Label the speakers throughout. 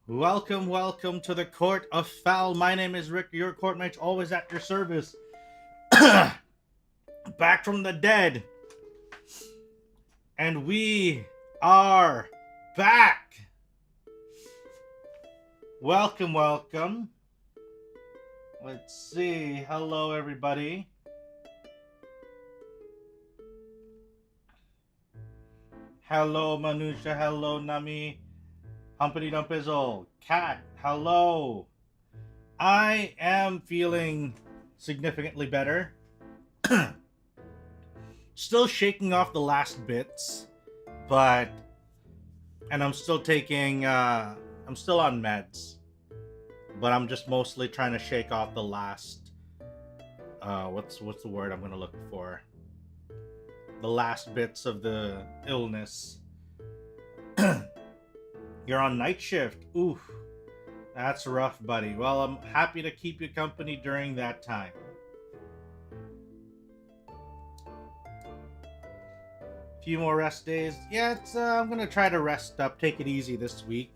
Speaker 1: Welcome, welcome to the Court of Fowl. My name is Richter, your court mage, always at your service. Back from the dead. And we are back. Welcome, welcome. Let's see. Hello, everybody. Hello, Manusha. Hello, Nami. Humpity Dumpizzle. Cat. Hello. I am feeling significantly better. Still shaking off the last bits, but... And I'm still taking... I'm still on meds. But I'm just mostly trying to shake off the last... What's the word I'm gonna look for? The last bits of the illness. You're on night shift. Oof. That's rough, buddy. Well, I'm happy to keep you company during that time. Few more rest days. Yeah, I'm gonna try to rest up, take it easy this week.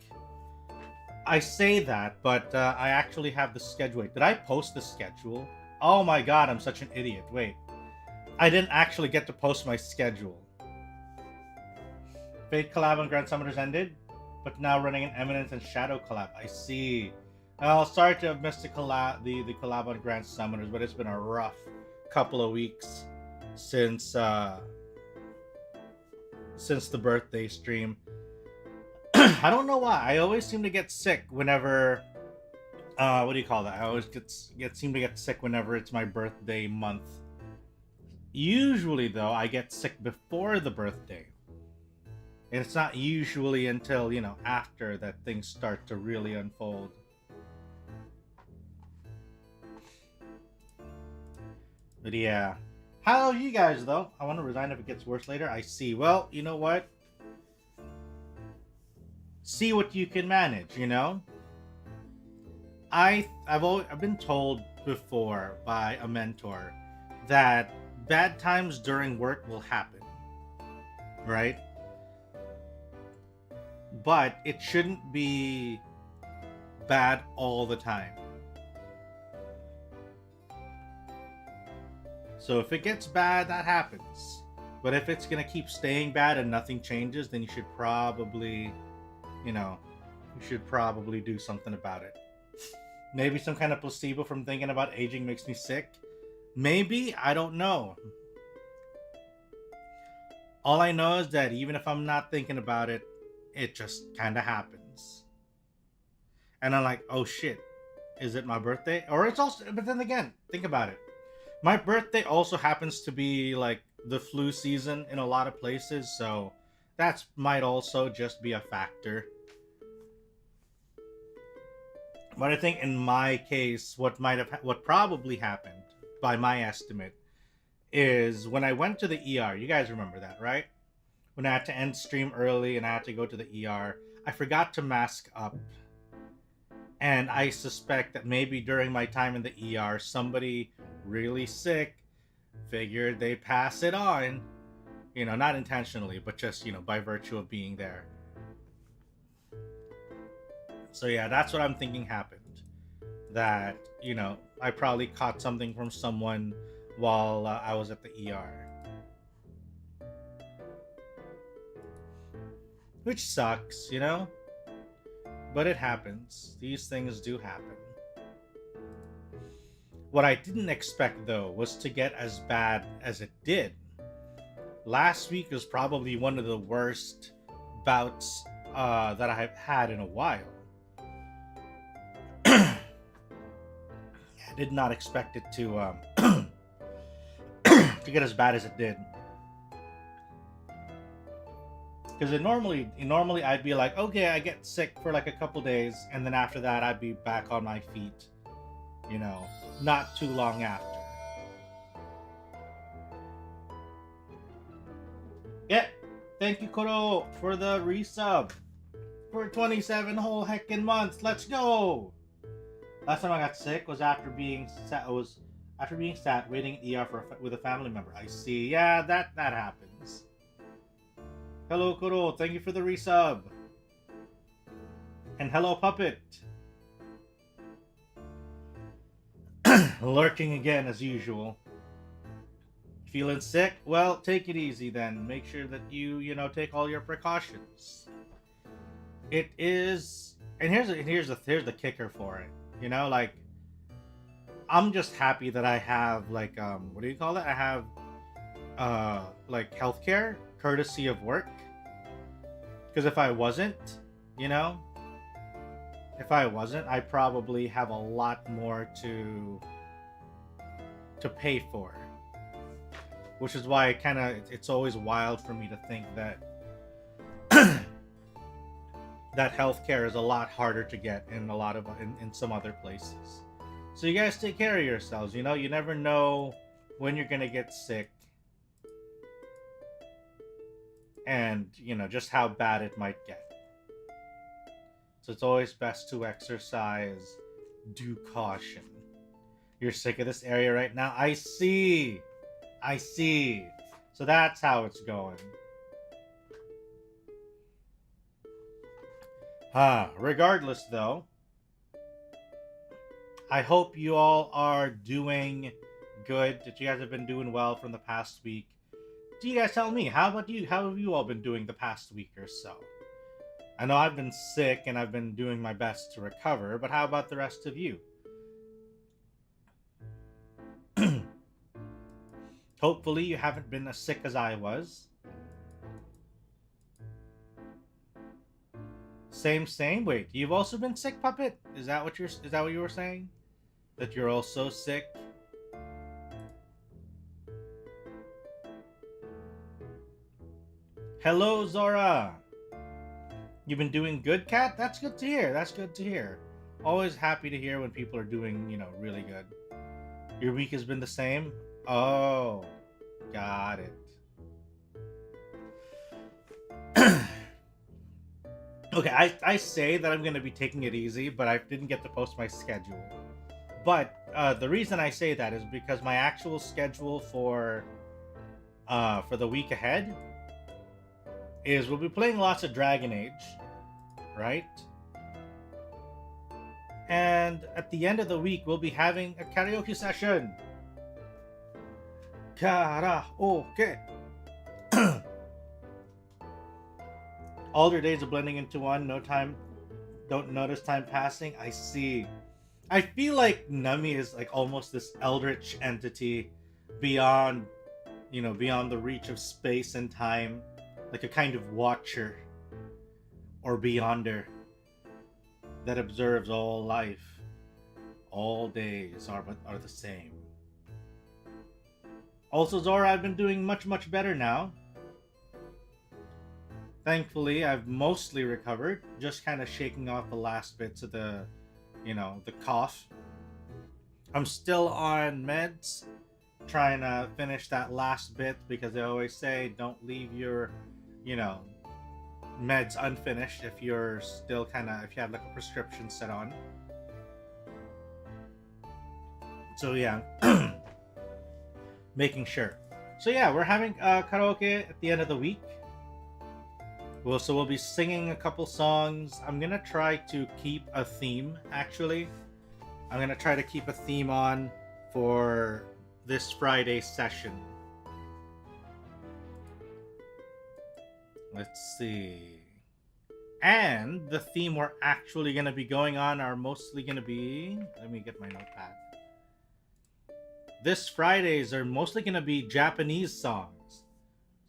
Speaker 1: I say that, but I actually have the schedule. Wait, did I post the schedule? Oh my god, I'm such an idiot. Wait. I didn't actually get to post my schedule. Fate collab on Grand Summoners ended, but now running an Eminence and Shadow collab. I see. Well, sorry to have missed the collab on Grand Summoners, but it's been a rough couple of weeks since the birthday stream. I don't know why. I always seem to get sick whenever... what do you call that? I always seem to get sick whenever it's my birthday month. Usually, though, I get sick before the birthday. And it's not usually until, you know, after that things start to really unfold. But yeah. How are you guys, though? I want to resign if it gets worse later. I see. Well, you know what? See what you can manage, you know? I've been told before by a mentor that bad times during work will happen, right? But it shouldn't be bad all the time. So if it gets bad, that happens. But if it's gonna keep staying bad and nothing changes, then you should probably, you know, do something about it. Maybe some kind of placebo from thinking about aging makes me sick. Maybe, I don't know. All I know is that even if I'm not thinking about it, it just kind of happens. And I'm like, oh shit, is it my birthday? Or it's also, but then again, think about it. My birthday also happens to be like the flu season in a lot of places, so that might also just be a factor. But I think in my case, what probably happened, by my estimate, is when I went to the ER. You guys remember that, right? When I had to end stream early and I had to go to the ER, I forgot to mask up. And I suspect that maybe during my time in the ER, somebody really sick figured they'd pass it on. You know, not intentionally, but just, you know, by virtue of being there. So yeah, that's what I'm thinking happened. That, you know, I probably caught something from someone while I was at the ER. Which sucks, you know? But it happens. These things do happen. What I didn't expect, though, was to get as bad as it did. Last week was probably one of the worst bouts that I've had in a while. I did not expect it to to get as bad as it did. Because normally I'd be like, okay, I get sick for like a couple days, and then after that I'd be back on my feet, you know, not too long after. Yeah, thank you, Koro, for the resub for 27 whole heckin' months. Let's go. Last time I got sick was after being sat waiting in ER with a family member. I see. Yeah, that happens. Hello, Kuro. Thank you for the resub. And hello, Puppet. Lurking again as usual. Feeling sick? Well, take it easy then. Make sure that you take all your precautions. It is, and here's the kicker for it. Like, I'm just happy that I have like what do you call it? I have like healthcare courtesy of work. Because if I wasn't, I probably have a lot more to pay for. Which is why it's always wild for me to think that that healthcare is a lot harder to get in in some other places. So you guys take care of yourselves. You never know when you're gonna get sick, and just how bad it might get. So it's always best to exercise due caution. You're sick of this area right now? I see. So that's how it's going. Regardless though, I hope you all are doing good, that you guys have been doing well from the past week. Do you guys tell me, how about you? How have you all been doing the past week or so? I know I've been sick and I've been doing my best to recover, but how about the rest of you? Hopefully you haven't been as sick as I was. Same. Wait, you've also been sick, Puppet? Is that what you were saying? That you're also sick? Hello, Zora. You've been doing good, Cat? That's good to hear. Always happy to hear when people are doing, really good. Your week has been the same? Oh, got it. Okay, I say that I'm going to be taking it easy, but I didn't get to post my schedule. But the reason I say that is because my actual schedule for the week ahead is we'll be playing lots of Dragon Age, right? And at the end of the week, we'll be having a karaoke session. Karaoke. All your days are blending into one. Don't notice time passing. I see. I feel like Nami is like almost this eldritch entity beyond the reach of space and time, like a kind of watcher or beyonder that observes all life. All days are the same. Also, Zora, I've been doing much better now. Thankfully, I've mostly recovered, just kind of shaking off the last bits of the cough. I'm still on meds, trying to finish that last bit, because they always say don't leave your, meds unfinished if you're still if you have like a prescription set on. So yeah, making sure. So yeah, we're having karaoke at the end of the week. We'll be singing a couple songs. I'm gonna try to keep a theme, actually. I'm gonna try to keep a theme on for this Friday session. Let's see. And the theme we're actually gonna be going on are mostly gonna be... Let me get my notepad. This Fridays are mostly gonna be Japanese songs.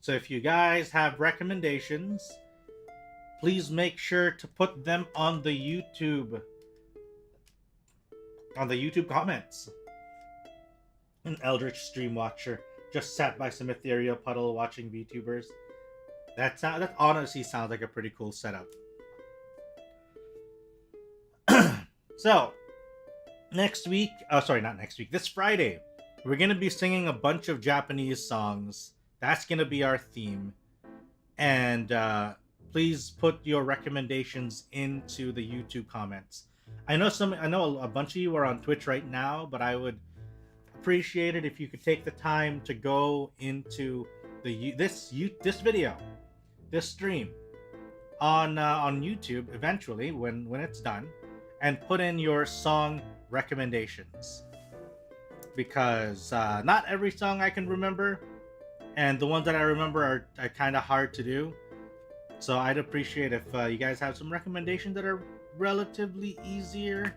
Speaker 1: So if you guys have recommendations, please make sure to put them on the YouTube comments. An eldritch stream watcher just sat by some ethereal puddle watching VTubers. That honestly sounds like a pretty cool setup. So, this Friday, we're going to be singing a bunch of Japanese songs. That's going to be our theme. And please put your recommendations into the YouTube comments. I know a bunch of you are on Twitch right now, but I would appreciate it if you could take the time to go into this video this stream on YouTube eventually when it's done, and put in your song recommendations, because not every song I can remember, and the ones that I remember are kind of hard to do. So I'd appreciate if you guys have some recommendations that are relatively easier,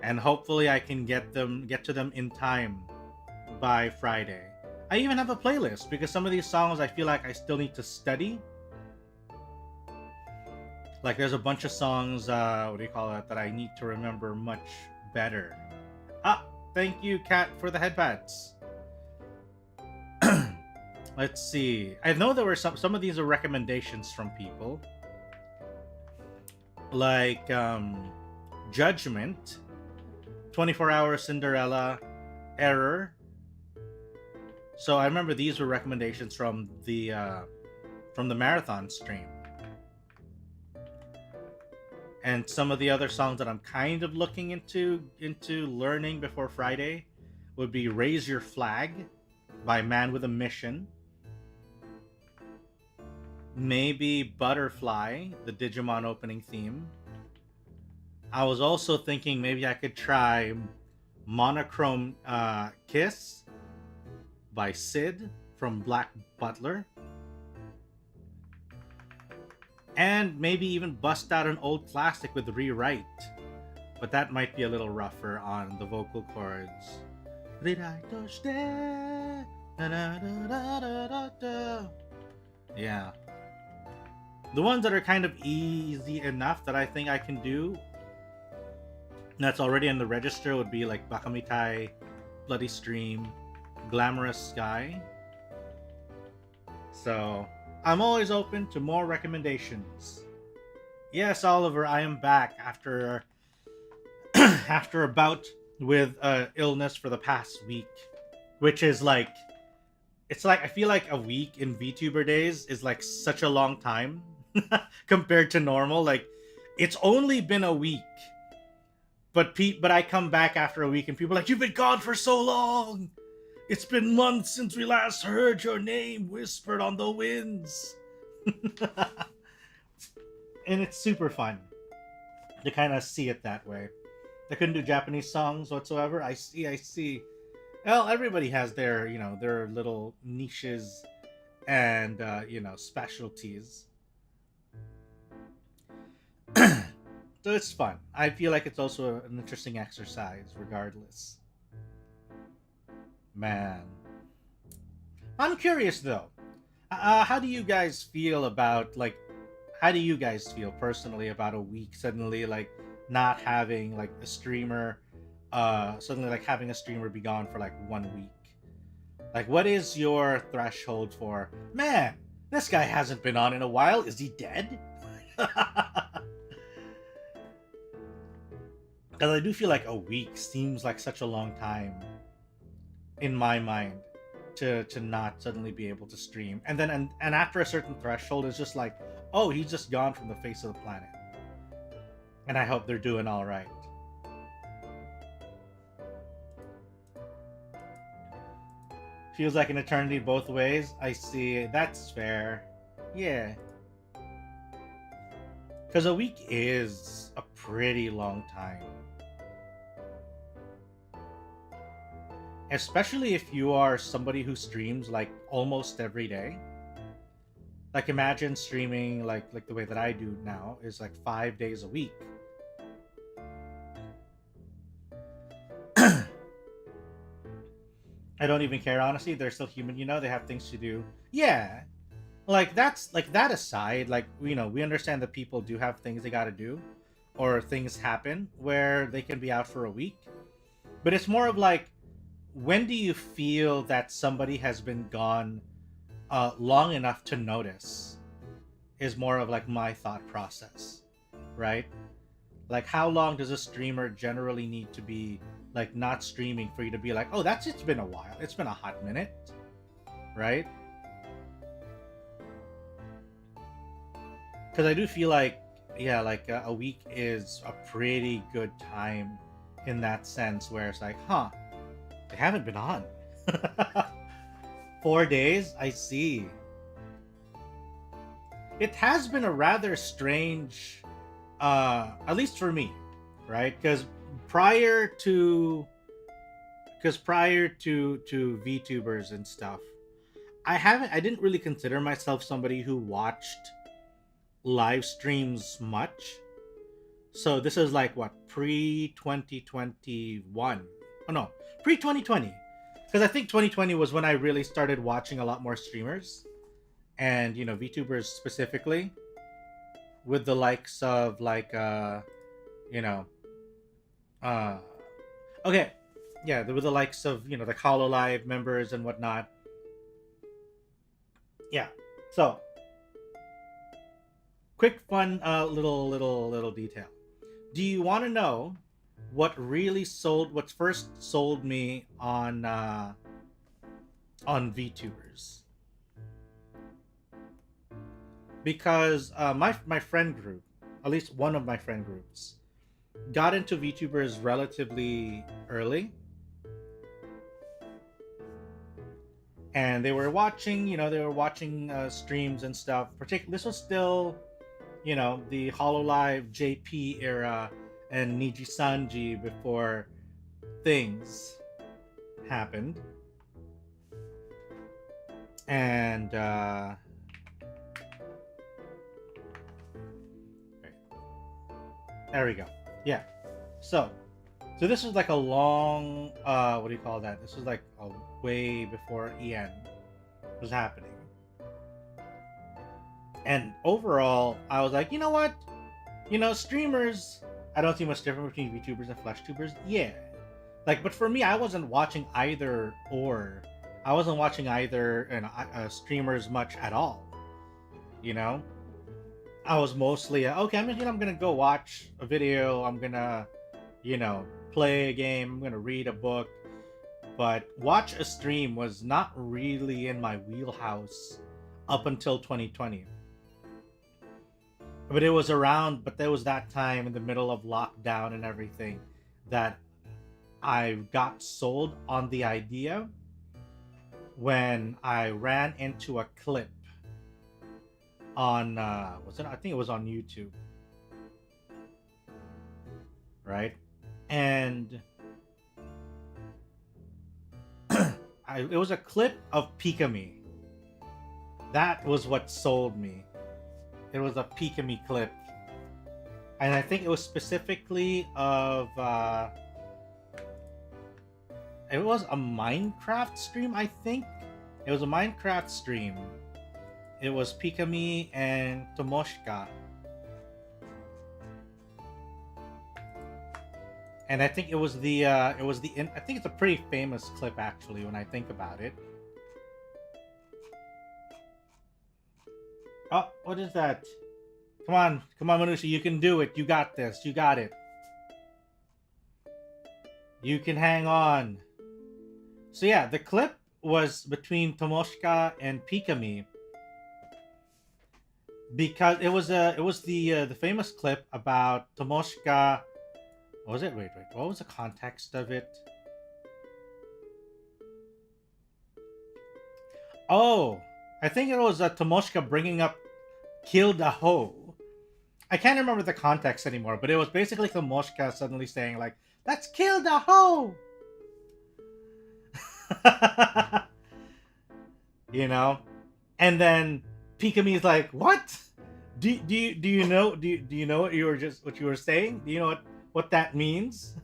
Speaker 1: and hopefully I can get to them in time by Friday. I even have a playlist because some of these songs I feel like I still need to study. Like there's a bunch of songs, what do you call it, that I need to remember much better. Ah, thank you, Kat, for the headpads. Let's see. I know there were some of these are recommendations from people. Like Judgment, 24-Hour Cinderella, Error. So I remember these were recommendations from the marathon stream. And some of the other songs that I'm kind of looking into learning before Friday would be Raise Your Flag by Man with a Mission. Maybe Butterfly, the Digimon opening theme. I was also thinking maybe I could try Monochrome Kiss by Sid from Black Butler. And maybe even bust out an old classic with Rewrite. But that might be a little rougher on the vocal cords. Yeah. The ones that are kind of easy enough that I think I can do, that's already in the register, would be like Bakamitai, Bloody Stream, Glamorous Sky. So I'm always open to more recommendations. Yes, Oliver, I am back after after a bout with illness for the past week, which is like, it's like I feel like a week in VTuber days is like such a long time compared to normal. Like it's only been a week, but I come back after a week and people are like, "You've been gone for so long. It's been months since we last heard your name whispered on the winds." And it's super fun to kind of see it that way. I couldn't do Japanese songs whatsoever. I see. Well, everybody has their, their little niches and, specialties. So it's fun. I feel like it's also an interesting exercise regardless. Man. I'm curious though. How do you guys feel about, how do you guys feel personally about a week suddenly, not having, a streamer, suddenly, having a streamer be gone for, 1 week? What is your threshold for, man, this guy hasn't been on in a while, is he dead? Because I do feel like a week seems like such a long time in my mind to not suddenly be able to stream. And then and after a certain threshold, it's just like, oh, he's just gone from the face of the planet. And I hope they're doing all right. Feels like an eternity both ways. I see. That's fair. Yeah. Because a week is a pretty long time. Especially if you are somebody who streams almost every day. Imagine streaming like the way that I do now is 5 days a week. I don't even care, honestly. They're still human, they have things to do. Yeah. That aside, we understand that people do have things they gotta do, or things happen where they can be out for a week. But it's more of when do you feel that somebody has been gone long enough to notice, is more of my thought process, right? How long does a streamer generally need to be not streaming for you to be oh, it's been a while, it's been a hot minute, right? Because I do feel a week is a pretty good time in that sense, where it's huh, they haven't been on. 4 days? I see. it has been a rather strange, at least for me, right? Because prior to VTubers and stuff, I didn't really consider myself somebody who watched live streams much. So this is like what, pre 2021? Oh no, pre 2020. Because I think 2020 was when I really started watching a lot more streamers and, you know, VTubers specifically, with the likes of like you know, okay, yeah, with the likes of, you know, the HoloLive members and whatnot. Yeah. So quick fun little detail. Do you want to know what's first sold me on VTubers? Because my friend group, at least one of my friend groups, got into VTubers relatively early, and they were watching, you know, streams and stuff. Particularly, this was still, you know, the HoloLive JP era and Niji Sanji before things happened. And there we go. Yeah. So this is like a long what do you call that? This was like a way before EN was happening. And overall, I was like, you know what? You know, streamers, I don't see much difference between VTubers and FleshTubers. Yeah. Like, but for me, I wasn't watching either or. I wasn't watching either, you know, streamers much at all. You know? I was mostly, okay, I'm gonna go watch a video. I'm gonna, you know, play a game. I'm gonna read a book. But watch a stream was not really in my wheelhouse up until 2020. But it was around, but there was that time in the middle of lockdown and everything that I got sold on the idea when I ran into a clip on, I think it was on YouTube. Right? And it was a clip of Pikami. That was what sold me. It was a Pikami clip. And I think it was specifically of it was a Minecraft stream, I think. It was a Minecraft stream. It was Pikami and Tomoshika. And I think I think it's a pretty famous clip actually when I think about it. Oh, what is that? Come on, Manushi, you can do it. You got this. You got it. You can hang on. So yeah, the clip was between Tomoshika and Pikami, because it was the famous clip about Tomoshika. What was it? Wait. What was the context of it? Oh, I think it was Tomoshika bringing up "kill the hoe." I can't remember the context anymore, but it was basically Tomoshika suddenly saying like, "Let's kill the hoe." You know, and then Pikami's like, "What? Do you know what you were saying? Do you know what that means?"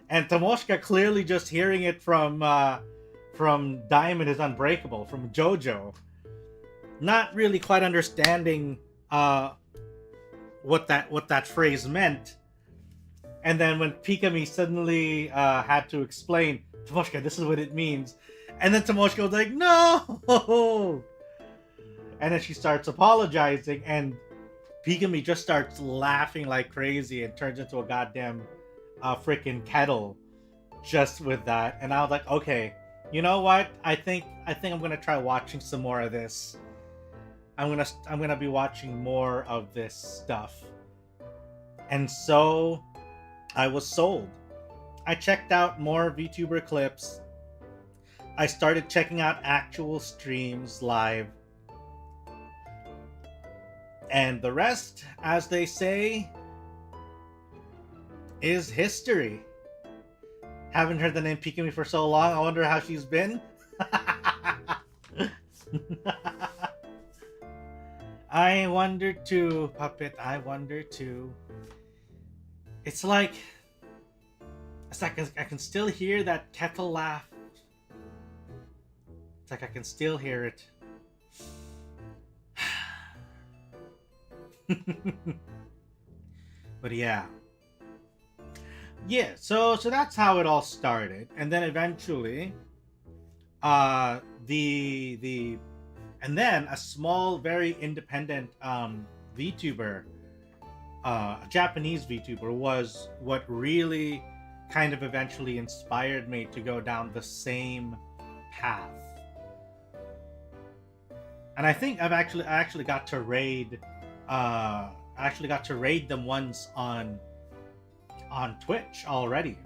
Speaker 1: And Tomoshika clearly just hearing it from Diamond is Unbreakable, from JoJo, not really quite understanding what that phrase meant. And then when Pikami suddenly had to explain, "Tomoshika, this is what it means," and then Tomoshika was like, "No!" And then she starts apologizing, and Pikami just starts laughing like crazy and turns into a goddamn freaking kettle just with that. And I was like, okay, you know what? I think I'm gonna try watching some more of this. I'm gonna be watching more of this stuff. And so I was sold. I checked out more VTuber clips. I started checking out actual streams live. And the rest, as they say, is history. Haven't heard the name Pikami for so long. I wonder how she's been. I wonder too, Puppet. I wonder too. It's like I can still hear that kettle laugh. It's like I can still hear it. But yeah. So that's how it all started. And then eventually and then a small, very independent VTuber, a Japanese VTuber, was what really kind of eventually inspired me to go down the same path. And I think I actually got to raid them once on Twitch already.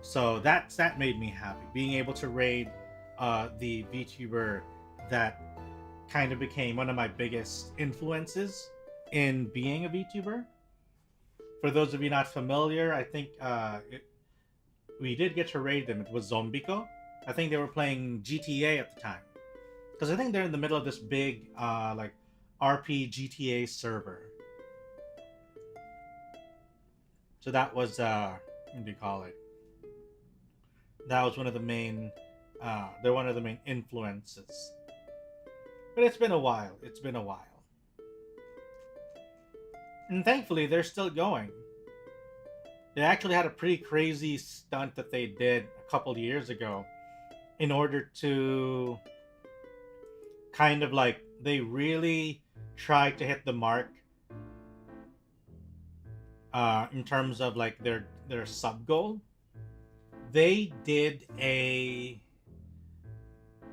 Speaker 1: So that made me happy, being able to raid the VTuber that kind of became one of my biggest influences in being a VTuber. For those of you not familiar, I think we did get to raid them. It was Zombico. I think they were playing GTA at the time, because I think they're in the middle of this big like RP GTA server. So that was what do you call it? That was one of the main they're one of the main influences. But it's been a while. It's been a while. And thankfully they're still going. They actually had a pretty crazy stunt that they did a couple years ago in order to kind of like, they really tried to hit the mark in terms of like their sub goal. They did a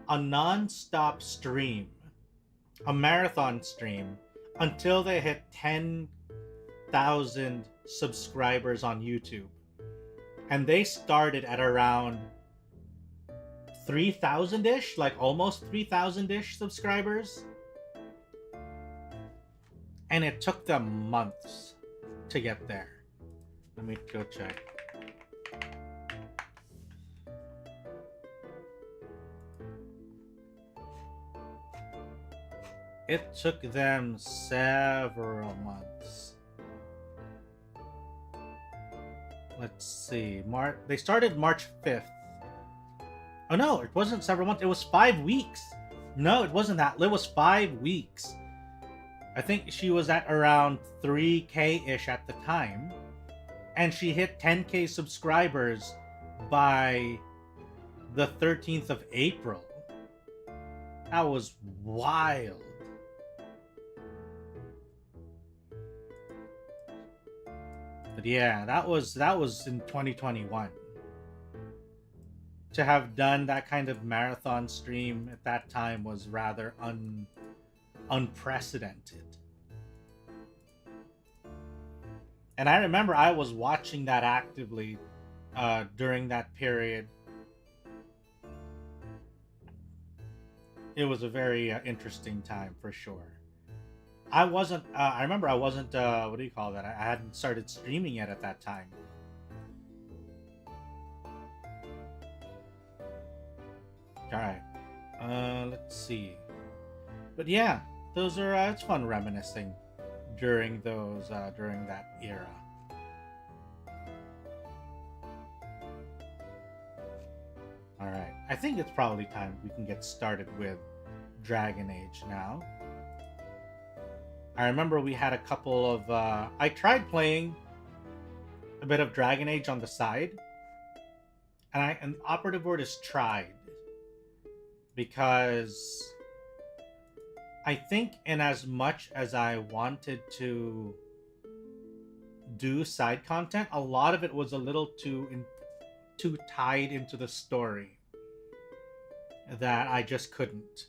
Speaker 1: non-stop stream, a marathon stream, until they hit 10,000 subscribers on YouTube. And they started at around 3,000-ish, like almost 3,000-ish subscribers. And it took them months to get there. Let me go check. It took them several months. Let's see. They started March 5th. Oh no, it wasn't several months. It was 5 weeks. No, it wasn't that. It was 5 weeks. I think she was at around 3K-ish at the time. And she hit 10K subscribers by the 13th of April. That was wild. But yeah, that was in 2021. To have done that kind of marathon stream at that time was rather unprecedented. And I remember I was watching that actively during that period. It was a very interesting time for sure. I remember I wasn't, what do you call that? I hadn't started streaming yet at that time. Alright. Let's see. But yeah, those are, it's fun reminiscing during that era. Alright. I think it's probably time we can get started with Dragon Age now. I remember we had a couple of, I tried playing a bit of Dragon Age on the side. And Operative word is tried. Because I think in as much as I wanted to do side content, a lot of it was a little too tied into the story that I just couldn't.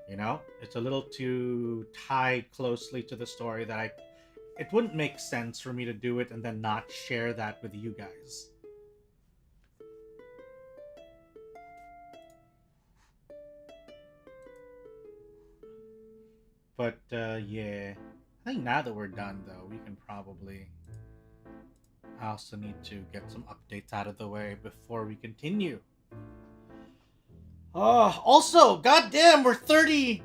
Speaker 1: You know, it's a little too tied closely to the story that it wouldn't make sense for me to do it and then not share that with you guys. But yeah, I think now that we're done though, we can probably. I also need to get some updates out of the way before we continue. Also, goddamn, we're 30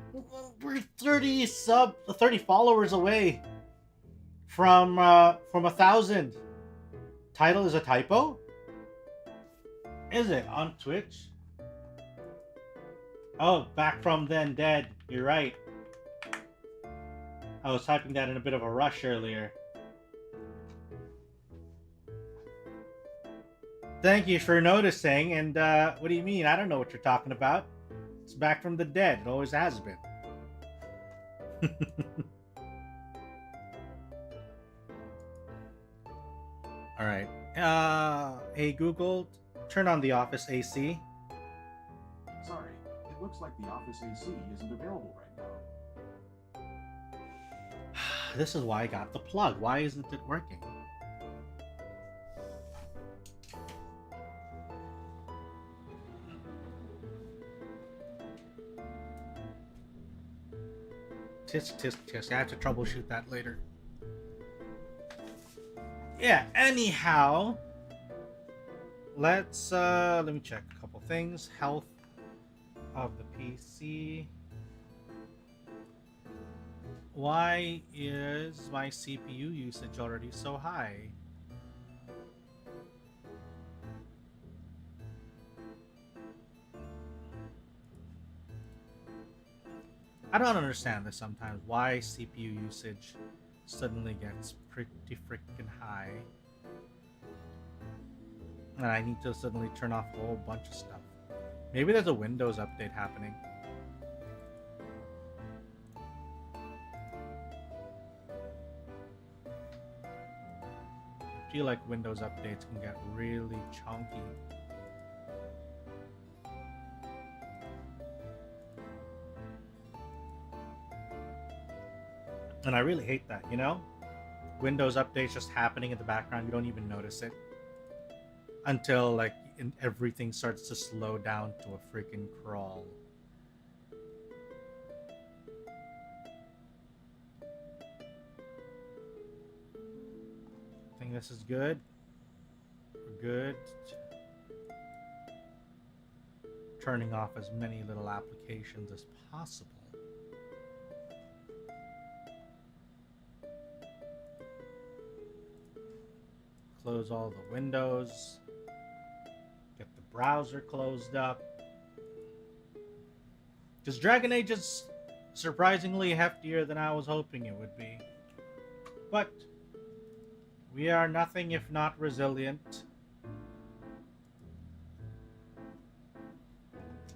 Speaker 1: followers away from 1,000. Title is a typo? Is it on Twitch? Oh, back from then dead. You're right. I was typing that in a bit of a rush earlier. Thank you for noticing, and what do you mean? I don't know what you're talking about. It's back from the dead. It always has been. Alright. Hey Google, turn on the office AC.
Speaker 2: Sorry, it looks like the office AC isn't available right now.
Speaker 1: This is why I got the plug. Why isn't it working? Tisk, tisk, tisk. I have to troubleshoot that later. Yeah, anyhow. Let's, let me check a couple things. Health of the PC. Why is my CPU usage already so high? I don't understand this sometimes. Why CPU usage suddenly gets pretty freaking high. And I need to suddenly turn off a whole bunch of stuff. Maybe there's a Windows update happening. I feel like Windows updates can get really chunky. And I really hate that, you know? Windows updates just happening in the background, you don't even notice it. Until, like, everything starts to slow down to a freaking crawl. I think this is good. We're good. Turning off as many little applications as possible. Close all the windows. Get the browser closed up. Because Dragon Age is surprisingly heftier than I was hoping it would be. But we are nothing if not resilient.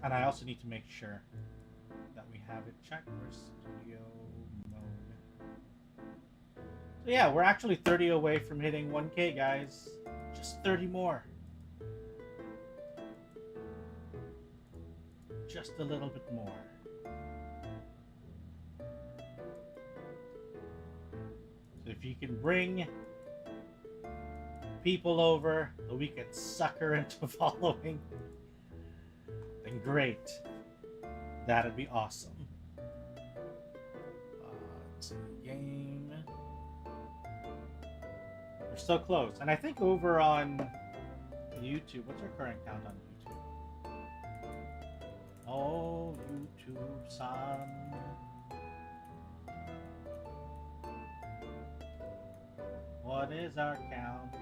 Speaker 1: And I also need to make sure that we have it checked for studio mode. So yeah, we're actually 30 away from hitting 1K, guys. Just 30 more. Just a little bit more. So if you can bring people over so we can sucker into following, then great. That'd be awesome. Let's see, game. We're so close. And I think over on YouTube, what's our current count on YouTube? Oh, YouTube-san. What is our count?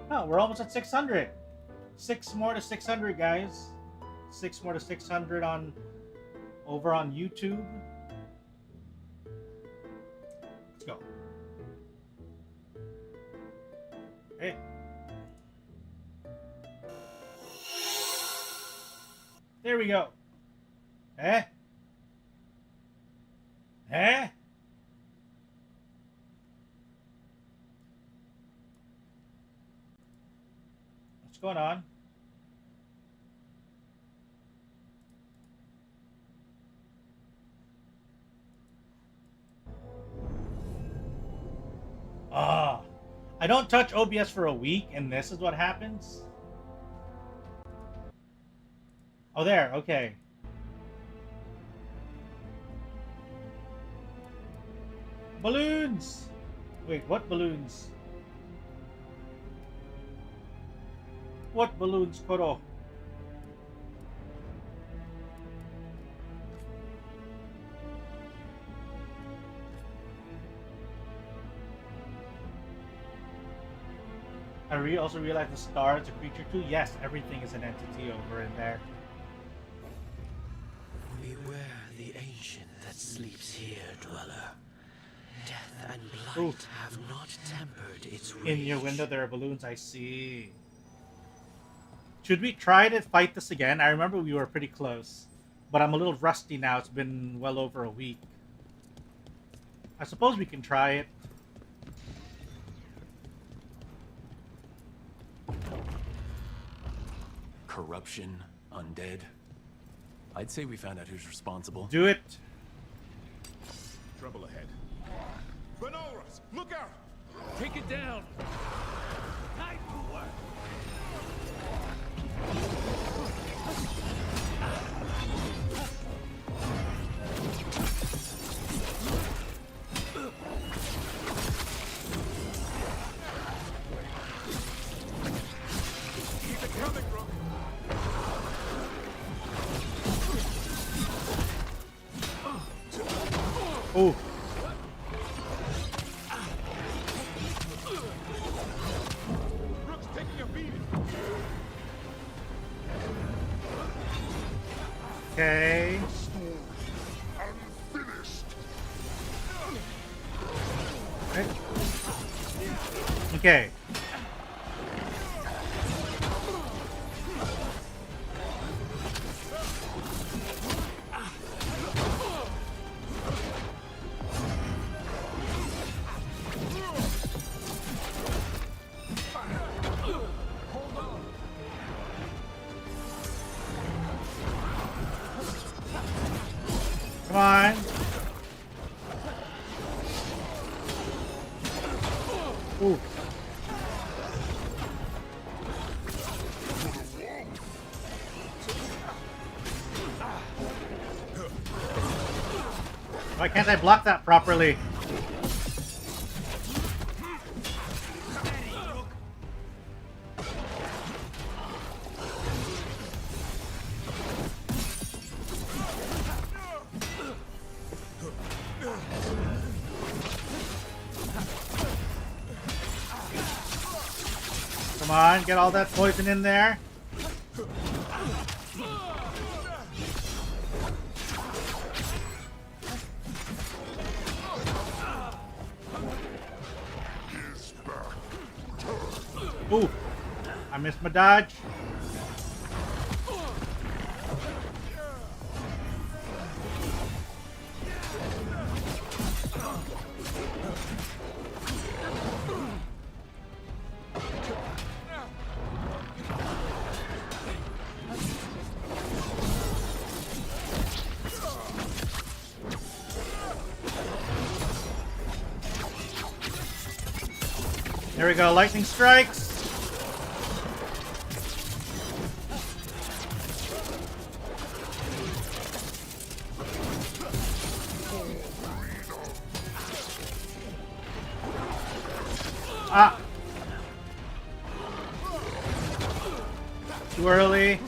Speaker 1: Oh, we're almost at 600. 6 more to 600, guys. 6 more to 600 on over on YouTube. Let's go. Hey. There we go. Eh? Eh? What's going on? I don't touch OBS for a week, and this is what happens? Oh, there. Okay. Balloons! Wait, what balloons? What balloons, Koro? I also realized the star is a creature too. Yes, everything is an entity over in there.
Speaker 3: Beware the ancient that sleeps here, dweller. Death and blight have not tempered its rage.
Speaker 1: In your window there are balloons, I see. Should we try to fight this again? I remember we were pretty close. But I'm a little rusty now. It's been well over a week. I suppose we can try it.
Speaker 4: Corruption, undead. I'd say we found out who's responsible.
Speaker 1: Do it.
Speaker 5: Trouble ahead. Norah, look out!
Speaker 6: Take it down! Time to work!
Speaker 5: Keep it coming, bro.
Speaker 1: Oh.
Speaker 5: Rook's taking a beating.
Speaker 1: Okay. Right. Okay. Come on. Ooh. Why can't I block that properly? Come on, get all that poison in there. Ooh, I missed my dodge. There we go, lightning strikes. Ah. Too early.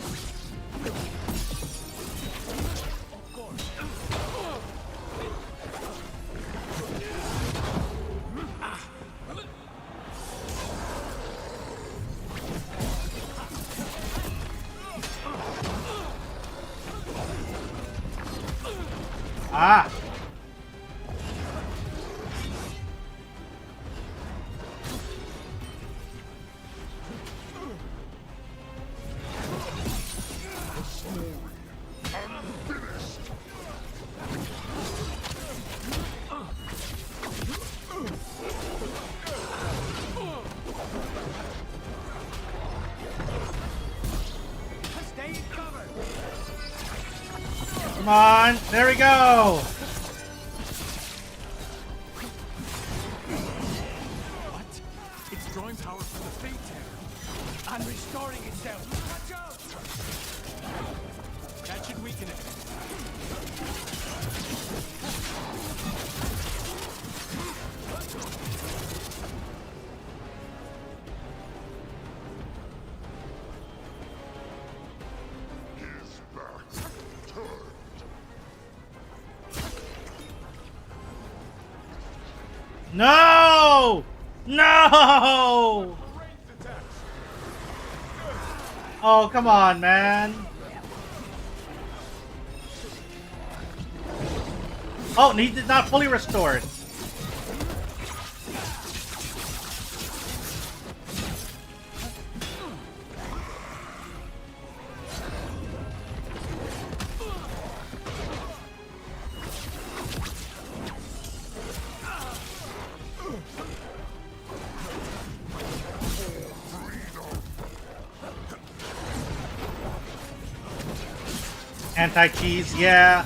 Speaker 1: Ah! Come on, there we go.
Speaker 6: What? It's drawing power from the fate terror and restoring itself. Watch out! That should weaken it.
Speaker 1: No! No! Oh, come on, man. Oh, and he did not fully restore it. Anti-cheese, yeah.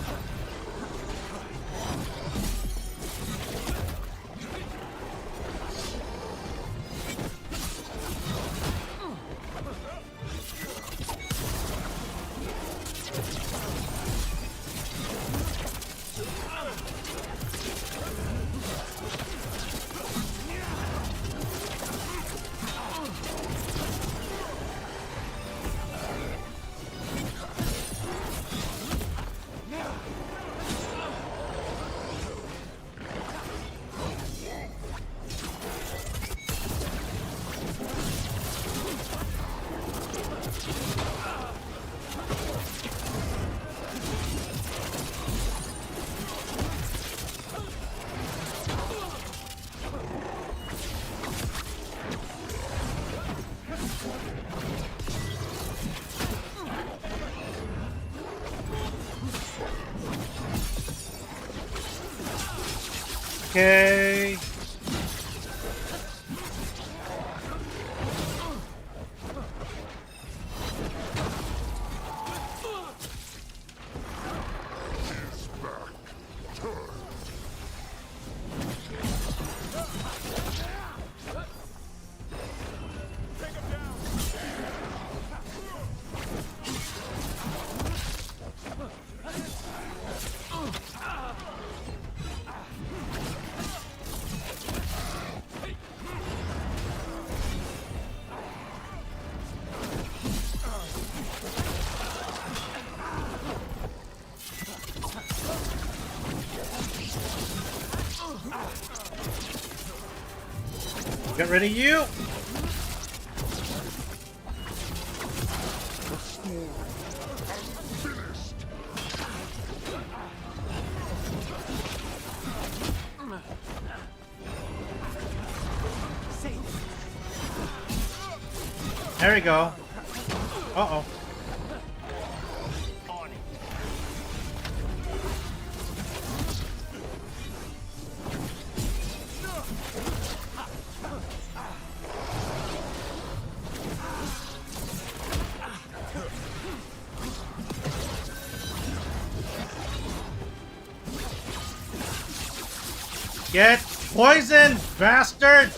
Speaker 1: Okay. Get rid of you! There we go. Uh-oh. Get poisoned, bastard!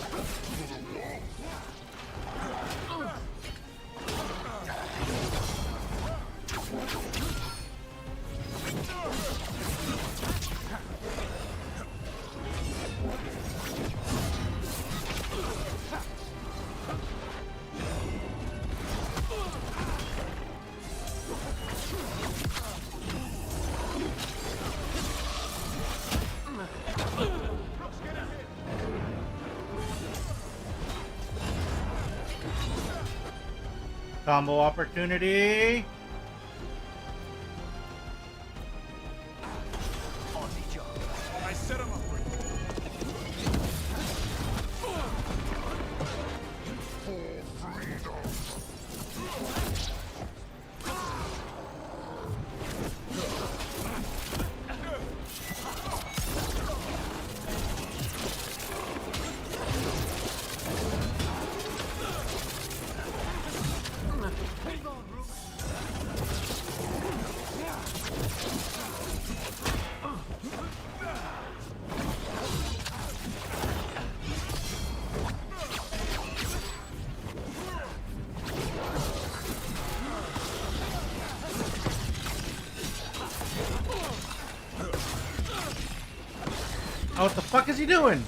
Speaker 1: Combo opportunity.
Speaker 5: I set him up.
Speaker 1: Oh, what the fuck is he doing?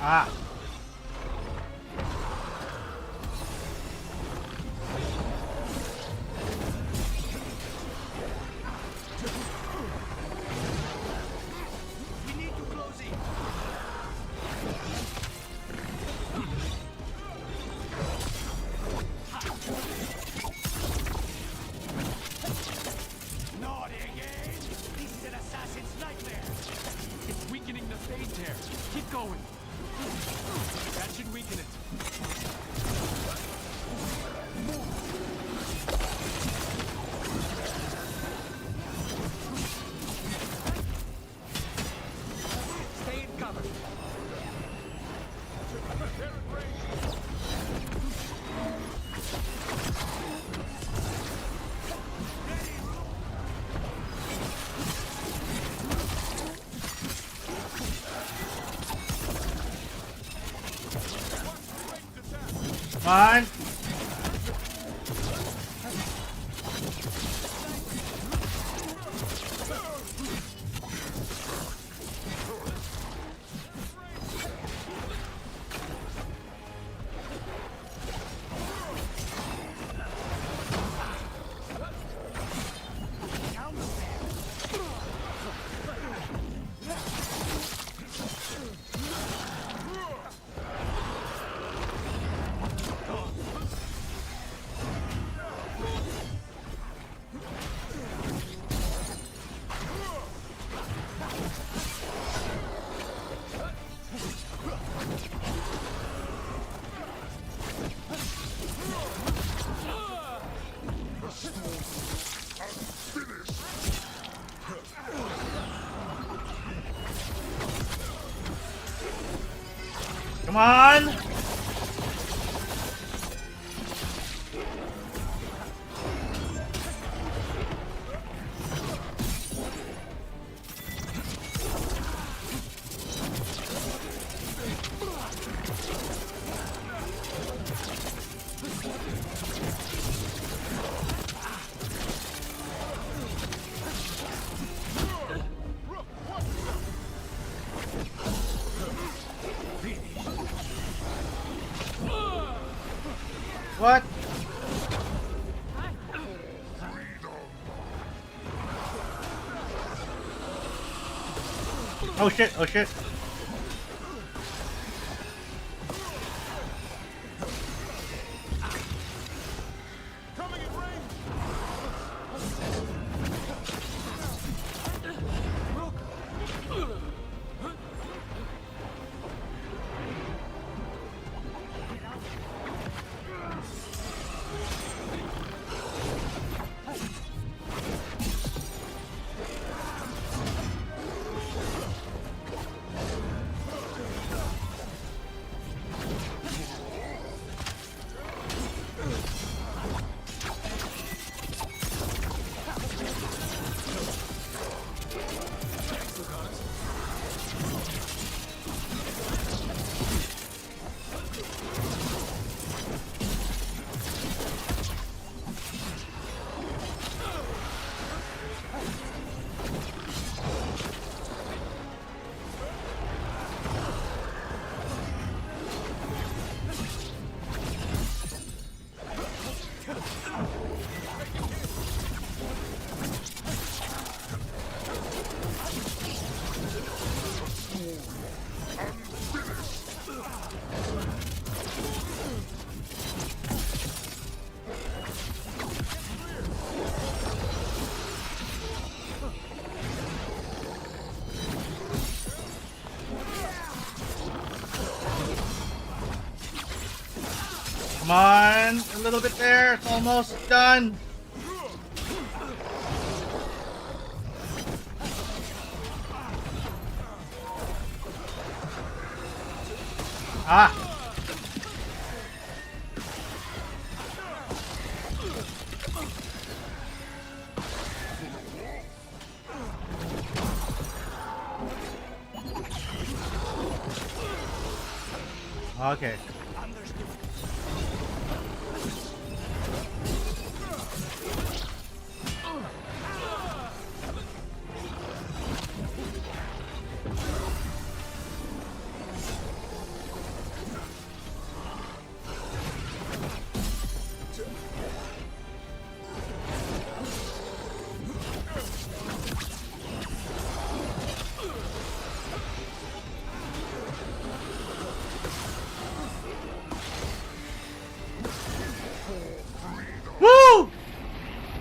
Speaker 1: Ah.
Speaker 6: We need to close in. Naughty again. This is an assassin's nightmare.
Speaker 5: It's weakening the fade tear. Keep going. That should weaken it.
Speaker 6: Stay in cover.
Speaker 1: Come on. Come on. What? Oh shit, oh shit.
Speaker 5: Coming in range.
Speaker 1: Come on, a little bit there. It's almost done. Ah. Okay.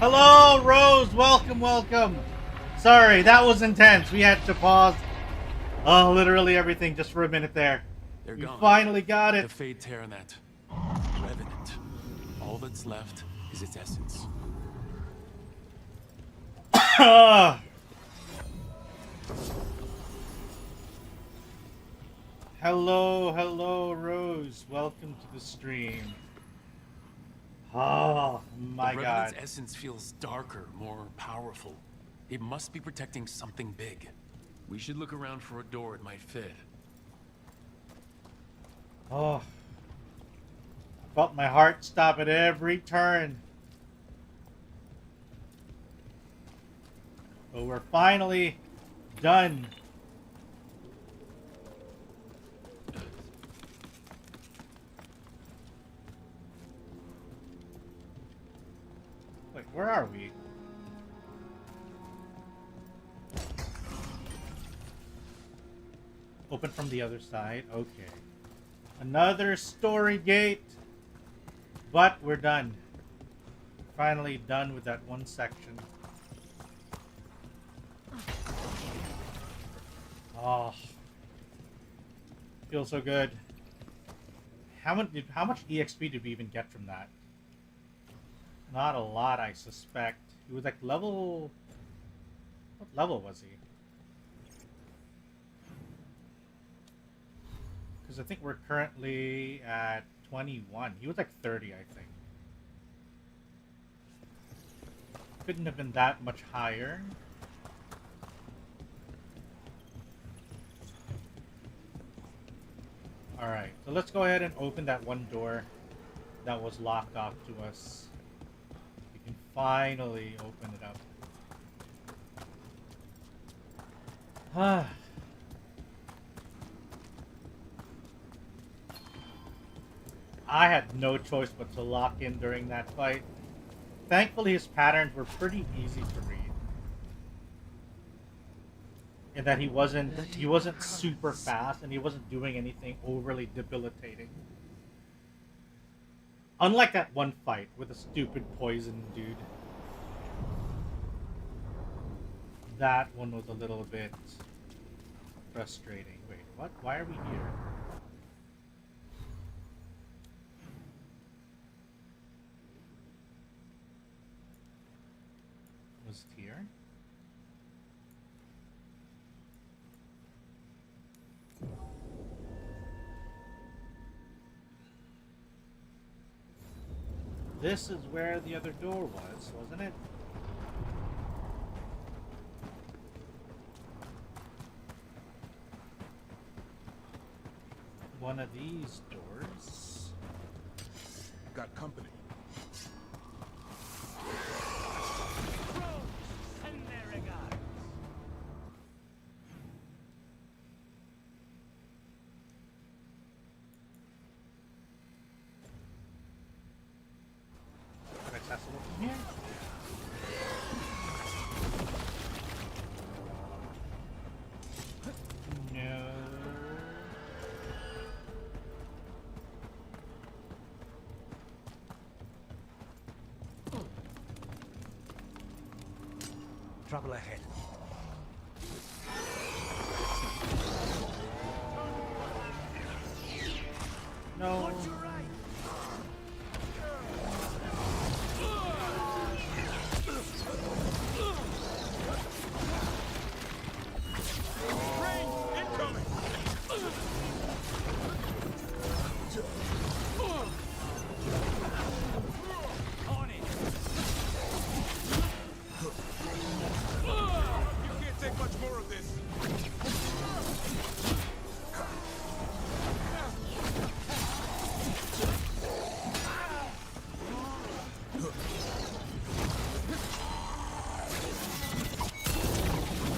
Speaker 1: Hello, Rose. Welcome, welcome. Sorry, that was intense. We had to pause. Oh, literally everything just for a minute there.
Speaker 4: They're
Speaker 1: We
Speaker 4: gone.
Speaker 1: finally got
Speaker 4: The
Speaker 1: it.
Speaker 4: Fade Tear and that Revenant. All that's left is its essence.
Speaker 1: Hello, Rose. Welcome to the stream. Oh, my
Speaker 4: the
Speaker 1: God.
Speaker 4: Revenant's essence feels darker, more powerful. It must be protecting something big. We should look around for a door it might fit.
Speaker 1: Oh. I felt my heart stop at every turn. But we're finally done. Wait, where are we? Open from the other side. Okay. Another story gate. But we're done. Finally done with that one section. Oh. Feels so good. How much EXP did we even get from that? Not a lot, I suspect. He was like level... What level was he? Because I think we're currently at 21. He was like 30, I think. Couldn't have been that much higher. Alright, so let's go ahead and open that one door that was locked off to us. We can finally open it up. Ah. I had no choice but to lock in during that fight. Thankfully, his patterns were pretty easy to read. In that he wasn't super fast and he wasn't doing anything overly debilitating. Unlike that one fight with a stupid poison dude. That one was a little bit frustrating. Wait, what? Why are we here? Was it here? This is where the other door was, wasn't it? One of these doors.
Speaker 2: Got company.
Speaker 1: Accessible from here? No.
Speaker 6: Trouble ahead.
Speaker 1: No.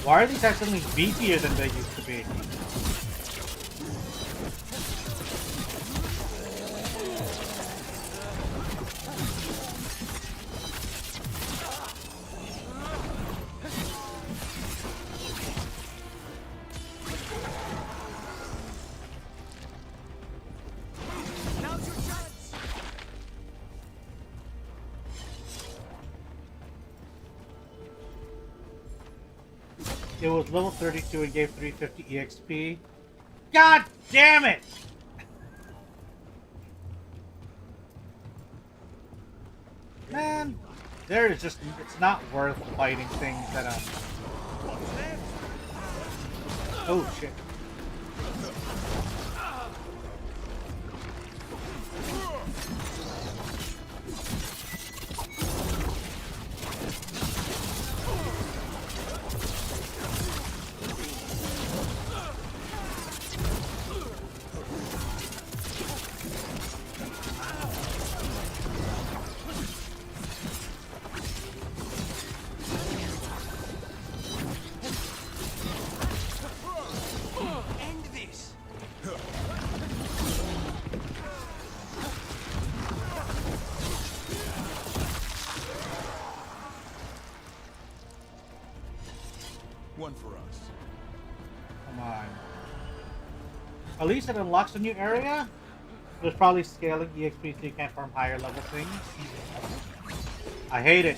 Speaker 1: Why are these actually beefier than they used to be? It was level 32 and gave 350 EXP. God damn it! Man, there is just, it's not worth fighting things that oh shit.
Speaker 5: One for us.
Speaker 1: Come on. At least it unlocks a new area? There's probably scaling EXP so you can't farm higher level things. I hate it.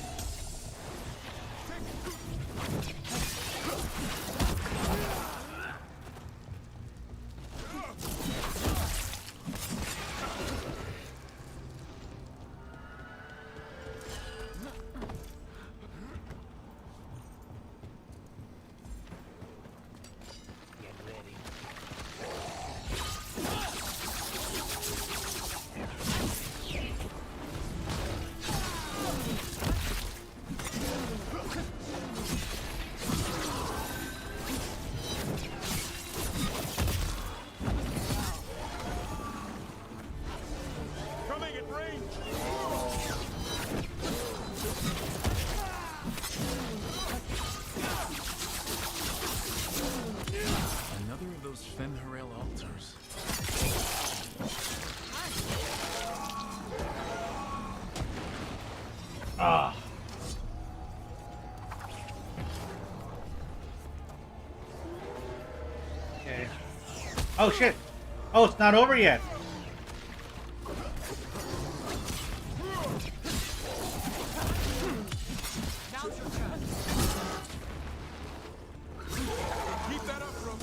Speaker 1: Okay. Oh shit! Oh, it's not over yet!
Speaker 5: Keep that up, bro.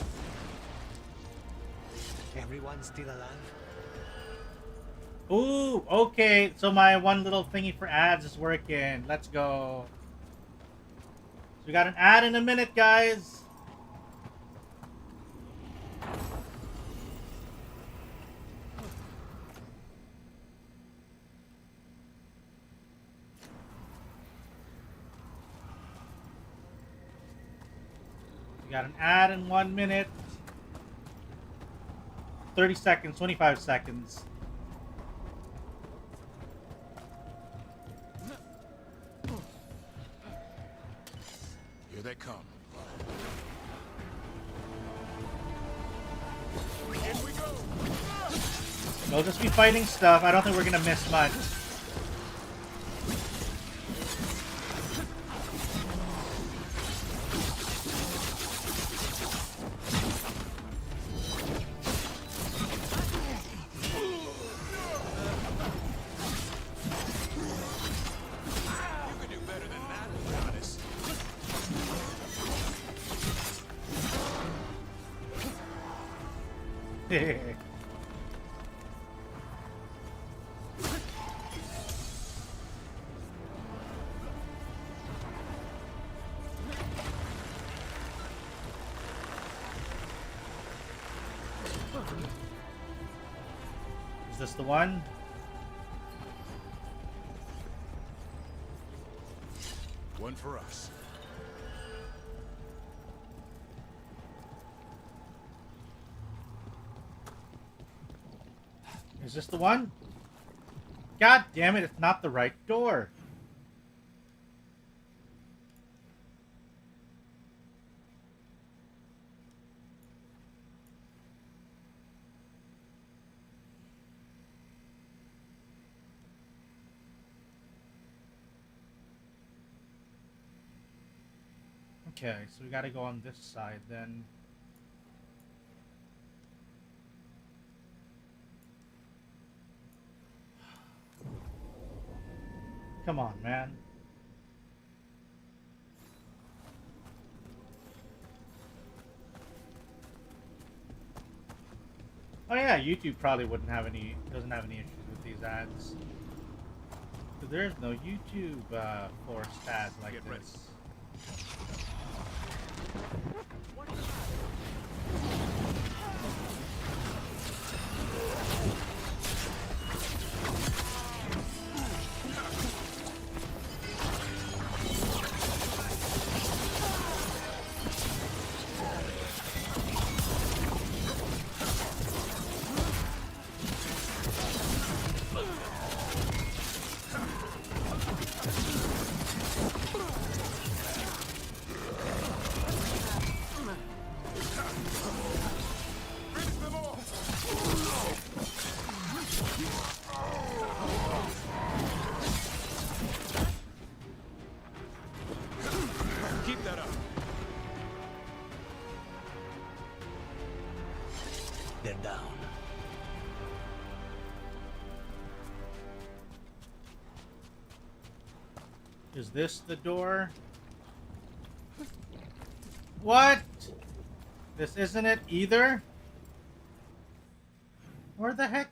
Speaker 3: Everyone still alive?
Speaker 1: Ooh, okay, so my one little thingy for ads is working. Let's go. So we got an ad in a minute, guys. We got an ad in 1 minute. 30 seconds, 25 seconds.
Speaker 5: Here they come. In we go.
Speaker 1: They'll just be fighting stuff. I don't think we're gonna miss much.
Speaker 5: You can do better than that, goddess.
Speaker 1: Is this the one?
Speaker 5: One for us.
Speaker 1: Is this the one? God damn it, it's not the right door. Okay, so we gotta go on this side then. Come on, man. Oh yeah, YouTube probably doesn't have any issues with these ads. Because there's no YouTube forced ads like this.
Speaker 5: Keep that up.
Speaker 3: They're down.
Speaker 1: Is this the door? What? This isn't it either? Where the heck?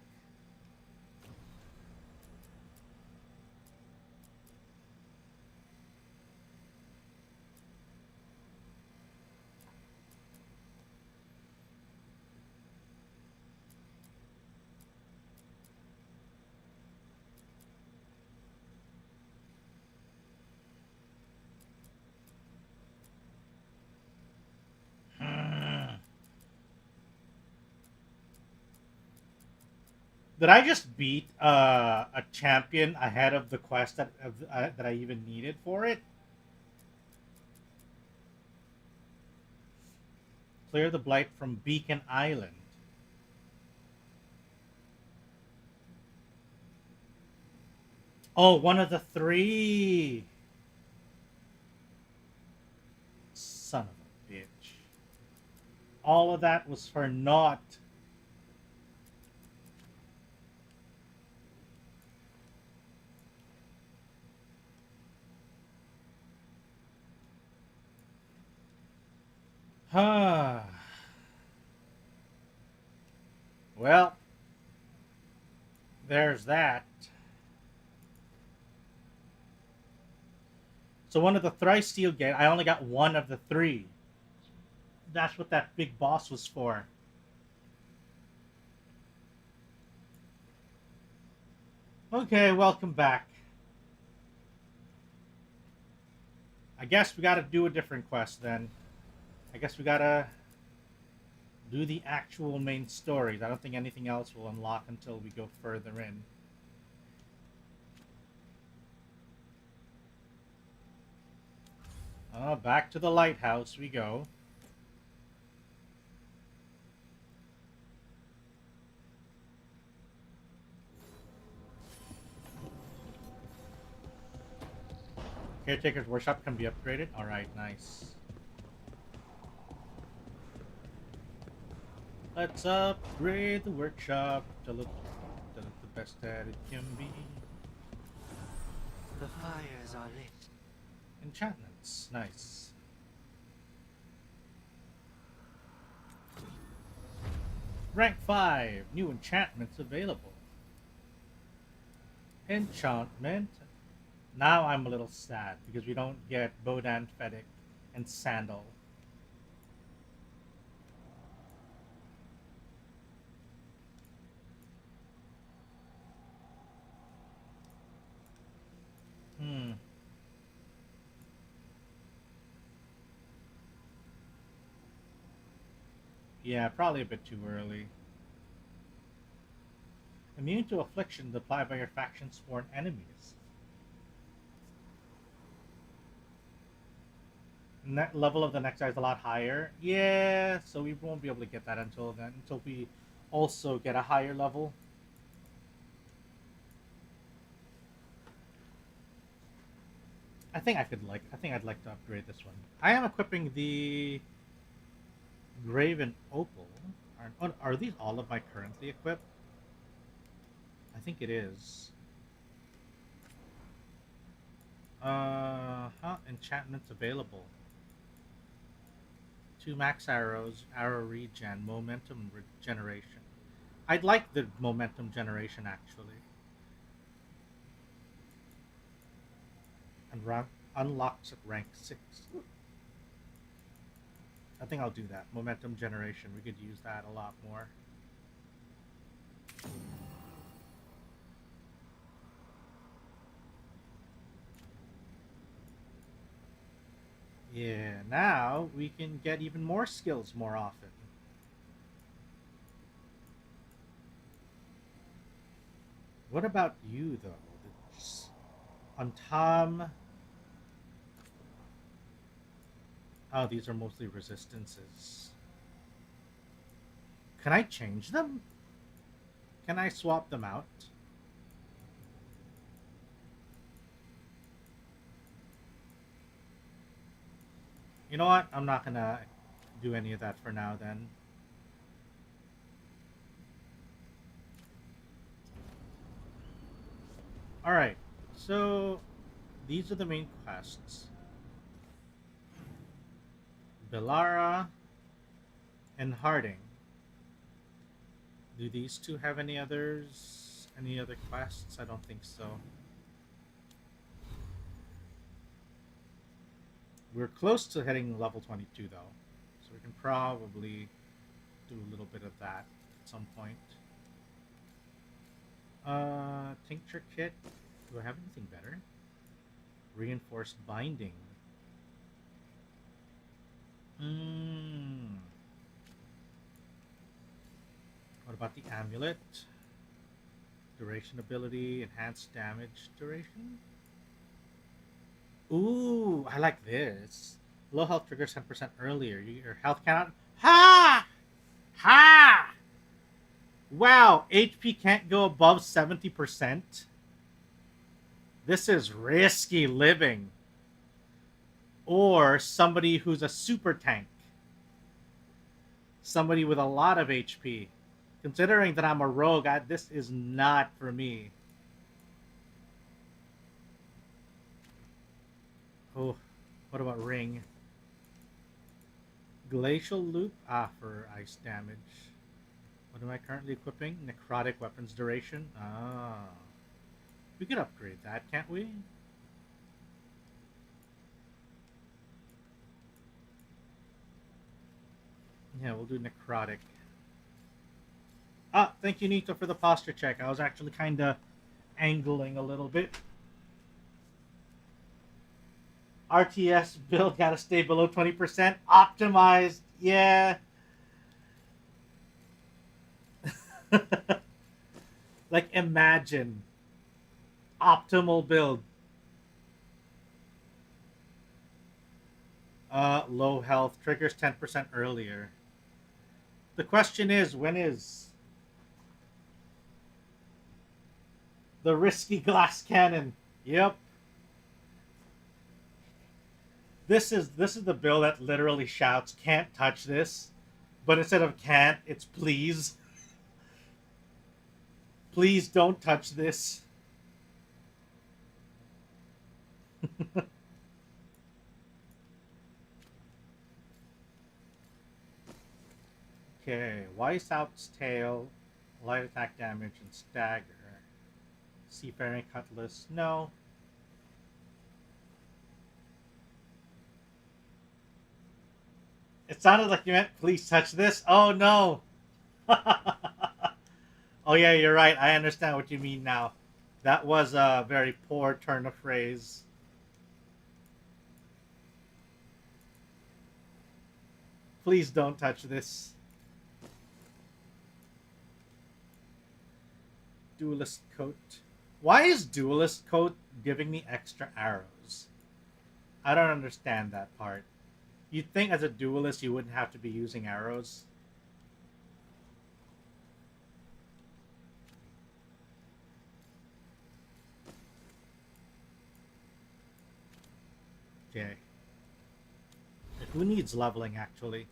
Speaker 1: Did I just beat a champion ahead of the quest that I even needed for it? Clear the blight from Beacon Island. Oh, one of the three. Son of a bitch. All of that was for naught. Well, there's that. So one of the thrice steel gate, I only got one of the three. That's what that big boss was for. Okay, welcome back. I guess we gotta do a different quest then. I guess we gotta do the actual main stories. I don't think anything else will unlock until we go further in. Back to the lighthouse we go. Caretaker's workshop can be upgraded. Alright, nice. Let's upgrade the workshop to look the best that it can be.
Speaker 3: The fires are lit.
Speaker 1: Enchantments, nice. Rank 5, new enchantments available. Enchantment. Now I'm a little sad because we don't get Bodan Fedic and Sandal. Yeah, probably a bit too early. Immune to afflictions applied by your faction's sworn enemies. Net level of the next guy is a lot higher. Yeah, so we won't be able to get that until then, until we also get a higher level. I think I'd like to upgrade this one. I am equipping the Graven Opal. Are these all of my currently equipped? I think it is. Enchantments available. 2 max arrows, arrow regen, momentum regeneration. I'd like the momentum generation, actually. And unlocks at rank 6. I think I'll do that. Momentum generation. We could use that a lot more. Yeah, now we can get even more skills more often. What about you, though? On Tom... Oh, these are mostly resistances. Can I change them? Can I swap them out? You know what? I'm not gonna do any of that for now then. Alright, so these are the main quests. Bellara and Harding. Do these two have any others? Any other quests? I don't think so. We're close to hitting level 22 though, so we can probably do a little bit of that at some point. Tincture kit. Do I have anything better? Reinforced binding. What about the amulet? Duration ability, enhanced damage duration. Ooh, I like this. Low health triggers 10% earlier. Your health cannot... Ha! Ha! Wow, HP can't go above 70%. This is risky living. Or somebody who's a super tank. Somebody with a lot of HP. Considering that I'm a rogue, this is not for me. Oh, what about ring? Glacial loop? Ah, for ice damage. What am I currently equipping? Necrotic weapons duration? Ah. We could upgrade that, can't we? Yeah, we'll do necrotic. Ah, thank you, Nito, for the posture check. I was actually kind of angling a little bit. RTS build gotta stay below 20%. Optimized, yeah. Like, imagine. Optimal build. Low health. Triggers 10% earlier. The question is, when is the risky glass cannon? Yep. This is the build that literally shouts, "Can't touch this," but instead of "can't," it's "please." Please don't touch this. Okay, Weishaupt's tail, light attack damage, and stagger. Seafaring cutlass, no. It sounded like you meant, "Please touch this." Oh no! Oh yeah, you're right. I understand what you mean now. That was a very poor turn of phrase. Please don't touch this. Duelist coat. Why is duelist coat giving me extra arrows? I don't understand that part. You'd think as a duelist you wouldn't have to be using arrows. Okay. Who needs leveling, actually?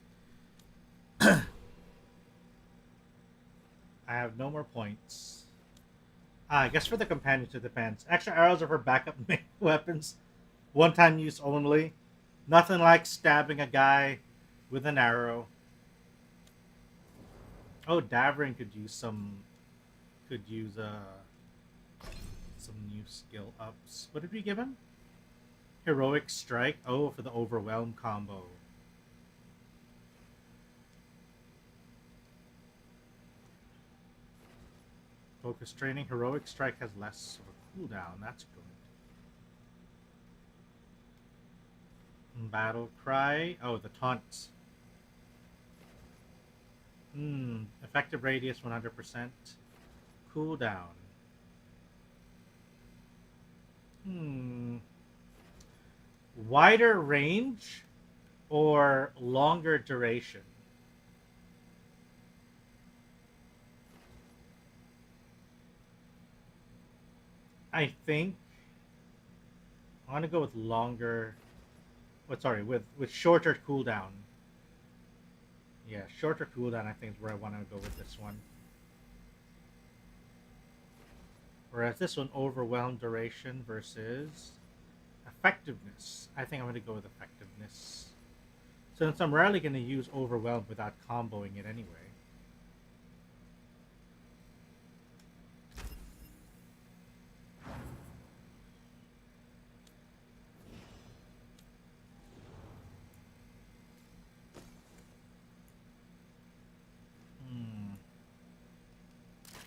Speaker 1: I have no more points. I guess for the companions it depends. Extra arrows are for backup weapons. One-time use only. Nothing like stabbing a guy with an arrow. Oh, Davrin could use some new skill ups. What did we give him? Heroic Strike. Oh, for the Overwhelm combo. Focus training. Heroic Strike has less of a cooldown. That's good. Battle Cry. Oh, the taunts. Effective radius 100%. Cooldown. Wider range or longer duration? I think I want to go with longer. With shorter cooldown. Yeah, shorter cooldown I think is where I want to go with this one. Whereas this one, overwhelm duration versus effectiveness. I think I'm going to go with effectiveness. Since I'm rarely going to use overwhelm without comboing it anyway.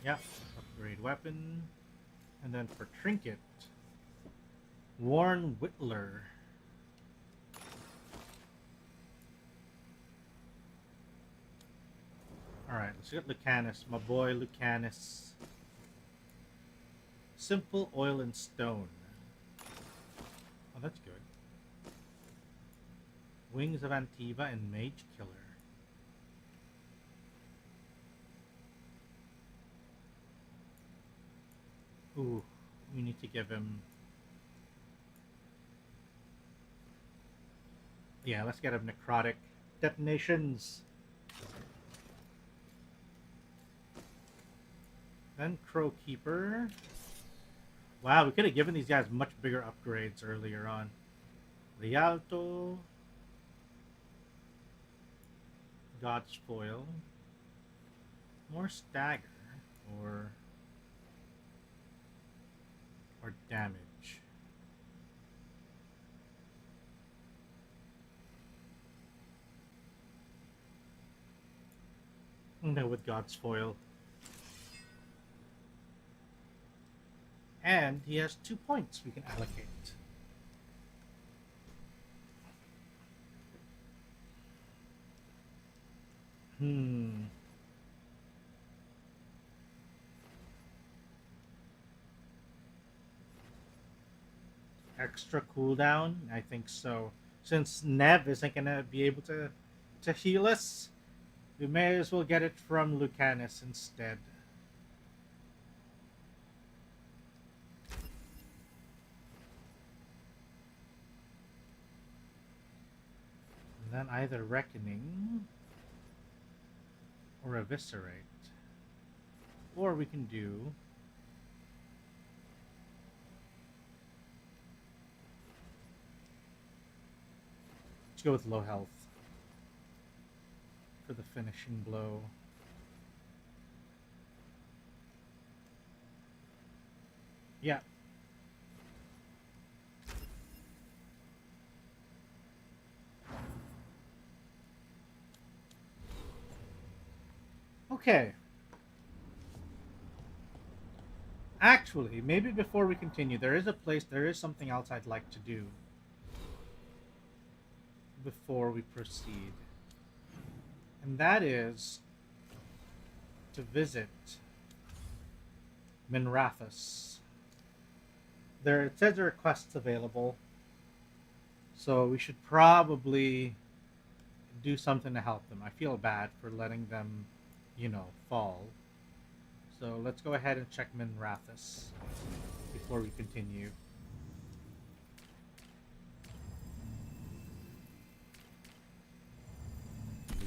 Speaker 1: Yep, upgrade weapon. And then for trinket, Warren Whittler. Alright, let's get Lucanus, my boy Lucanus. Simple oil and stone. Oh, that's good. Wings of Antiva and Mage Killer. Ooh, we need to give him... Yeah, let's get him necrotic detonations. Then Crow Keeper. Wow, we could have given these guys much bigger upgrades earlier on. Rialto. God's Foil. More stagger. Or damage. No, with God's Foil. And he has 2 points we can allocate. Extra cooldown? I think so. Since Nev isn't gonna be able to heal us, we may as well get it from Lucanus instead. And then either Reckoning or Eviscerate. Or we can do go with low health for the finishing blow. Yeah. Okay. Actually, maybe before we continue, there is something else I'd like to do before we proceed, and that is to visit Minrathous. It says there are quests available, so we should probably do something to help them. I feel bad for letting them, fall. So let's go ahead and check Minrathous before we continue.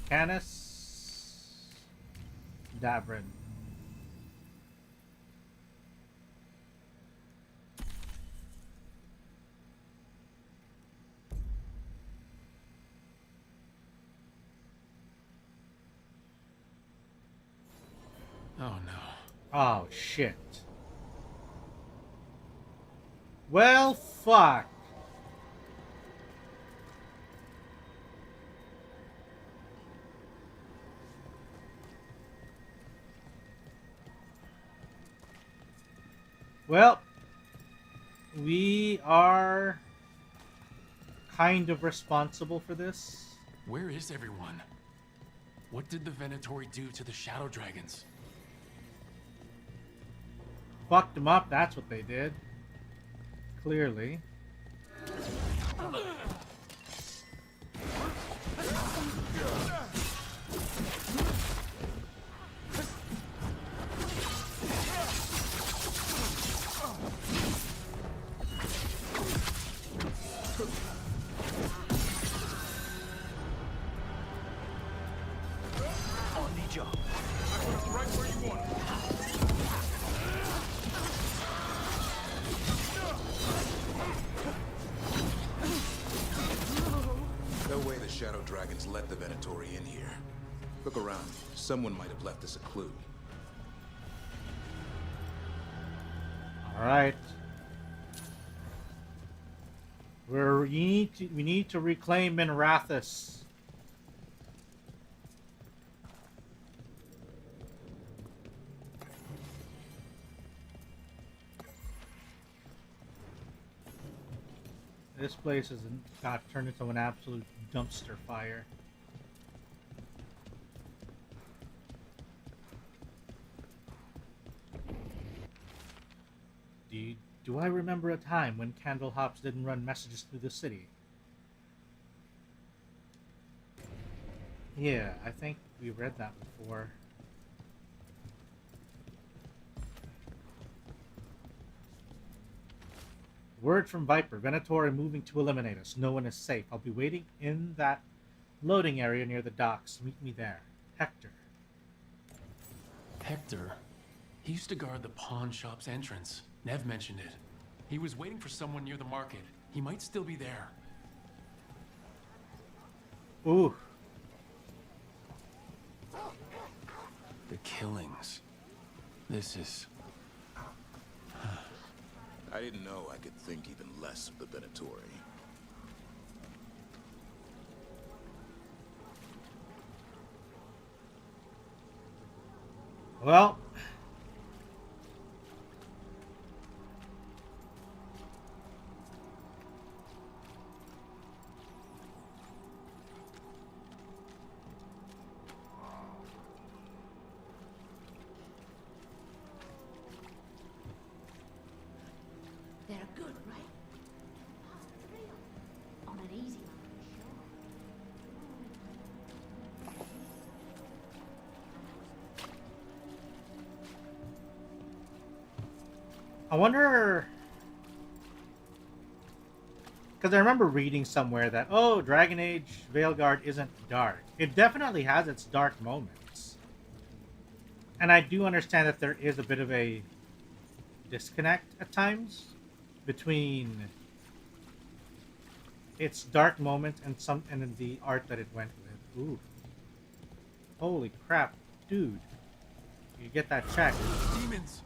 Speaker 1: Lucanus, Davrin. Oh, shit. Well, fuck. Well, we are kind of responsible for this.
Speaker 4: Where is everyone? What did the Venatori do to the Shadow Dragons?
Speaker 1: Fucked them up, that's what they did. Clearly.
Speaker 7: Shadow Dragons let the Venatori in here. Look around. Someone might have left us a clue.
Speaker 1: All right. We need to reclaim Minrathus. This place got turned into an absolute dumpster fire. Do I remember a time when Candle Hops didn't run messages through the city? Yeah, I think we read that before. Word from Viper. Venatori moving to eliminate us. No one is safe. I'll be waiting in that loading area near the docks. Meet me there. Hector.
Speaker 4: Hector? He used to guard the pawn shop's entrance. Nev mentioned it. He was waiting for someone near the market. He might still be there.
Speaker 1: Ooh.
Speaker 4: The killings. This is...
Speaker 7: I didn't know I could think even less of the Venatori.
Speaker 1: Well...
Speaker 8: They're good, right? Past the real. On an easy one,
Speaker 1: I wonder... Because I remember reading somewhere that, oh, Dragon Age Veilguard isn't dark. It definitely has its dark moments. And I do understand that there is a bit of a disconnect at times between its dark moment and the art that it went with. Ooh. Holy crap, dude. You get that check.
Speaker 4: Demons!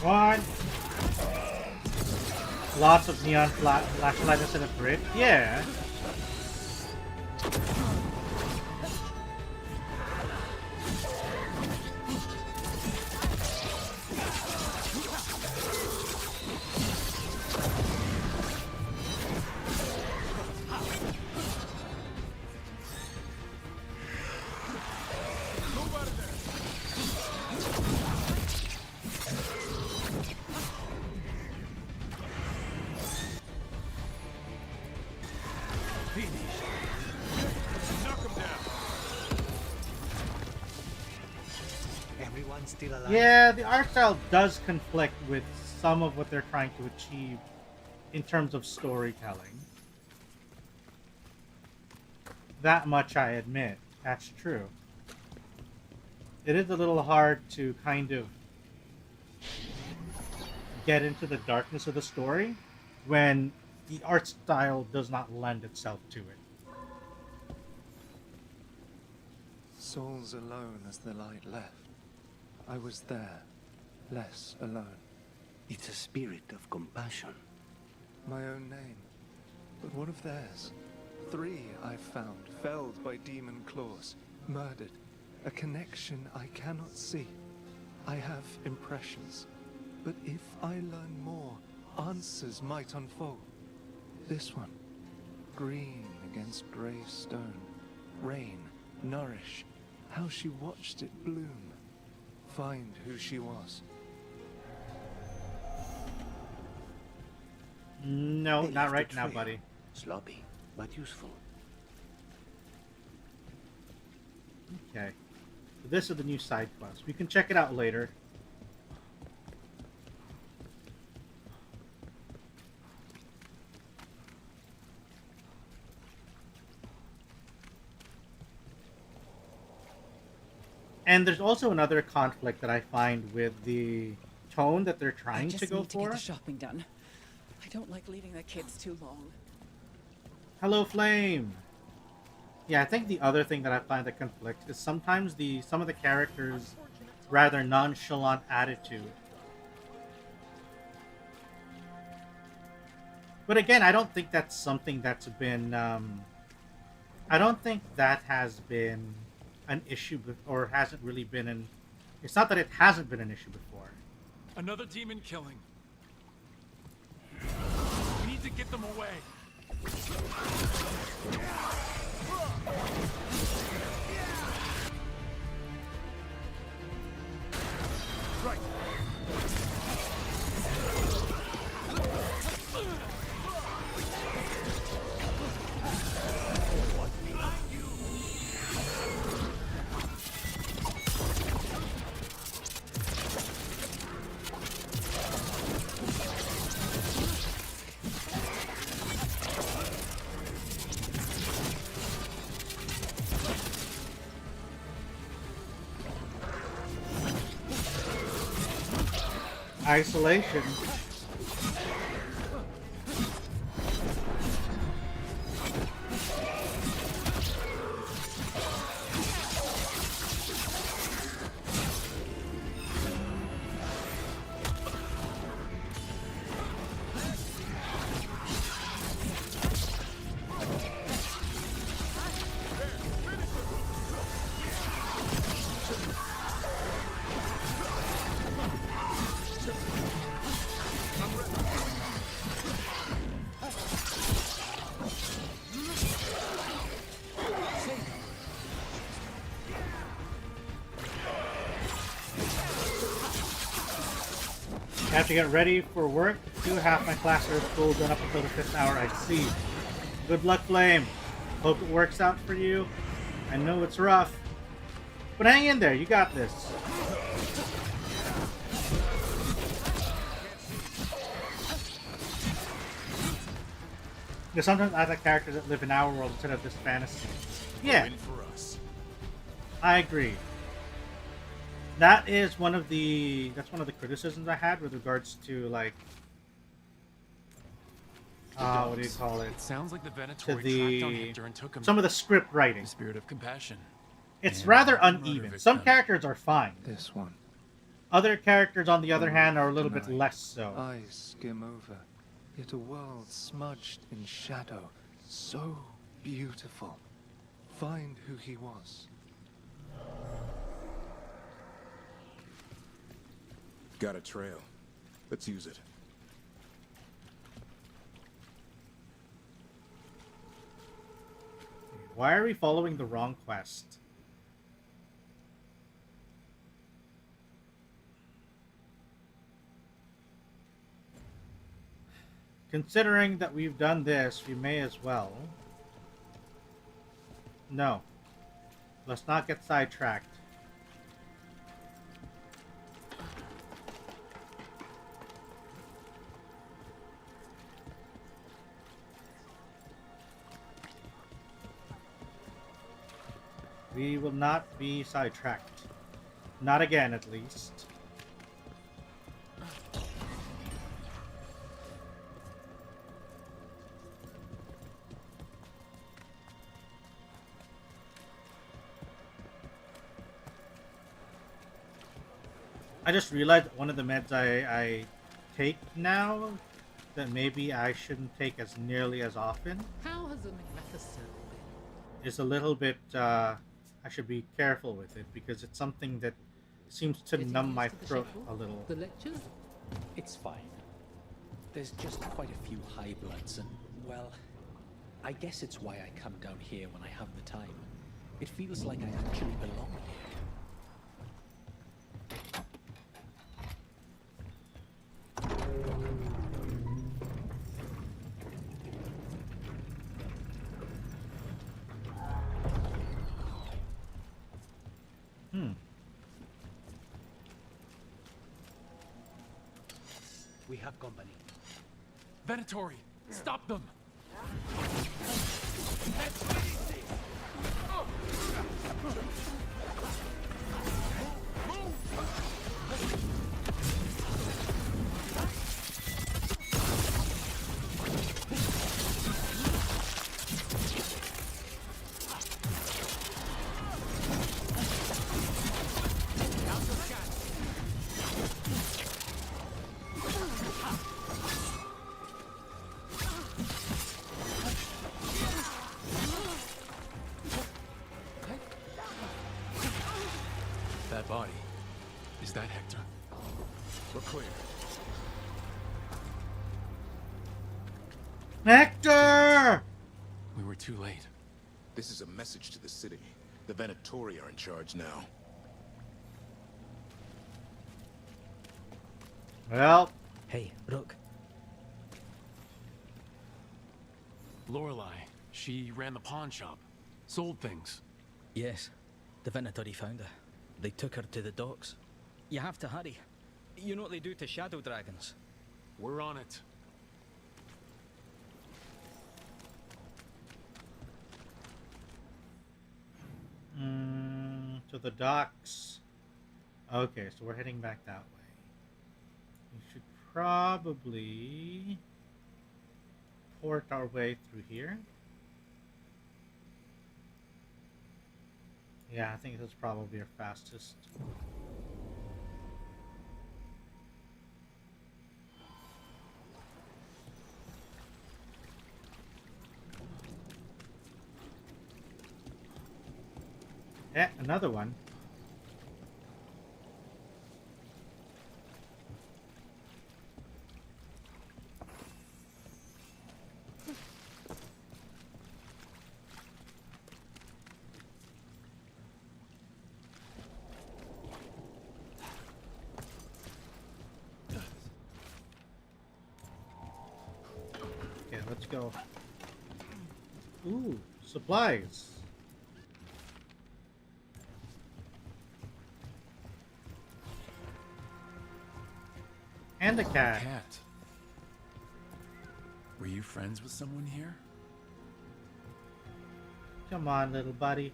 Speaker 1: One. Lots of neon flashlight instead of grid. Yeah.
Speaker 9: everyone still alive?
Speaker 1: Yeah, the art style does conflict with some of what they're trying to achieve in terms of storytelling. That much I admit. That's true. It is a little hard to kind of get into the darkness of the story when the art style does not lend itself to it.
Speaker 10: Souls alone as the light left. I was there, less alone.
Speaker 3: It's a spirit of compassion.
Speaker 10: My own name. But what of theirs? 3 I found, felled by demon claws, murdered. A connection I cannot see. I have impressions. But if I learn more, answers might unfold. This one. Green against grey stone. Rain, nourish. How she watched it bloom. Find who she was.
Speaker 1: No, not right now, buddy.
Speaker 3: Sloppy, but useful.
Speaker 1: Okay. So this is the new side quest. We can check it out later. And there's also another conflict that I find with the tone that they're trying to go
Speaker 11: I just need to
Speaker 1: for.
Speaker 11: get the shopping done. I don't like leaving the kids too long.
Speaker 1: Hello, Flame. Yeah, I think the other thing that I find that conflicts is sometimes some of the characters' rather nonchalant attitude. But again, I don't think that's something that's been. I don't think that has been an issue or hasn't really been an. It's not that it hasn't been an issue before.
Speaker 5: Another demon killing. We need to get them away. Right.
Speaker 1: Isolation. I have to get ready for work. 2.5 my class are school done up until the 5th hour. I see. Good luck, Flame. Hope it works out for you. I know it's rough, but hang in there. You got this. Because sometimes I like characters that live in our world instead of this fantasy. Yeah,
Speaker 7: Win for us.
Speaker 1: I agree. That's one of the criticisms I had with regards to like what do you call it?
Speaker 4: It sounds like the
Speaker 1: To
Speaker 4: Venatori tracked down Hector and took him.
Speaker 1: some of the script writing.
Speaker 4: The spirit of compassion.
Speaker 1: It's
Speaker 4: And
Speaker 1: rather
Speaker 4: murder
Speaker 1: uneven. Some
Speaker 4: victim.
Speaker 1: characters are fine.
Speaker 10: This one.
Speaker 1: Other characters, on the other hand, are a little bit
Speaker 10: Tonight,
Speaker 1: less so.
Speaker 10: Eyes skim over, yet a world smudged in shadow, so beautiful. Find who he was.
Speaker 7: Got a trail. Let's use it.
Speaker 1: Why are we following the wrong quest? Considering that we've done this, we may as well. No. Let's not get sidetracked. We will not be sidetracked. Not again, at least. I just realized one of the meds I take now that maybe I shouldn't take as nearly as often.
Speaker 11: How has the Mephistel been?
Speaker 1: Is a little bit, I should be careful with it because it's something that seems to
Speaker 11: Getting
Speaker 1: numb my
Speaker 11: used to the
Speaker 1: throat
Speaker 11: shuffle?
Speaker 1: a little.
Speaker 11: The lectures?
Speaker 9: It's fine. There's just quite a few high bloods and, well, I guess it's why I come down here when I have the time. It feels like I actually belong here.
Speaker 3: We have company.
Speaker 5: Venatori, stop them! That body, is that Hector? We're clear.
Speaker 1: Hector!
Speaker 4: We were too late.
Speaker 7: This is a message to the city. The Venatori are in charge now.
Speaker 1: Well,
Speaker 3: Hey, look.
Speaker 4: Lorelei, she ran the pawn shop. Sold things.
Speaker 3: Yes, the Venatori found her. They took her to the docks. You have to hurry. You know what they do to shadow dragons?
Speaker 4: We're on it.
Speaker 1: to the docks. Okay, so we're heading back that way. We should probably port our way through here. Yeah, I think that's probably our fastest. Yeah, another one. Okay, let's go. Ooh, supplies. And a cat.
Speaker 4: Cat. Were you friends with someone here?
Speaker 1: Come on, little buddy.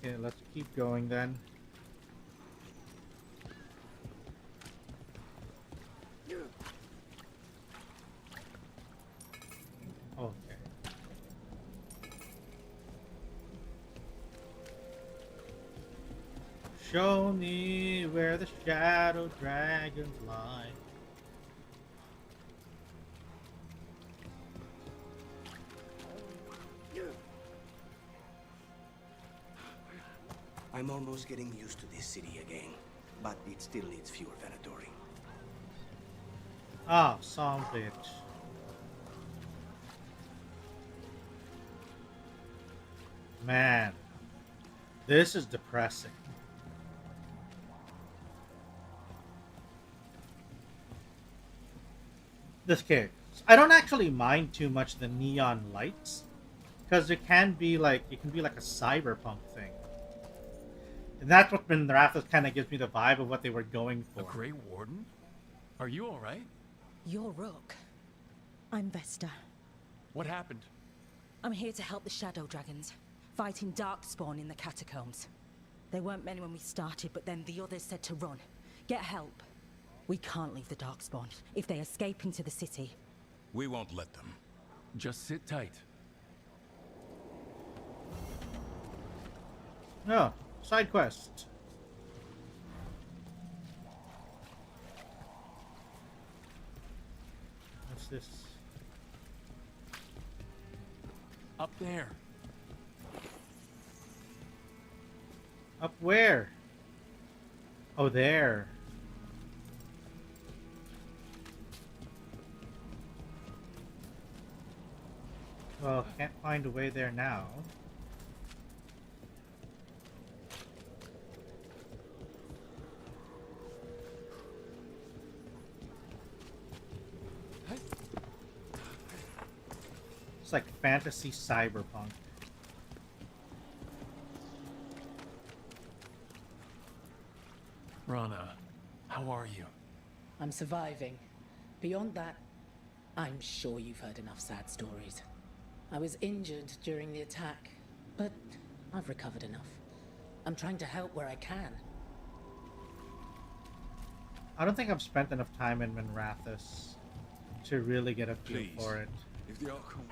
Speaker 1: Okay, let's keep going then. Okay. Show me where the shadow dragons lie.
Speaker 12: I'm almost getting used to this city again, but it still needs fewer Venatori.
Speaker 1: Ah, some bitch. Man, this is depressing. this kid. I don't actually mind too much the neon lights, because it can be like a cyberpunk thing, and that's what Minrathos kind of gives me the vibe of what they were going for.
Speaker 4: A Grey Warden? Are you all right?
Speaker 13: You're Rook. I'm Vesta.
Speaker 4: What happened?
Speaker 13: I'm here to help the Shadow Dragons, fighting Darkspawn in the catacombs. There weren't many when we started, but then the others said to run. Get help. We can't leave the Darkspawn. If they escape into the city,
Speaker 7: We won't let them.
Speaker 4: Just sit tight.
Speaker 1: Oh, side quest. What's this?
Speaker 4: Up there.
Speaker 1: Up where? Oh, there. Well, can't find a way there now. It's like fantasy cyberpunk.
Speaker 4: Rana, how are you?
Speaker 11: I'm surviving. Beyond that, I'm sure you've heard enough sad stories. I was injured during the attack, but I've recovered enough. I'm trying to help where I can.
Speaker 1: I don't think I've spent enough time in Minrathos to really get a feel for it.
Speaker 7: If the outcome...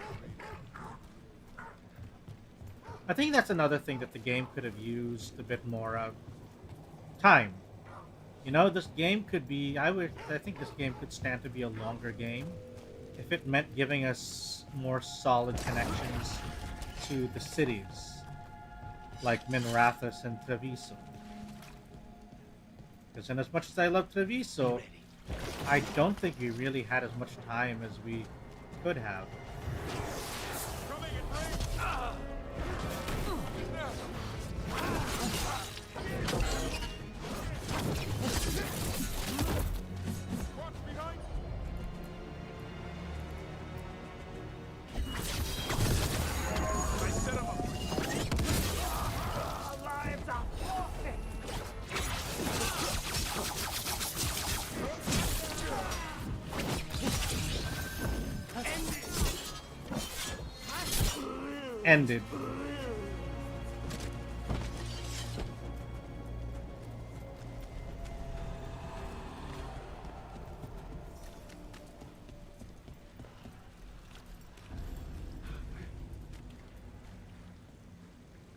Speaker 1: I think that's another thing that the game could have used a bit more of. Time. You know, this game could be... I think this game could stand to be a longer game if it meant giving us more solid connections to the cities, like Minrathos and Treviso. Because in as much as I love Treviso, I don't think we really had as much time as we could have. Ended.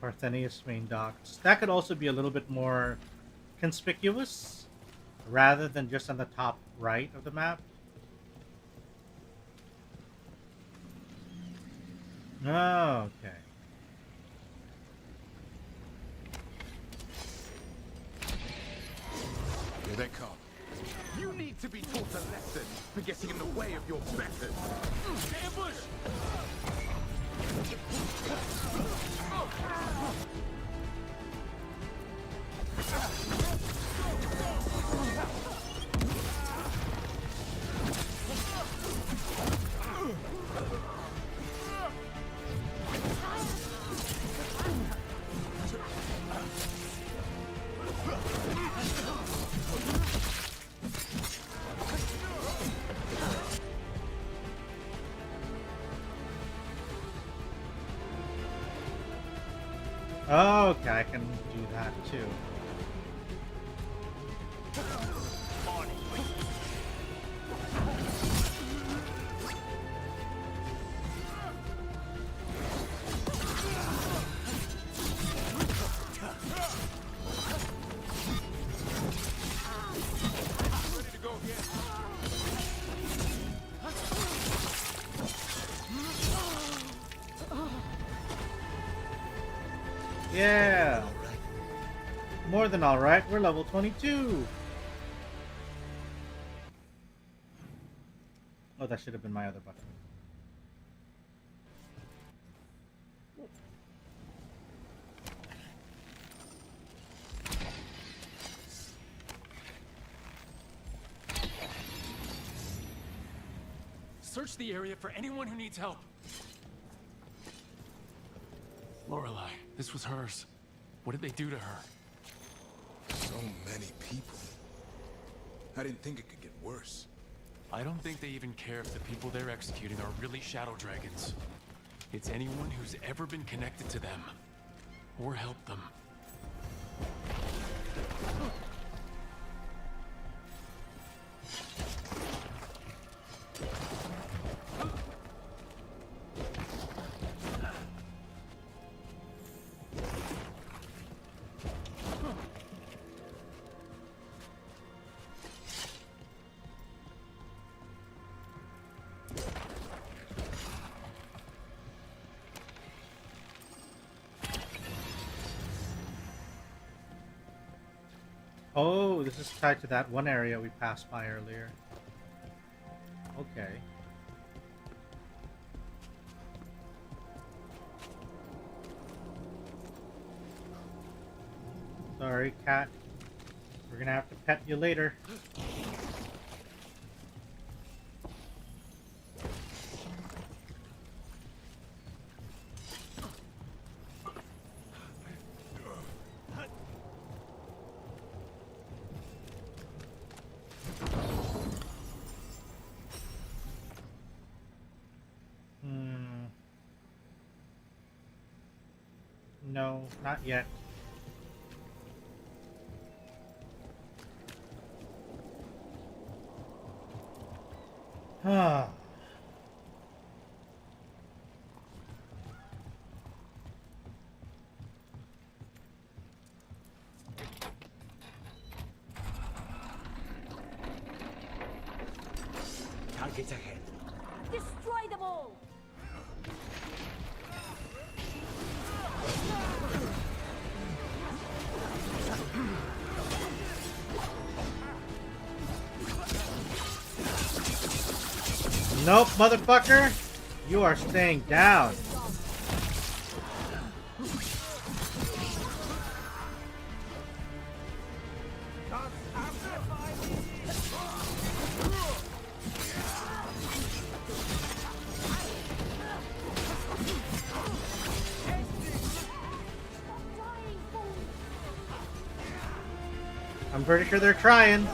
Speaker 1: Parthenius main docks. That could also be a little bit more conspicuous rather than just on the top right of the map. Oh, okay.
Speaker 7: Here they come.
Speaker 6: You need to be taught a lesson for getting in the way of your betters. Ambush!
Speaker 1: Oh, okay, I can do that too. Yeah! More than alright, we're level 22! Oh, that should have been my other button.
Speaker 5: Search the area for anyone who needs help. Lorelei, this was hers. What did they do to her?
Speaker 7: So many people. I didn't think it could get worse.
Speaker 4: I don't think they even care if the people they're executing are really shadow dragons. It's anyone who's ever been connected to them or helped them.
Speaker 1: Oh, this is tied to that one area we passed by earlier. Okay. Sorry, cat. We're gonna have to pet you later. No, not yet. Ah.
Speaker 12: Targets ahead.
Speaker 8: Destroy them all!
Speaker 1: Nope, motherfucker! You are staying down. I'm pretty sure they're trying.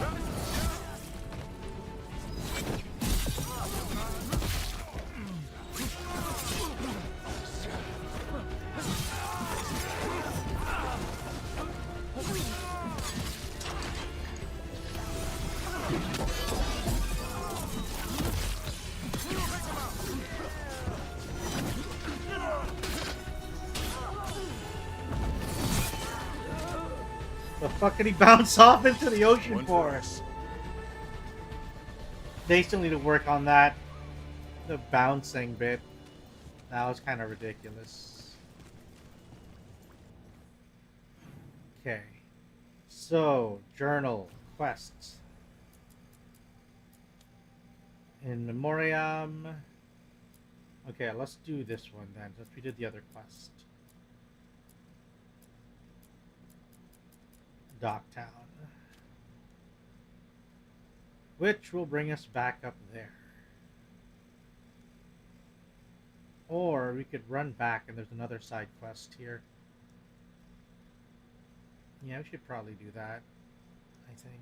Speaker 1: The fuck did he bounce off into the ocean for? They still need to work on that. The bouncing bit. That was kind of ridiculous. Okay. So, journal, quests. In memoriam. Okay, let's do this one then, since we did the other quest. Docktown. Which will bring us back up there. Or we could run back and there's another side quest here. Yeah, we should probably do that, I think.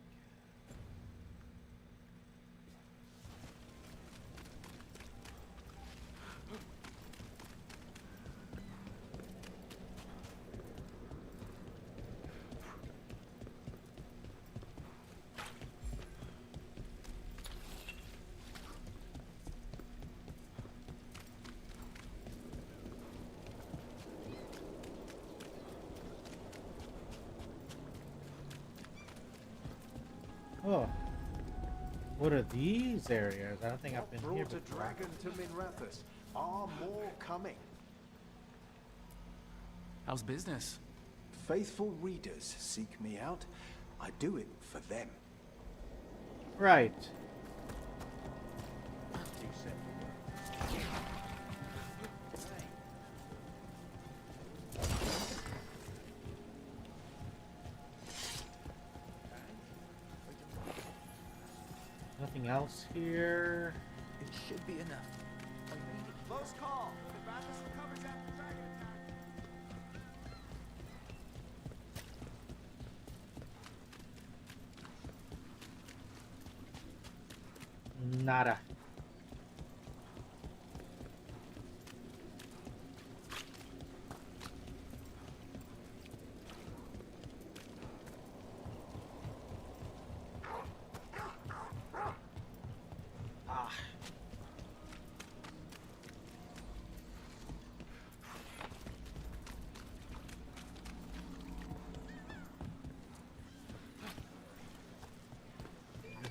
Speaker 1: Oh, what are these areas? I don't think I've been here before.
Speaker 2: Brought a dragon to Minrathus. Are more coming?
Speaker 4: How's business?
Speaker 12: Faithful readers seek me out. I do it for them.
Speaker 1: Right. Nothing else here.
Speaker 3: It should be enough.
Speaker 6: Close call. The Baptist recovers after dragon attack.
Speaker 1: Nada.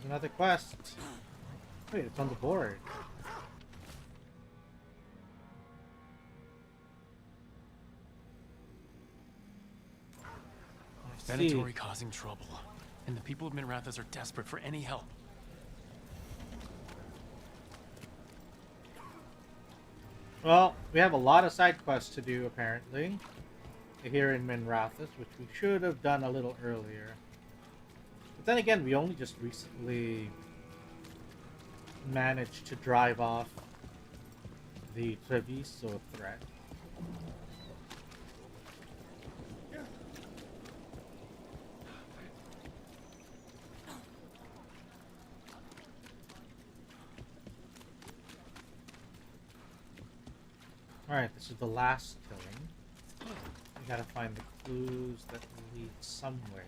Speaker 1: Another quest. Wait, it's on the board.
Speaker 4: Venatori causing trouble, and the people of Minrathous are desperate for any help.
Speaker 1: Well, we have a lot of side quests to do apparently here in Minrathous, which we should have done a little earlier. But then again, we only just recently managed to drive off the Treviso threat. Alright, this is the last killing. We gotta find the clues that lead somewhere.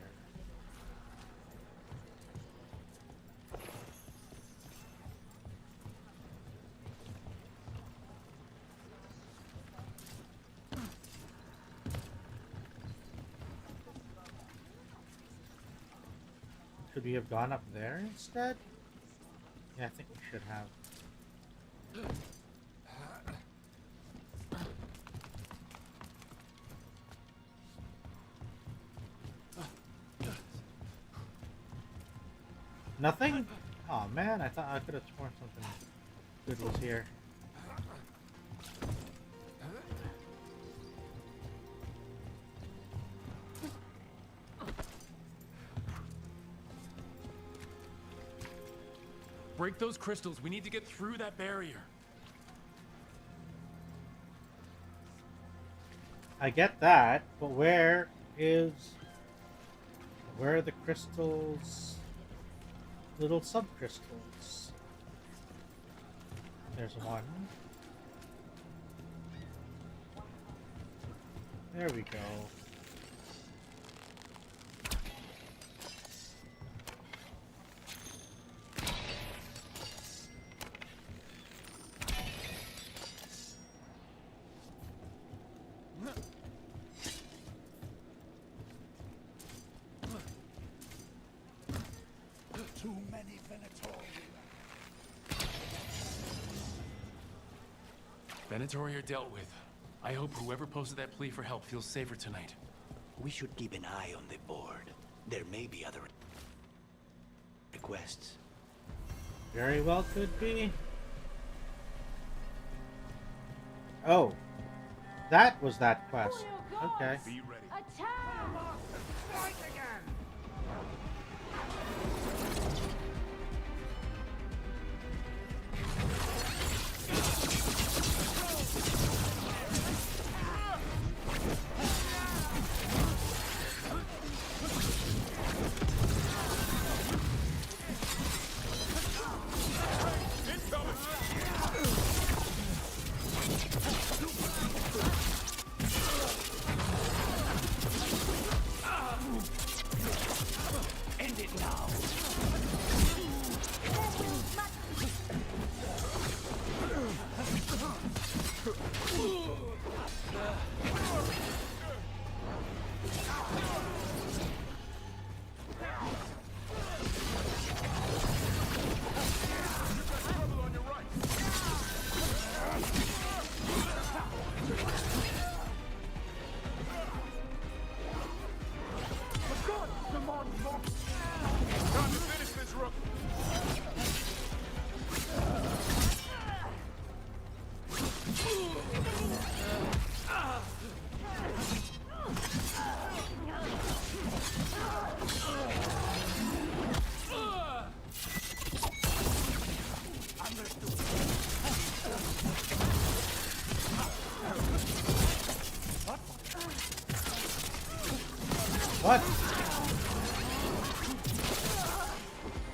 Speaker 1: Should we have gone up there instead? Yeah, I think we should have. Nothing? Oh man, I thought I could have sworn something good was here.
Speaker 4: Break those crystals. We need to get through that barrier.
Speaker 1: I get that, but where are the crystals? Little sub-crystals. There's one. There we go.
Speaker 6: Too many
Speaker 4: Venatori are dealt with. I hope whoever posted that plea for help feels safer tonight.
Speaker 12: We should keep an eye on the board. There may be other requests.
Speaker 1: Very well could be. Oh. That was that quest. Okay.
Speaker 6: Be ready.
Speaker 8: Attack!
Speaker 6: Strike again!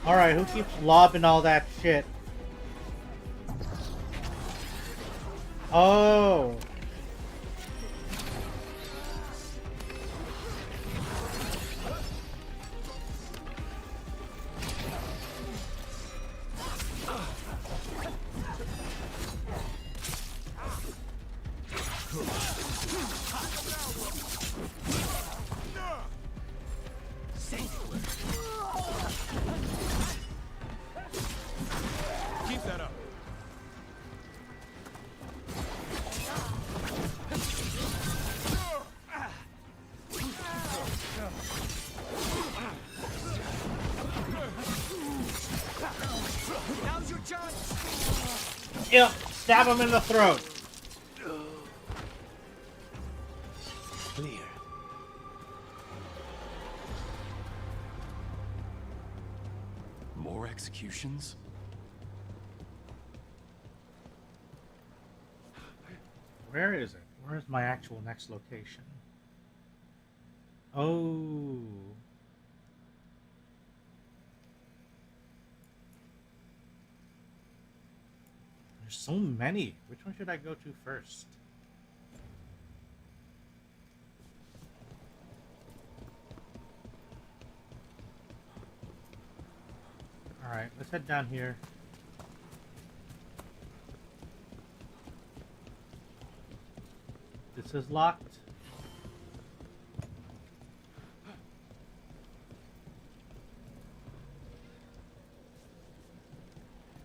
Speaker 1: Alright, who keeps lobbing all that shit? Oh.
Speaker 5: Keep that up. Now's your chance.
Speaker 1: Yep, stab him in the throat.
Speaker 12: Clear.
Speaker 4: More executions?
Speaker 1: Where is it? Where is my actual next location? Oh. There's so many. Which one should I go to first? Alright, let's head down here. This is locked.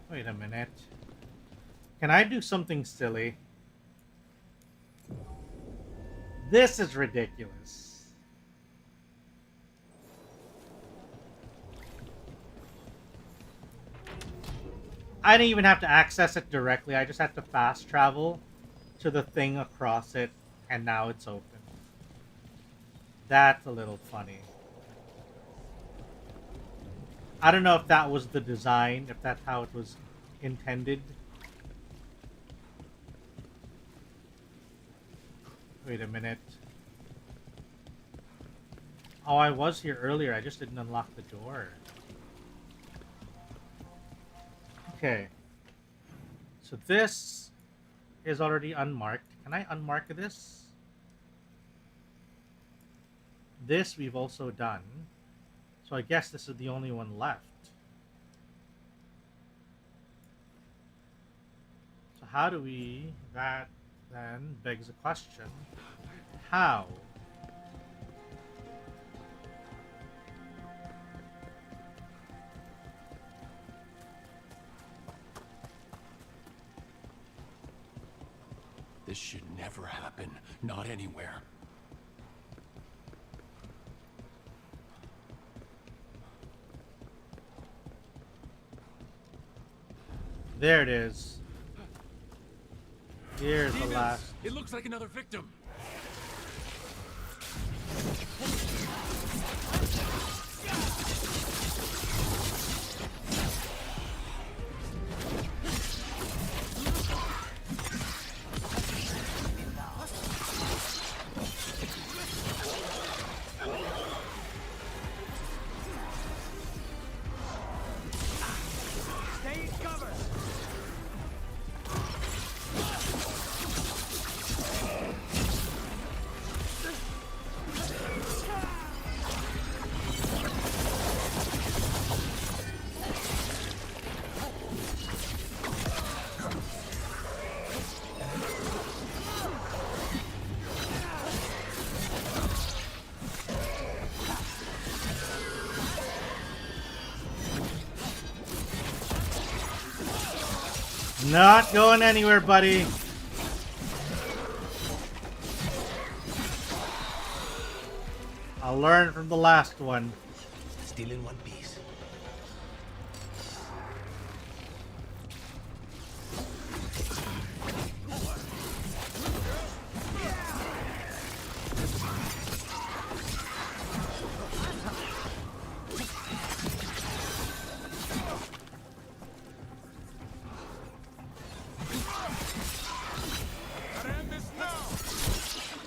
Speaker 1: Wait a minute. Can I do something silly? This is ridiculous. I didn't even have to access it directly. I just had to fast travel to the thing across it, and now it's open. That's a little funny. I don't know if that was the design, if that's how it was intended. Wait a minute. Oh, I was here earlier. I just didn't unlock the door. Okay. So this is already unmarked. Can I unmark this? This we've also done. So I guess this is the only one left. So how do we... That then begs a question. How?
Speaker 4: This should never happen. Not anywhere.
Speaker 1: There it is. Here's the last.
Speaker 5: It looks like another victim. Stay in cover.
Speaker 1: Not going anywhere, buddy. I'll learn from the last one.
Speaker 12: Still in one piece.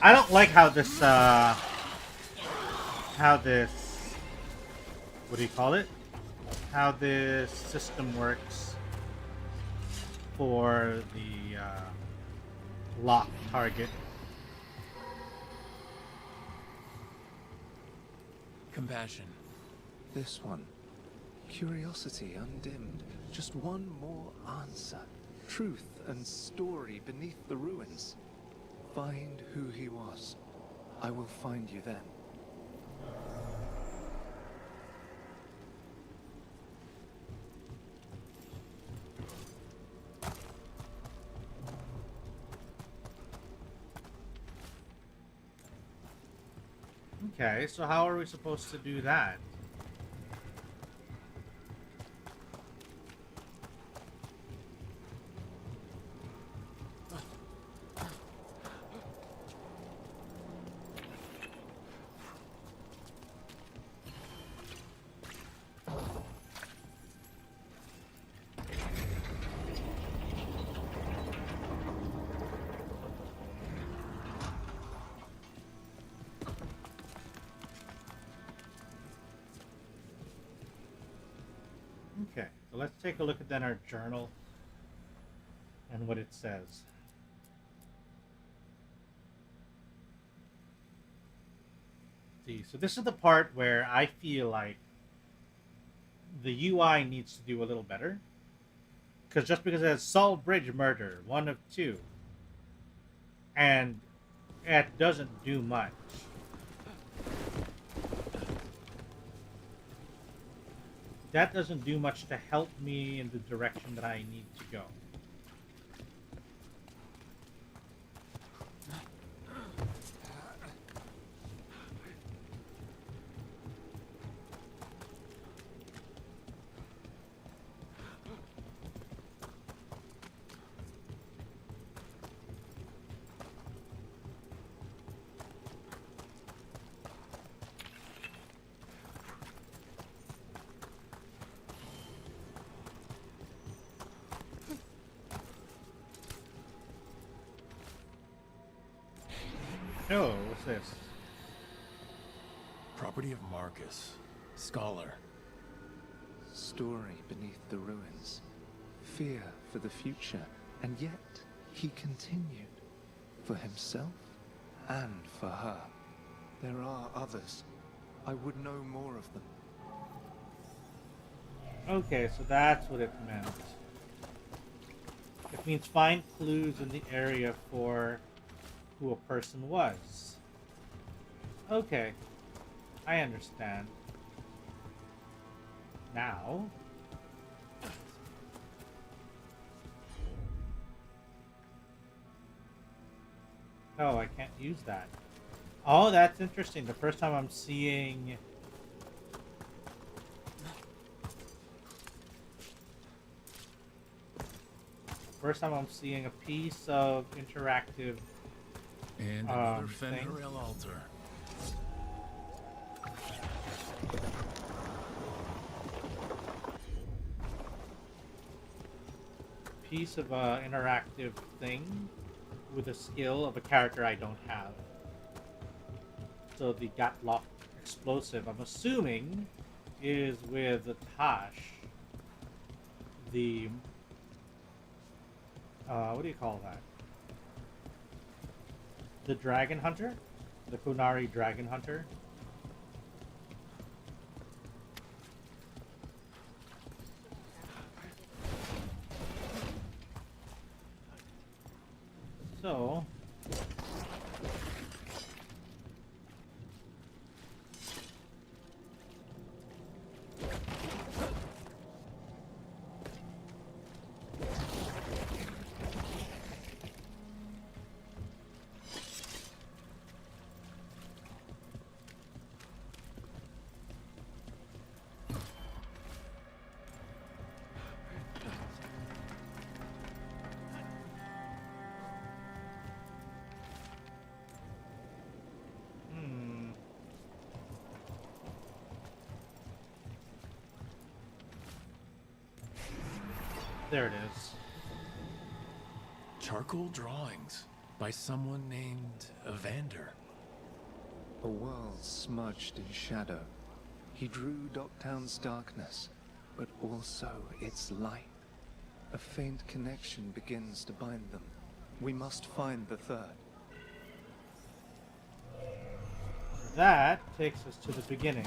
Speaker 1: I don't like how this, what do you call it? how this system works for the lock target.
Speaker 4: Compassion.
Speaker 10: This one. Curiosity undimmed. Just one more answer. Truth and story beneath the ruins. Find who he was. I will find you then.
Speaker 1: Okay, so how are we supposed to do that? Okay, so let's take a look at then our journal and what it says. See, so this is the part where I feel like the UI needs to do a little better. Because just because it has solved bridge murder, 1 of 2, and it doesn't do much. That doesn't do much to help me in the direction that I need to go. Oh, what's this?
Speaker 4: Property of Marcus. Scholar.
Speaker 10: Story beneath the ruins. Fear for the future. And yet, he continued. For himself and for her. There are others. I would know more of them.
Speaker 1: Okay, so that's what it meant. It means find clues in the area for who a person was. Okay, I understand. Now, oh, I can't use that. Oh, that's interesting. The first time I'm seeing a piece of interactive
Speaker 4: And another
Speaker 1: thing.
Speaker 4: Fenrir altar.
Speaker 1: Piece of interactive thing with a skill of a character I don't have. So the Gatlock explosive, I'm assuming, is with Tash. The what do you call that? The Dragon Hunter? The Kunari Dragon Hunter? So, there it is.
Speaker 4: Charcoal drawings by someone named Evander.
Speaker 10: A world smudged in shadow. He drew Docktown's darkness, but also its light. A faint connection begins to bind them. We must find the third.
Speaker 1: That takes us to the beginning.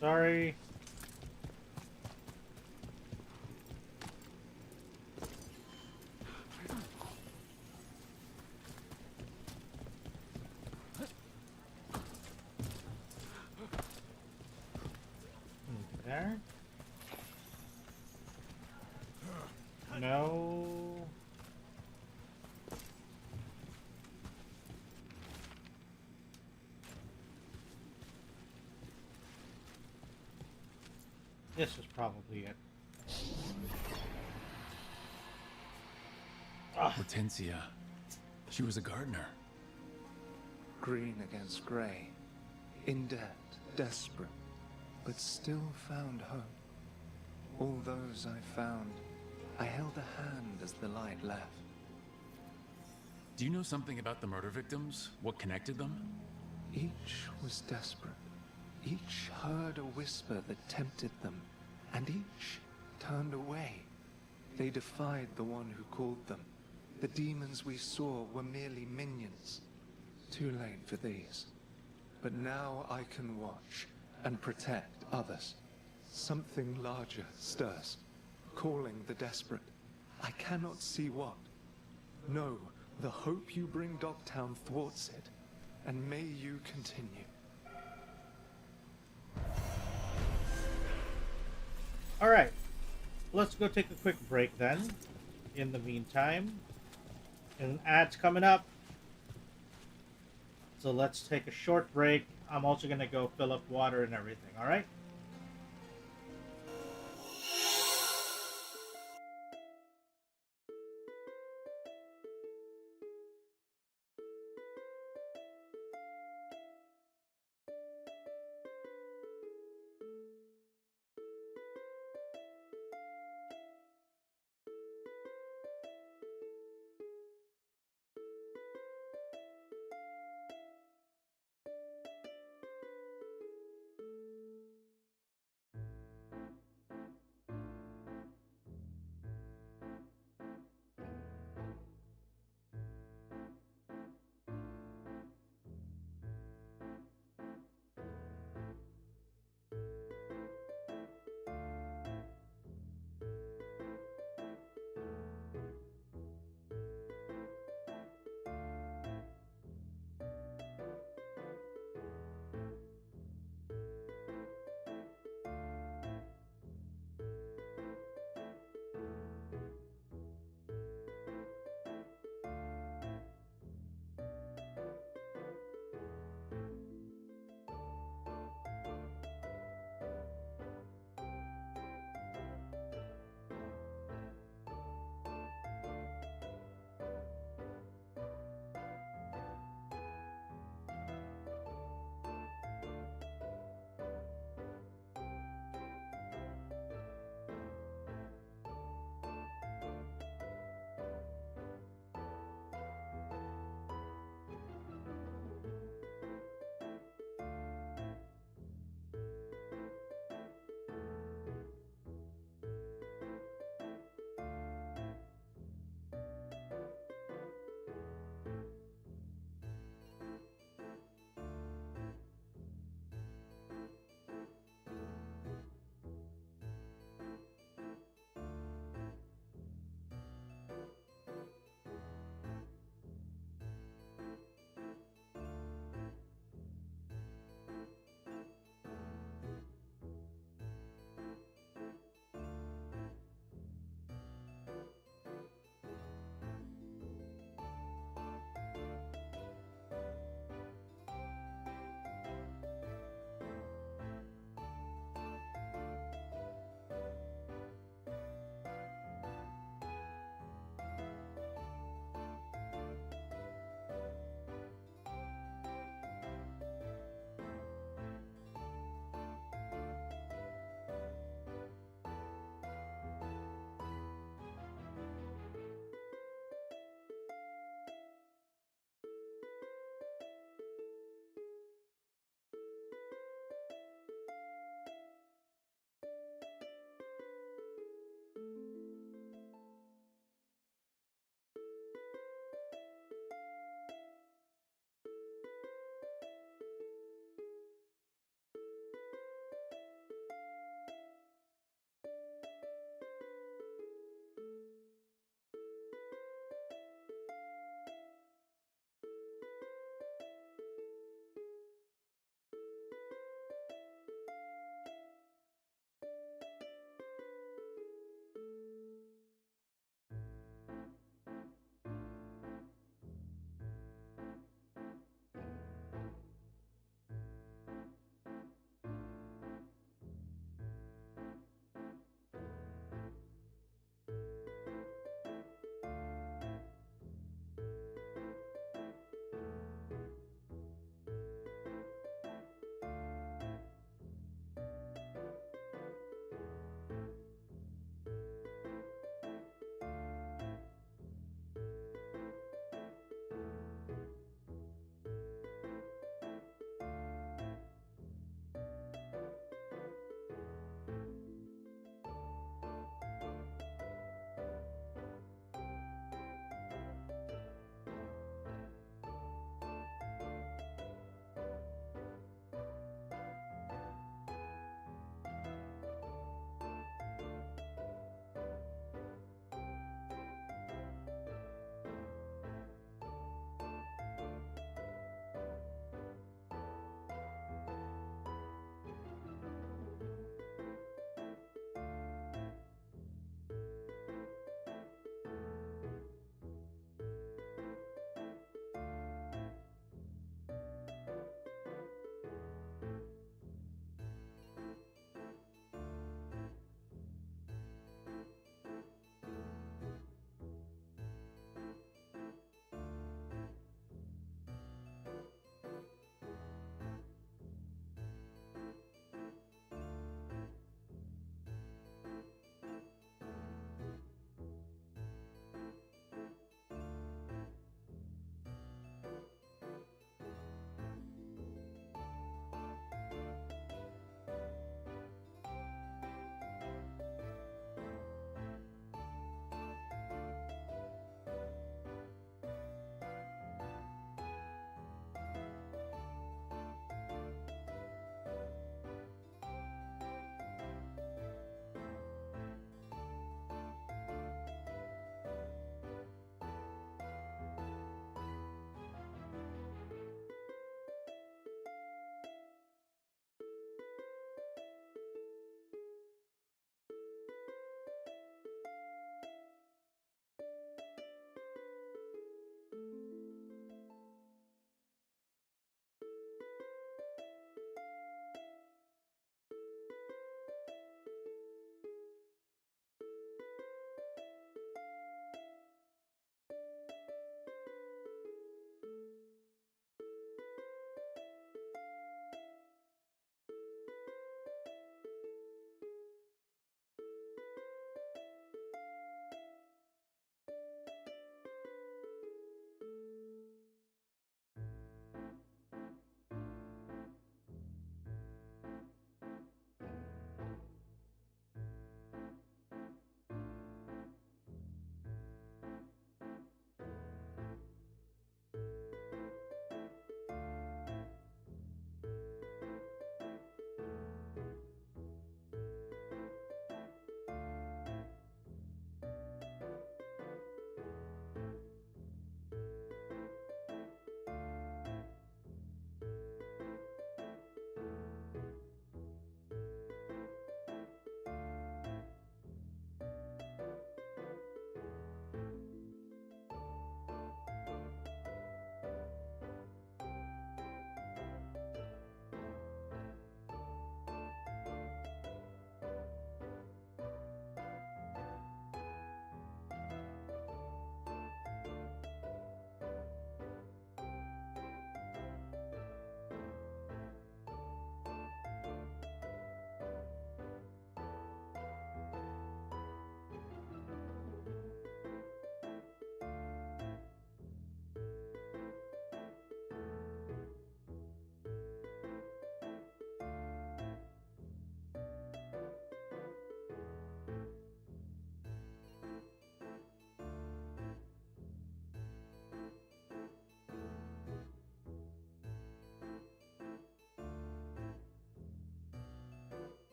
Speaker 1: Sorry. There? No. This is probably it.
Speaker 4: Hortensia. She was a gardener.
Speaker 10: Green against grey. In debt, desperate, but still found hope. All those I found, I held a hand as the light left.
Speaker 4: Do you know something about the murder victims? What connected them?
Speaker 10: Each was desperate. Each heard a whisper that tempted them, and each turned away. They defied the one who called them. The demons we saw were merely minions. Too late for these. But now I can watch and protect others. Something larger stirs, calling the desperate. I cannot see what. No, the hope you bring Dogtown thwarts it, and may you continue.
Speaker 1: Alright, let's go take a quick break then. In the meantime, an ad's coming up. So let's take a short break. I'm also going to go fill up water and everything, alright?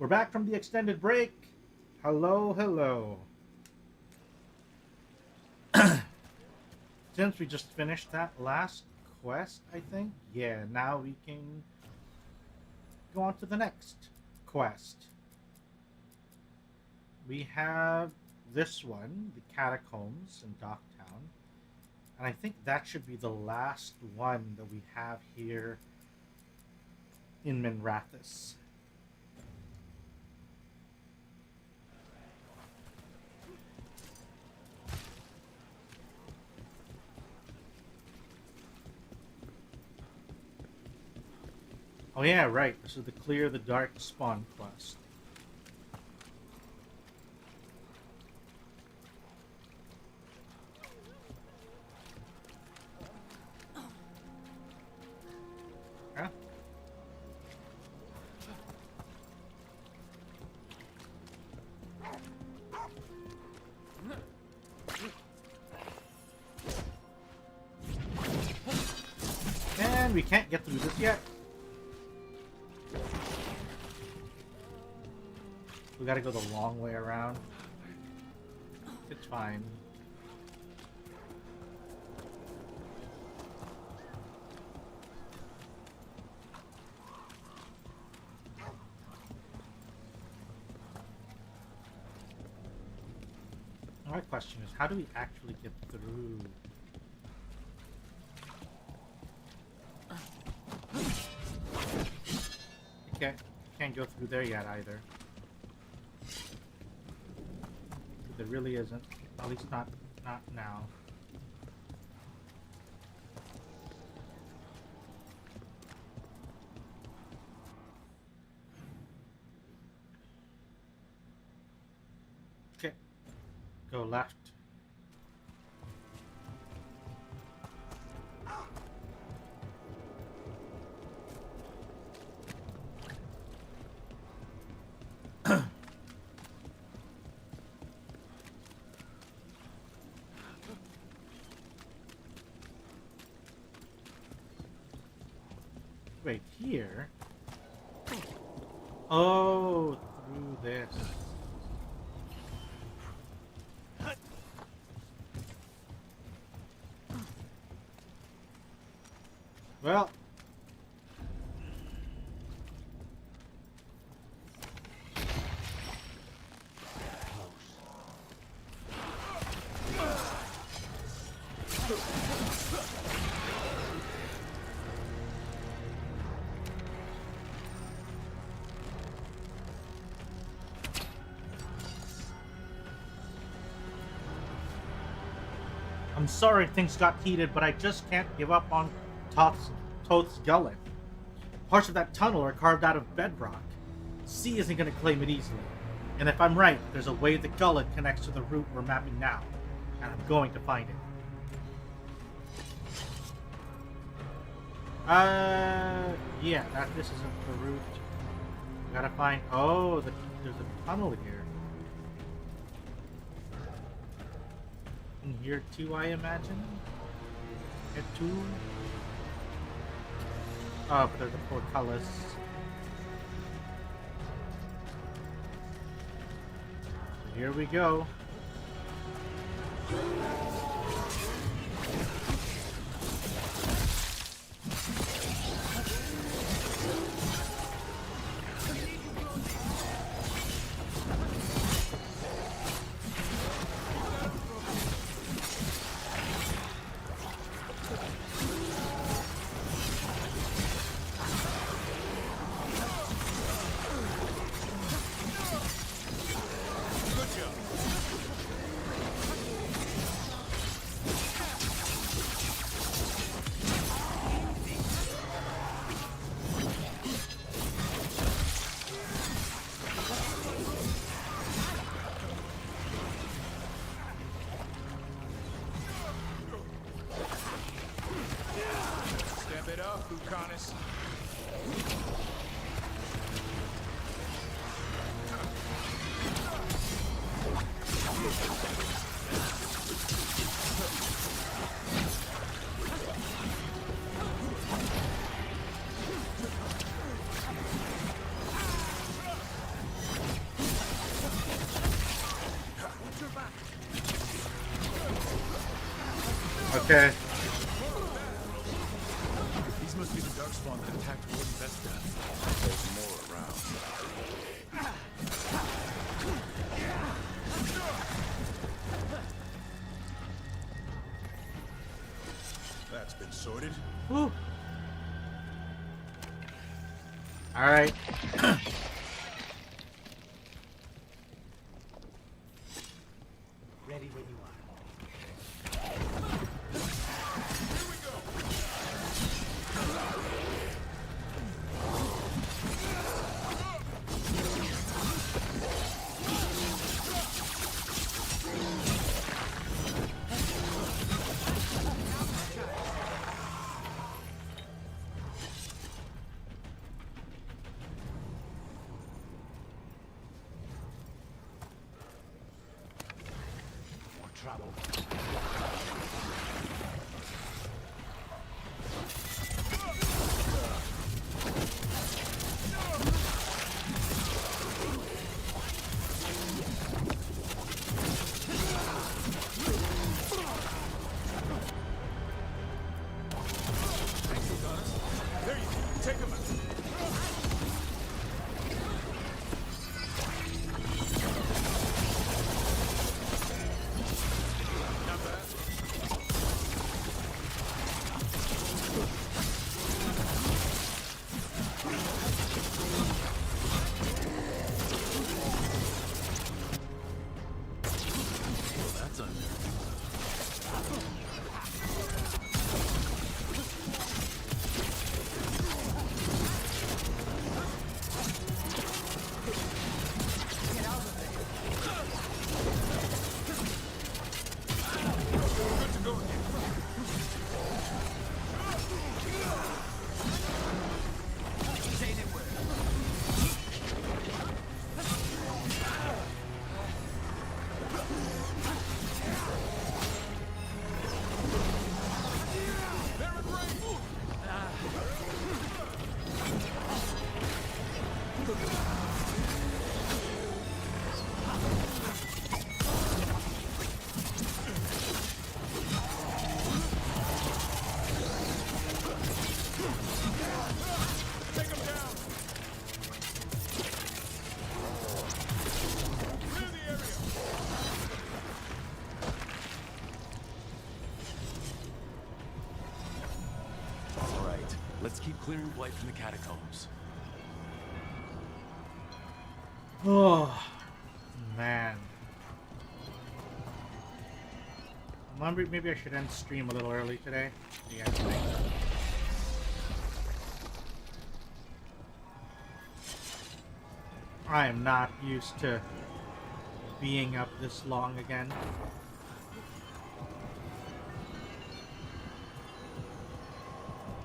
Speaker 1: We're back from the extended break. Hello, hello. Since we just finished that last quest, I think. Yeah, now we can go on to the next quest. We have this one, the Catacombs in Docktown. And I think that should be the last one that we have here in Minrathous. Oh yeah, right. This is the Clear the Dark Spawn quest. Yeah. And we can't get through this yet. We gotta go the long way around. It's fine. My question is, how do we actually get through? Can't go through there yet either. There really isn't. At least not now. Okay. Go left. Wait, here? Oh, through this. Well. I'm sorry things got heated, but I just can't give up on Toth's Gullet. Parts of that tunnel are carved out of bedrock. Sea isn't going to claim it easily. And if I'm right, there's a way the Gullet connects to the route we're mapping now. And I'm going to find it. Yeah, this isn't the route. We gotta find... Oh, there's a tunnel here. In here too, I imagine? Here too? Oh, but there's a portcullis. So here we go. Okay.
Speaker 4: These must be the darkspawn that attacked Warden Vesta.
Speaker 7: There's more around. That's been sorted.
Speaker 1: Woo. All right.
Speaker 6: Ready when you are. Trouble.
Speaker 7: There you go. Take him out.
Speaker 4: That's unnerving.
Speaker 7: Good to go again.
Speaker 6: Say the word.
Speaker 7: Take him down. Clear the area.
Speaker 4: All right, let's keep clearing blight from the catacombs.
Speaker 1: Oh, man. I'm wondering maybe I should end stream a little early today. What do you guys think? I am not used to being up this long again.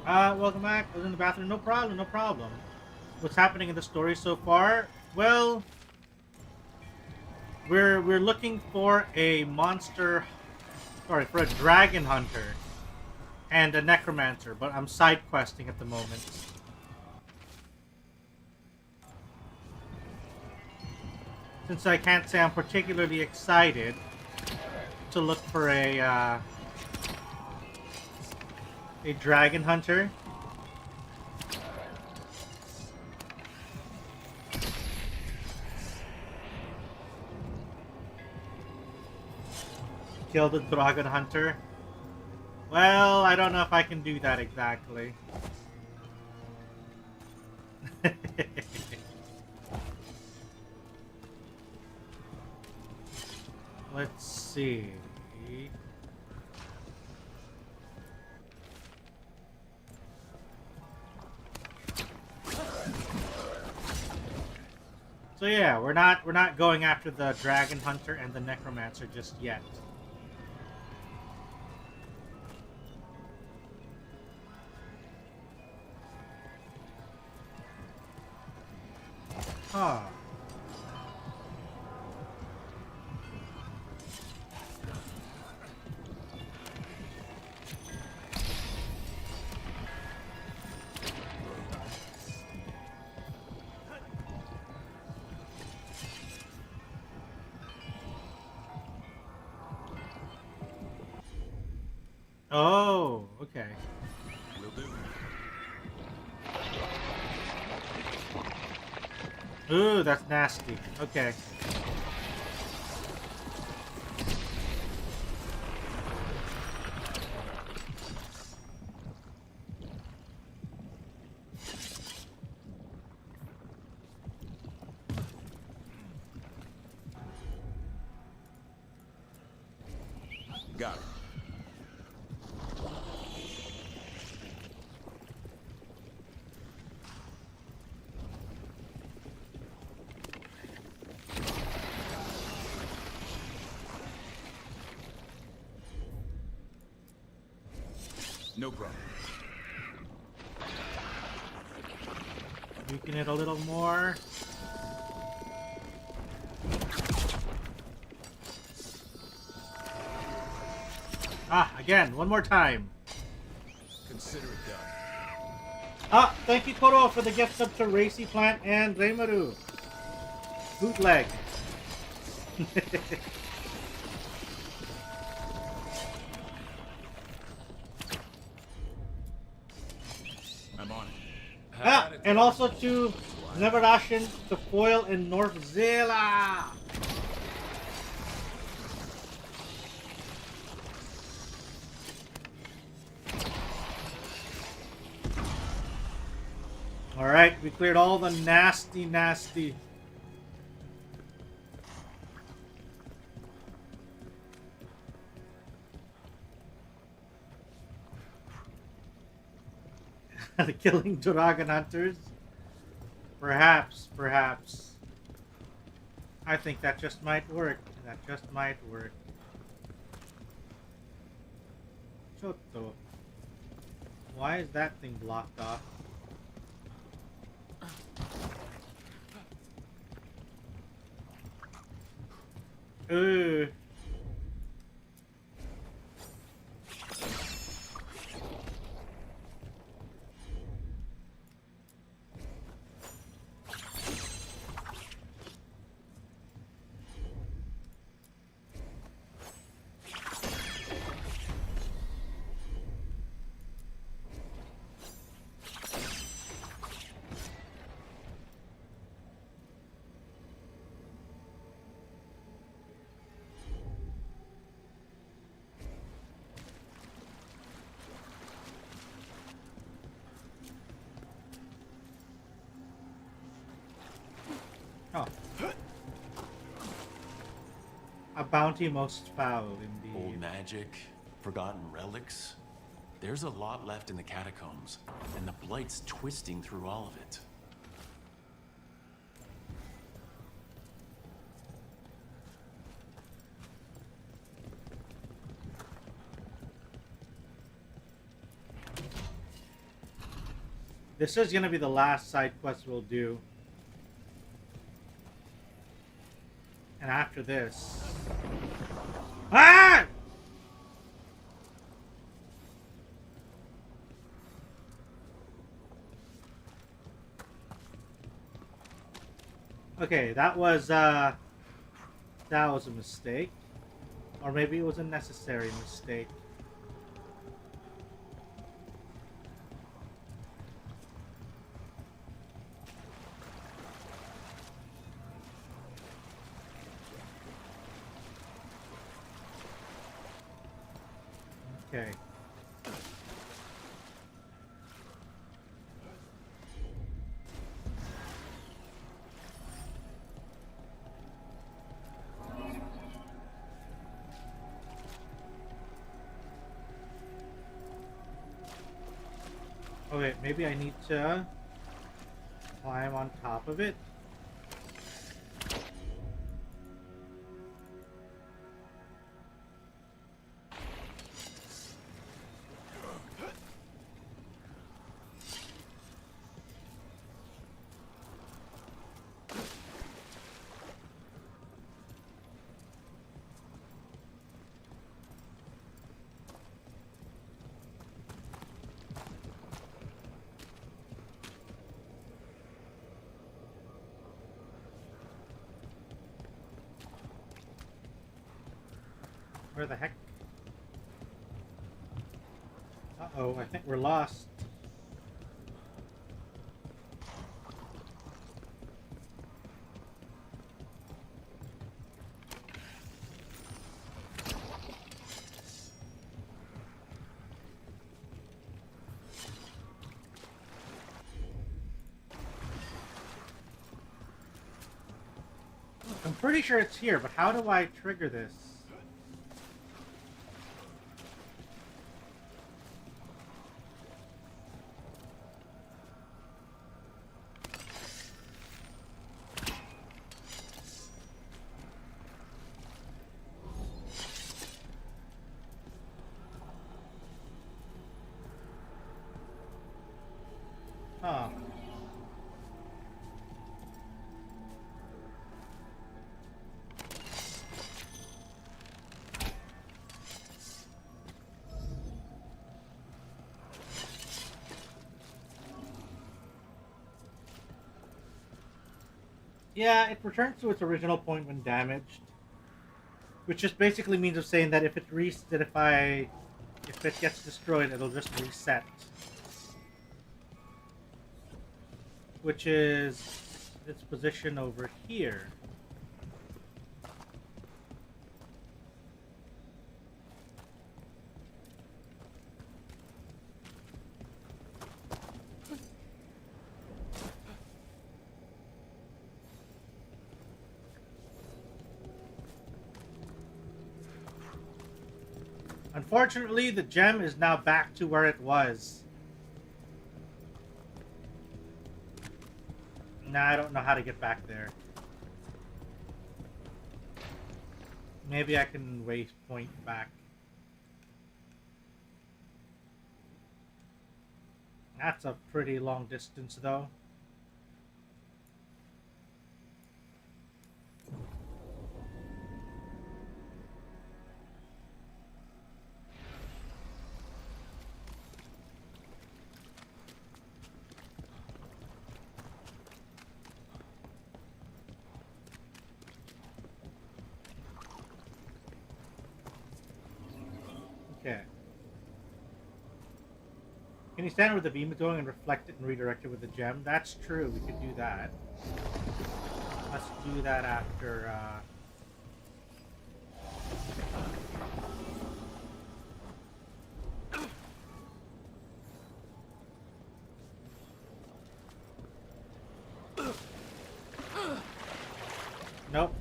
Speaker 1: Welcome back. I was in the bathroom. No problem, no problem. What's happening in the story so far? Well, we're looking for a monster, sorry, for a dragon hunter and a necromancer, but I'm side questing at the moment. Since I can't say I'm particularly excited to look for a dragon hunter. Kill the dragon hunter. Well, I don't know if I can do that exactly. Let's see. So yeah, we're not going after the dragon hunter and the necromancer just yet. Huh. Oh, okay.
Speaker 7: Will do.
Speaker 1: Ooh, that's nasty. Okay.
Speaker 7: Got it. No problem.
Speaker 1: Weaken it a little more. Ah, again, one more time.
Speaker 7: Consider it done.
Speaker 1: Ah, thank you, Koro, for the gift sub to Racy Plant and Reimaru. Bootleg.
Speaker 7: I'm on it.
Speaker 1: Ah, and also to Neverashin, the foil in North Zela. Alright, we cleared all the nasty. The killing dragon hunters? Perhaps. I think that just might work. Chotto. Why is that thing blocked off? Ooh. Oh. A bounty most foul, indeed.
Speaker 4: Old magic, forgotten relics. There's a lot left in the catacombs, and the Blight's twisting through all of it.
Speaker 1: This is gonna be the last side quest we'll do. And after this... Ah! Okay, that was a mistake. Or maybe it was a necessary mistake. Okay. Oh wait, maybe I need to climb on top of it. Where the heck? Uh-oh, I think we're lost. I'm pretty sure it's here, but how do I trigger this? Huh. Yeah, it returns to its original point when damaged, which just basically means of saying that if it gets destroyed, it'll just reset, which is its position over here. Unfortunately, the gem is now back to where it was. Nah, I don't know how to get back there. Maybe I can waypoint back. That's a pretty long distance, though. Okay. Can you stand where the beam is going and reflect it and redirect it with the gem? That's true, we could do that. Let's do that after, Nope.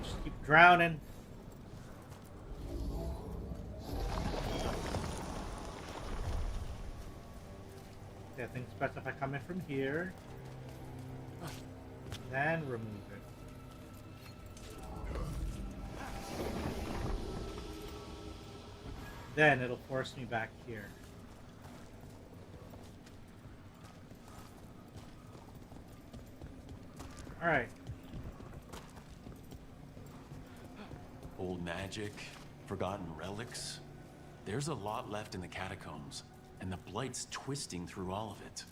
Speaker 1: Just keep drowning. Okay, I think it's best if I come in from here. Then remove it. Then it'll force me back here. Alright.
Speaker 4: Old magic, forgotten relics. There's a lot left in the catacombs, and the Blight's twisting through all of it.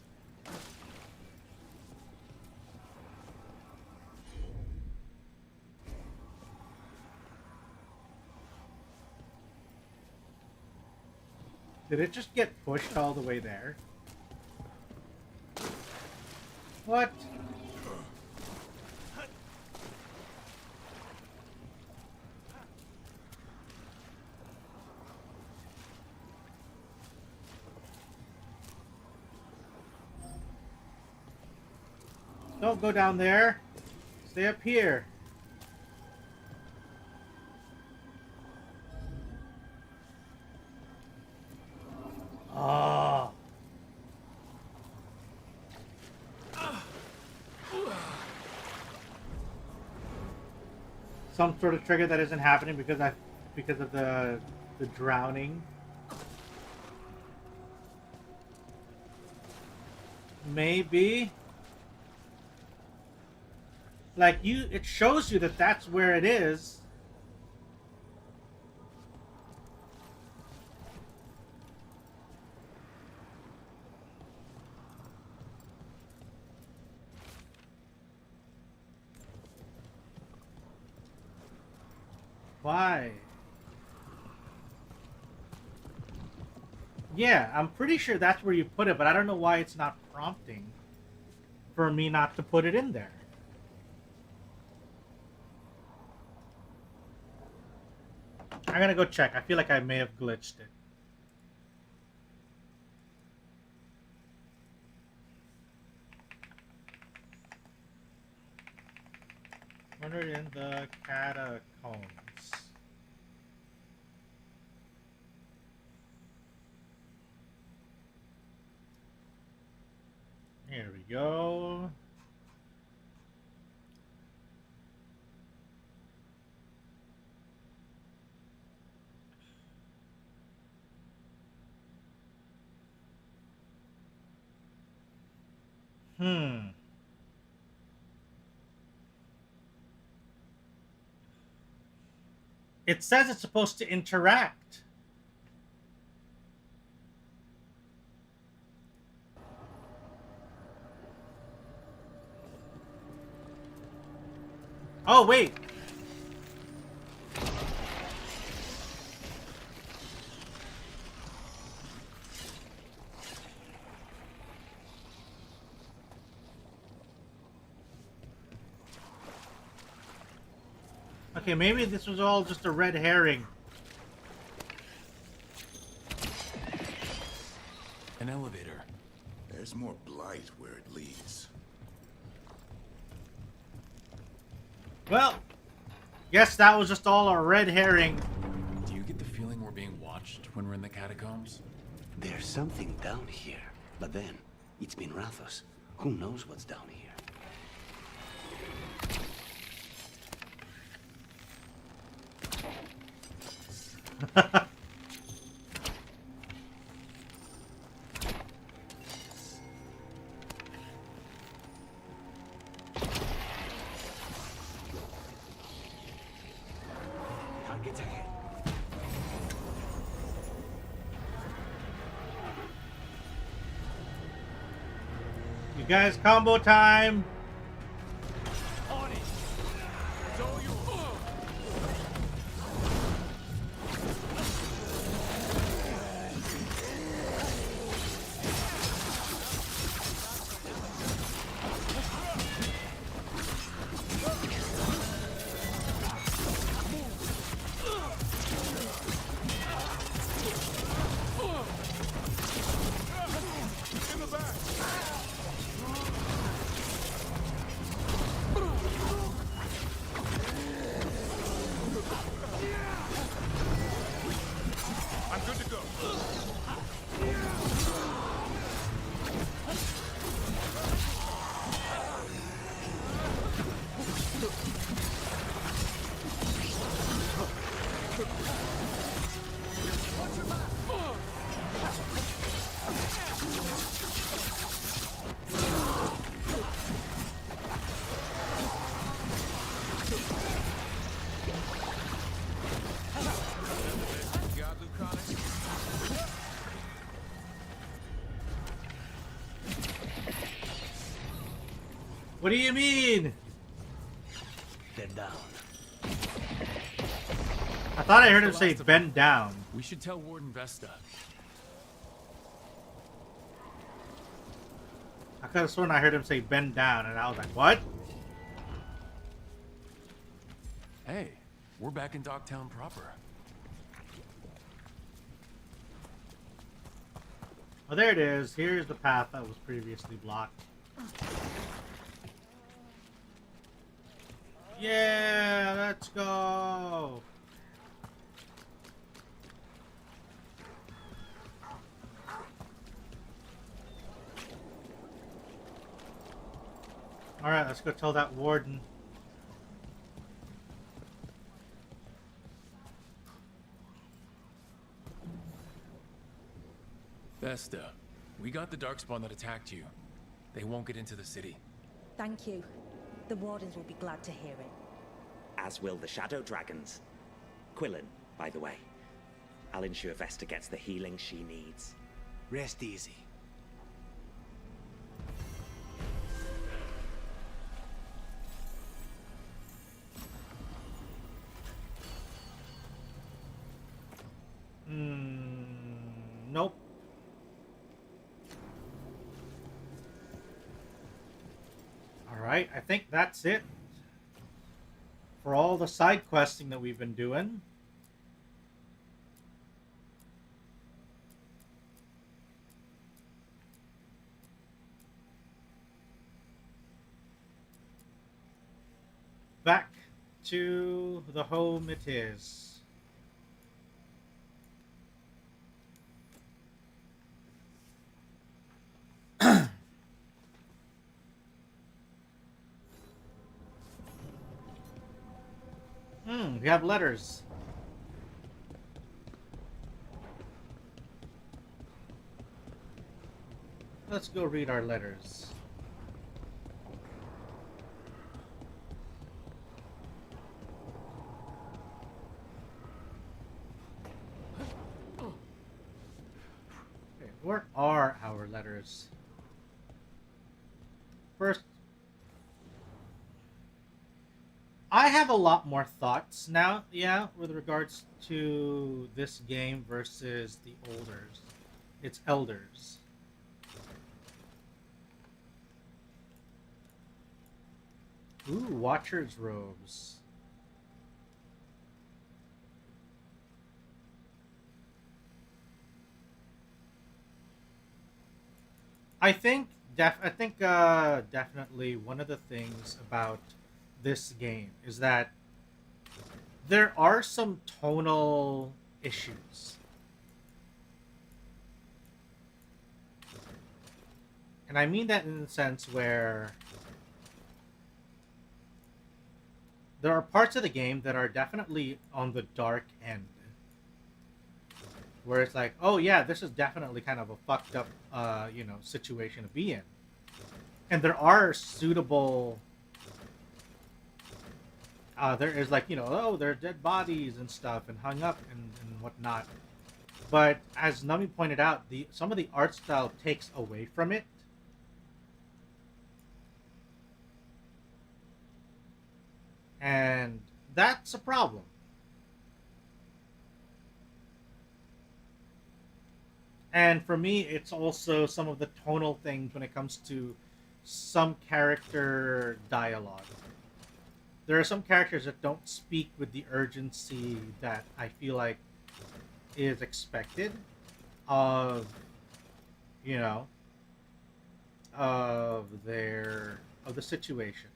Speaker 1: Did it just get pushed all the way there? What? Don't go down there. Stay up here. Ah. Some sort of trigger that isn't happening because of the drowning. Maybe. Like it shows you that that's where it is. Why? Yeah, I'm pretty sure that's where you put it, but I don't know why it's not prompting for me not to put it in there. I'm gonna go check. I feel like I may have glitched it. Murdered in the catacombs. Here we go. It says it's supposed to interact. Oh, wait. Okay, maybe this was all just a red herring.
Speaker 4: An elevator.
Speaker 7: There's more blight where it leads.
Speaker 1: Well, guess that was just all a red herring.
Speaker 4: Do you get the feeling we're being watched when we're in the catacombs?
Speaker 12: There's something down here, but then it's been Rathos. Who knows what's down here? Targets ahead.
Speaker 1: You guys, combo time.
Speaker 5: On it. So you. In the back. I'm good to go.
Speaker 1: What do you mean?
Speaker 12: They're down.
Speaker 1: I thought I heard him say bend down.
Speaker 4: We should tell Warden Vesta.
Speaker 1: I could have sworn I heard him say bend down, and I was like, what?
Speaker 4: Hey, we're back in Docktown proper.
Speaker 1: Oh, there it is. Here's the path that was previously blocked. Yeah, let's go. All right, let's go tell that warden.
Speaker 4: Vesta, we got the darkspawn that attacked you. They won't get into the city.
Speaker 13: Thank you. The wardens will be glad to hear it.
Speaker 14: As will the shadow dragons. Quillen, by the way. I'll ensure Vesta gets the healing she needs.
Speaker 12: Rest easy.
Speaker 1: Nope. Alright, I think that's it for all the side questing that we've been doing. Back to the home it is. We have letters. Let's go read our letters. Okay, where are our letters? First, I have a lot more thoughts now, yeah, with regards to this game versus the olders. It's elders. Ooh, Watcher's robes. I think definitely one of the things about this game is that there are some tonal issues. And I mean that in the sense where there are parts of the game that are definitely on the dark end. Where it's like, oh yeah, this is definitely kind of a fucked up, situation to be in. And there are suitable... there is like, oh, there are dead bodies and stuff and hung up and whatnot. But as Nami pointed out, some of the art style takes away from it. And that's a problem. And for me, it's also some of the tonal things when it comes to some character dialogue. There are some characters that don't speak with the urgency that I feel like is expected of, of the situation.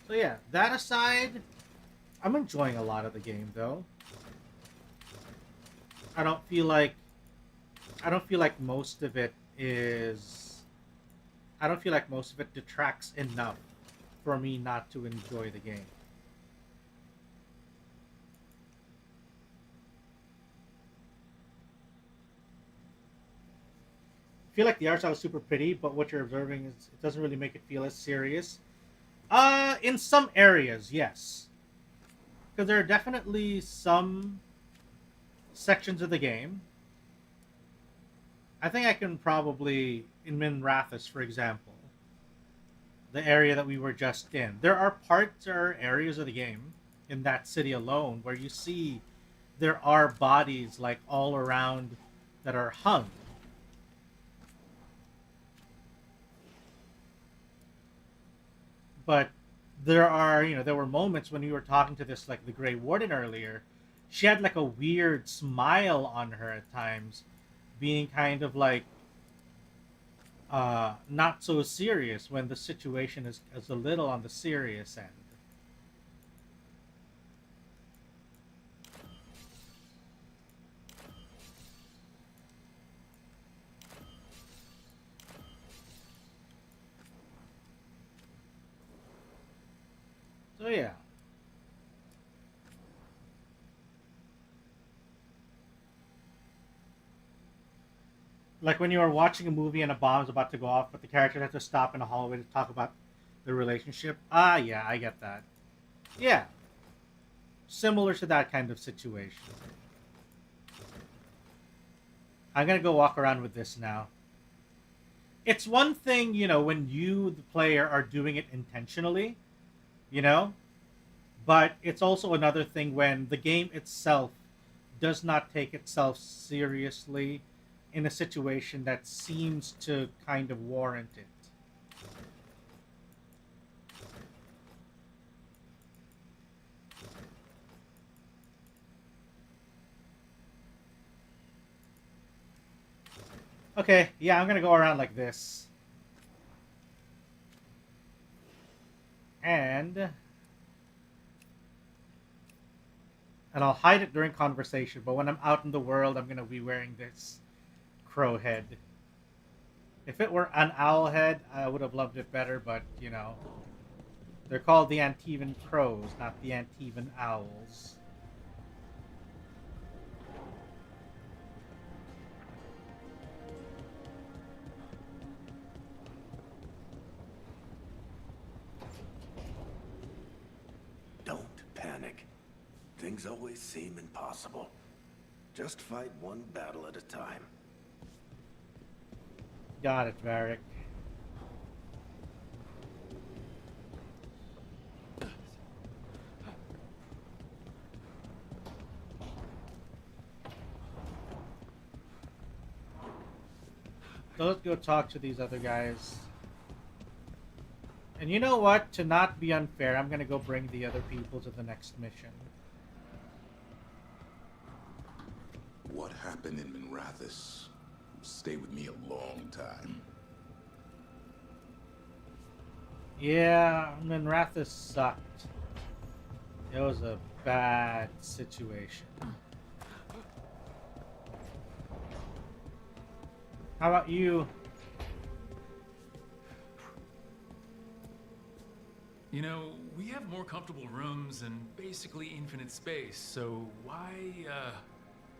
Speaker 1: So yeah, that aside, I'm enjoying a lot of the game though. I don't feel like most of it detracts enough for me not to enjoy the game. I feel like the art style is super pretty, but what you're observing is it doesn't really make it feel as serious. In some areas, yes. Because there are definitely some sections of the game. I think I can probably, in Minrathous, for example, the area that we were just in, there are parts or areas of the game in that city alone where you see there are bodies like all around that are hung. But there were moments when we were talking to this, like the Grey Warden earlier, she had like a weird smile on her at times, being kind of like not so serious when the situation is a little on the serious end. So yeah. Like when you are watching a movie and a bomb is about to go off, but the characters have to stop in a hallway to talk about the relationship. Ah, yeah, I get that. Yeah. Similar to that kind of situation. I'm gonna go walk around with this now. It's one thing, when you, the player, are doing it intentionally, but it's also another thing when the game itself does not take itself seriously in a situation that seems to kind of warrant it. Okay, yeah, I'm gonna go around like this. And I'll hide it during conversation, but when I'm out in the world, I'm gonna be wearing this crow head. If it were an owl head, I would have loved it better, but, you know, they're called the Antivan crows, not the Antivan owls.
Speaker 15: Don't panic. Things always seem impossible. Just fight one battle at a time.
Speaker 1: Got it, Varric. So let's go talk to these other guys. And you know what? To not be unfair, I'm gonna go bring the other people to the next mission.
Speaker 7: What happened in Minrathous stayed with me a long time.
Speaker 1: Yeah, Minrathous sucked. It was a bad situation. How about you?
Speaker 5: You know, we have more comfortable rooms and basically infinite space, so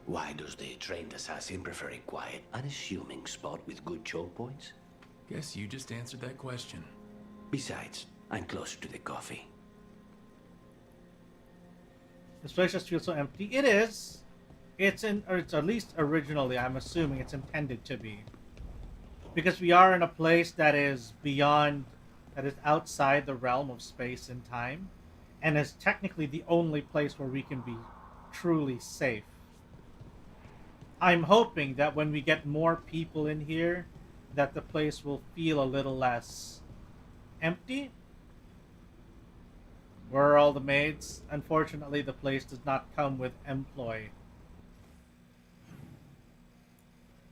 Speaker 12: Why does the trained assassin prefer a quiet, unassuming spot with good choke points?
Speaker 5: Guess you just answered that question.
Speaker 12: Besides, I'm closer to the coffee.
Speaker 1: This place just feels so empty. It is. It's at least originally, I'm assuming it's intended to be. Because we are in a place that is beyond, that is outside the realm of space and time, and is technically the only place where we can be truly safe. I'm hoping that when we get more people in here, that the place will feel a little less empty. Where are all the maids? Unfortunately, the place does not come with employ.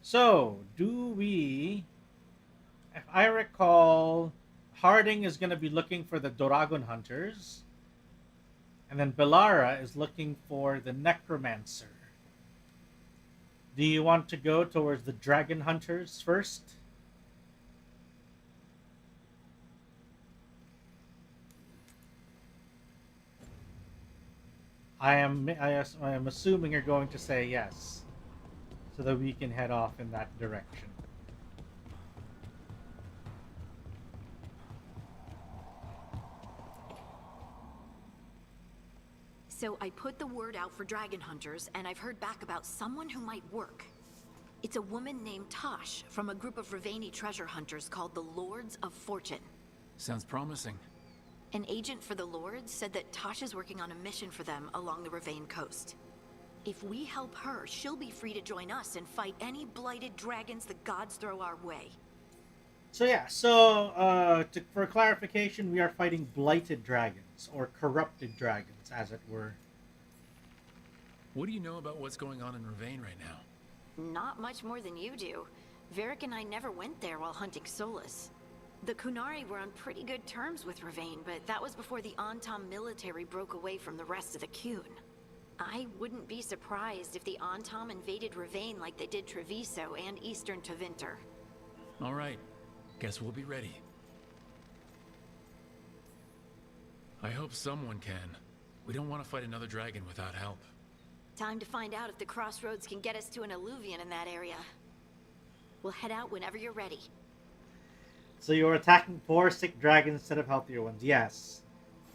Speaker 1: So, do we... If I recall, Harding is going to be looking for the Dragon Hunters. And then Bellara is looking for the Necromancer. Do you want to go towards the Dragon Hunters first? I am assuming you're going to say yes, so that we can head off in that direction.
Speaker 8: So I put the word out for dragon hunters, and I've heard back about someone who might work. It's a woman named Tosh from a group of Ravani treasure hunters called the Lords of Fortune.
Speaker 5: sounds promising.
Speaker 8: An agent for the Lords said that Tosh is working on a mission for them along the Ravane coast. If we help her, she'll be free to join us and fight any blighted dragons the gods throw our way.
Speaker 1: So yeah, for clarification, we are fighting blighted dragons, or corrupted dragons, as it were.
Speaker 5: What do you know about what's going on in Ravane right now?
Speaker 8: Not much more than you do. Varric and I never went there while hunting Solus. The Kunari were on pretty good terms with Ravane, but that was before the Antam military broke away from the rest of the Qun. I wouldn't be surprised if the Antam invaded Ravane like they did Treviso and Eastern Tevinter.
Speaker 5: All right. Guess we'll be ready. I hope someone can. We don't want to fight another dragon without help.
Speaker 8: Time to find out if the crossroads can get us to an Alluvian in that area. We'll head out whenever you're ready.
Speaker 1: So you're attacking poor, sick dragons instead of healthier ones. Yes.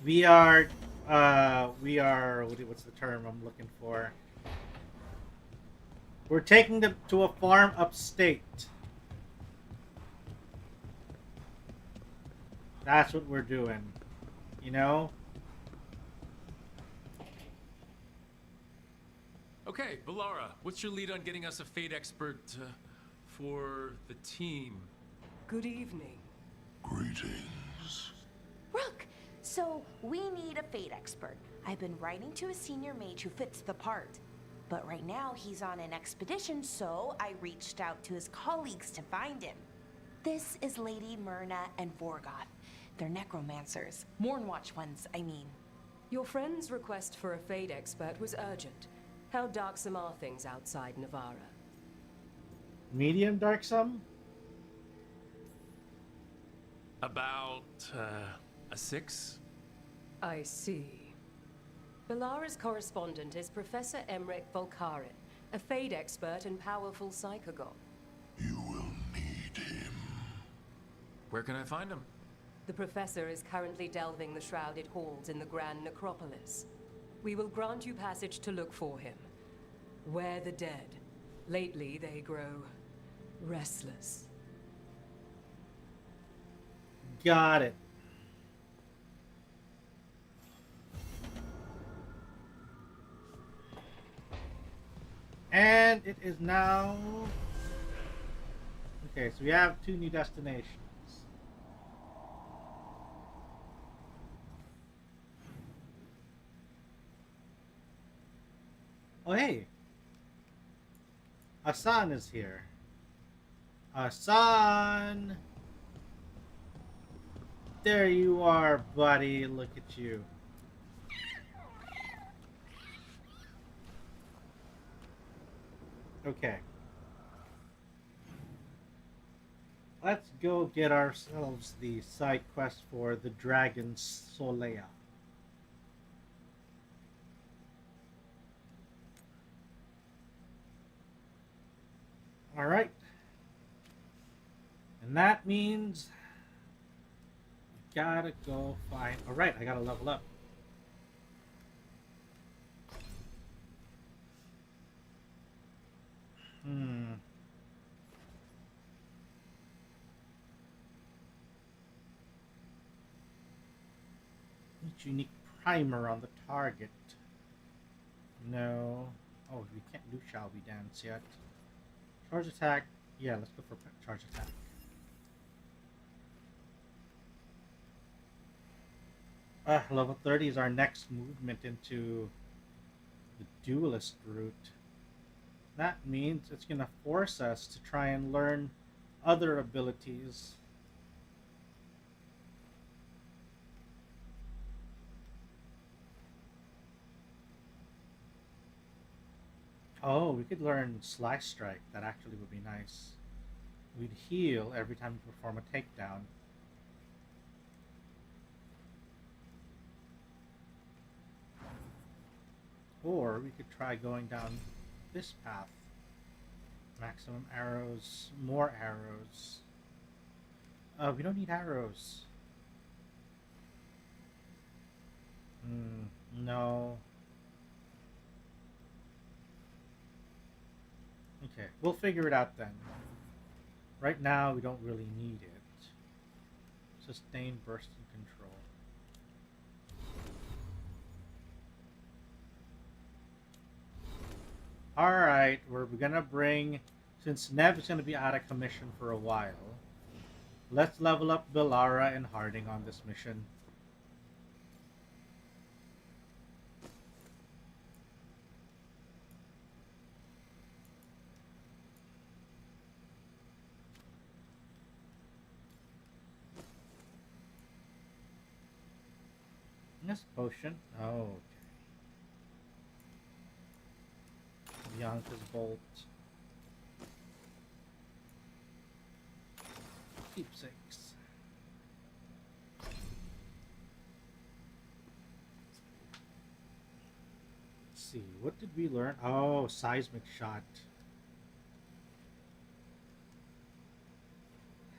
Speaker 1: We are, what's the term I'm looking for? We're taking them to a farm upstate. That's what we're doing. You know?
Speaker 5: Okay, Hey, Bellara, what's your lead on getting us a fate expert for the team?
Speaker 16: Good evening.
Speaker 7: Greetings.
Speaker 17: Rook, so we need a fate expert. I've been writing to a senior mage who fits the part. But right now he's on an expedition, so I reached out to his colleagues to find him. This is Lady Myrna and Vorgoth. They're necromancers. Mournwatch ones, I mean.
Speaker 16: Your friend's request for a fate expert was urgent. How darksome are things outside Navarra?
Speaker 1: Medium darksome?
Speaker 5: About, a 6?
Speaker 16: I see. Bellara's correspondent is Professor Emmerich Volkarin, a fate expert and powerful psychagon.
Speaker 7: You will need him.
Speaker 5: Where can I find him?
Speaker 16: The professor is currently delving the shrouded halls in the Grand Necropolis. We will grant you passage to look for him. Where the dead. Lately they grow restless.
Speaker 1: Got it. And it is now... Okay, so we have 2 new destinations. Oh, hey. Asan is here. Asan! There you are, buddy. Look at you. Okay. Let's go get ourselves the side quest for the dragon Solea. Alright. And that means we gotta go find... Alright, I gotta level up. Each unique primer on the target. No. Oh, we can't do Shall We Dance yet. Charge attack. Yeah, let's go for charge attack. Level 30 is our next movement into the duelist route. That means it's going to force us to try and learn other abilities. Oh, we could learn Slice Strike. That actually would be nice. We'd heal every time we perform a takedown. Or we could try going down this path. Maximum arrows, more arrows. We don't need arrows. No. Okay, we'll figure it out then. Right now, we don't really need it. Sustained burst and control. Alright, we're gonna bring... Since Nev is gonna be out of commission for a while, let's level up Bellara and Harding on this mission. This potion. Oh, okay. Bianca's bolt. Keepsakes. Let's see, what did we learn? Oh, seismic shot.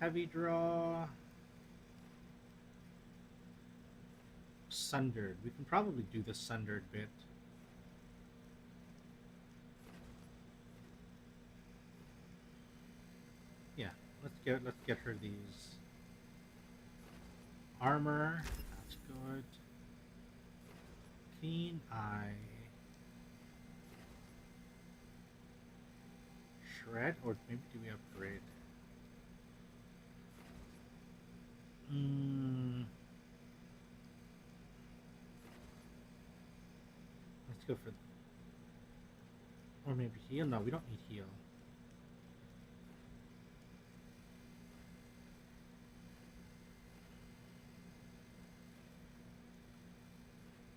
Speaker 1: Heavy draw. Sundered. We can probably do the sundered bit. Yeah, let's get her these. Armor, that's good. Keen eye. shred, or maybe do we upgrade? Let's go for, or maybe heal. No, we don't need heal.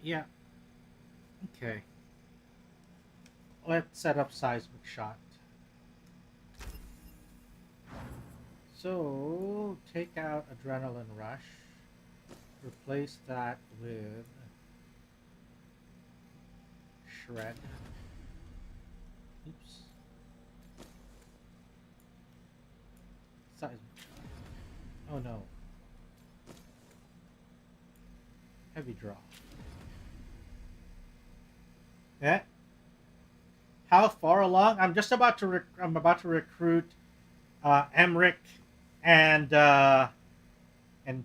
Speaker 1: Yeah. Okay. Let's set up seismic shot. So, take out adrenaline rush. Replace that with shred. Oops. Seismic shot. Oh no. Heavy draw. Yeah. How far along? I'm just about to I'm about to recruit Emmerich and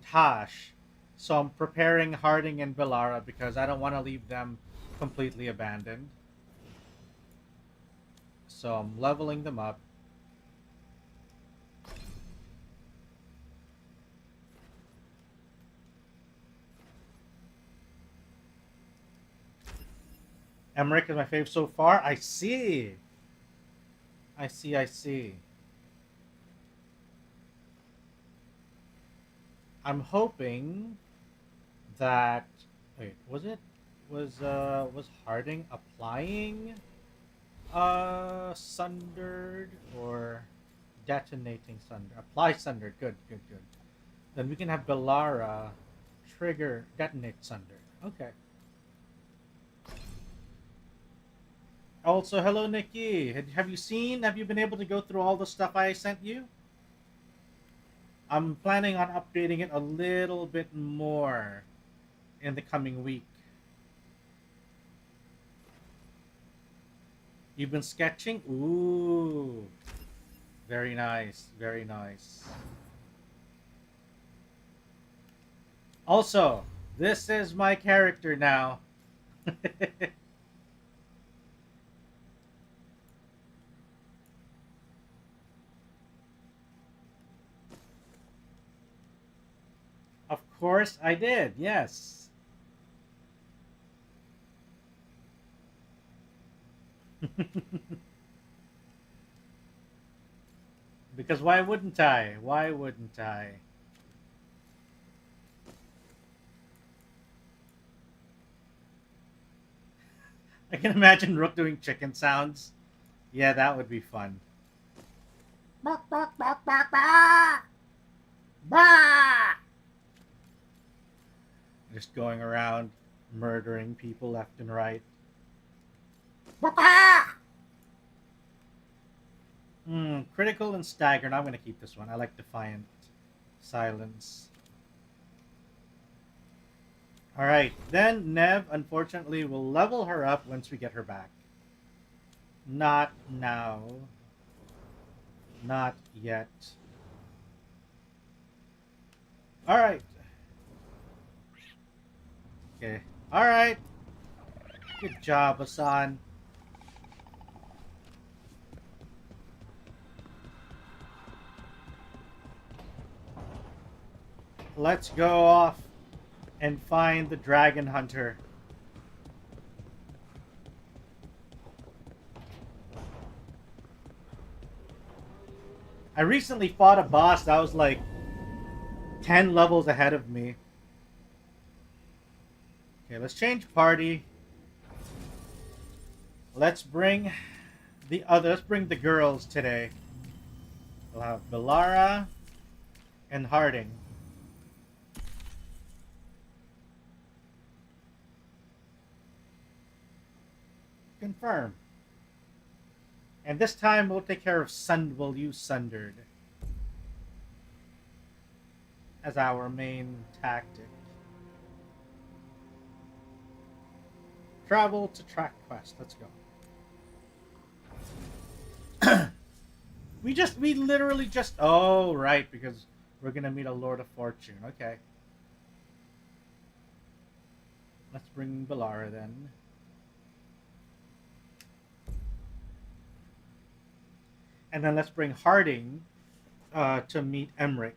Speaker 1: Tosh. So I'm preparing Harding and Bellara because I don't want to leave them completely abandoned. So I'm leveling them up. Emmerich is my fave so far. I see. I see. I'm hoping that... Wait, was Harding applying Sundered or detonating Sundered? Apply Sundered. Good. Then we can have Bellara trigger detonate Sundered. Okay. Also, hello, Nikki. Have you been able to go through all the stuff I sent you? I'm planning on updating it a little bit more in the coming week. You've been sketching? Ooh. Very nice. Very nice. Also, this is my character now. Of course I did, yes. Because why wouldn't I? Why wouldn't I? I can imagine Rook doing chicken sounds. Yeah, that would be fun. Bark, bark, bark, bark, bark. Bark. Just going around murdering people left and right. Critical and stagger. Now I'm going to keep this one. I like Defiant Silence. Alright, then Nev, unfortunately, will level her up once we get her back. Not now. Not yet. Alright. Okay. Alright. Good job, Hassan. Let's go off and find the dragon hunter. I recently fought a boss that was like 10 levels ahead of me. Okay, let's change party. Let's bring the girls today. We'll have Bellara and Harding. Confirm. And this time we'll take care of we'll use Sundered as our main tactic. Travel to track quest. Let's go. we literally just... Oh, right, because we're gonna meet a Lord of Fortune. Okay. Let's bring Bellara then. And then let's bring Harding to meet Emmerich.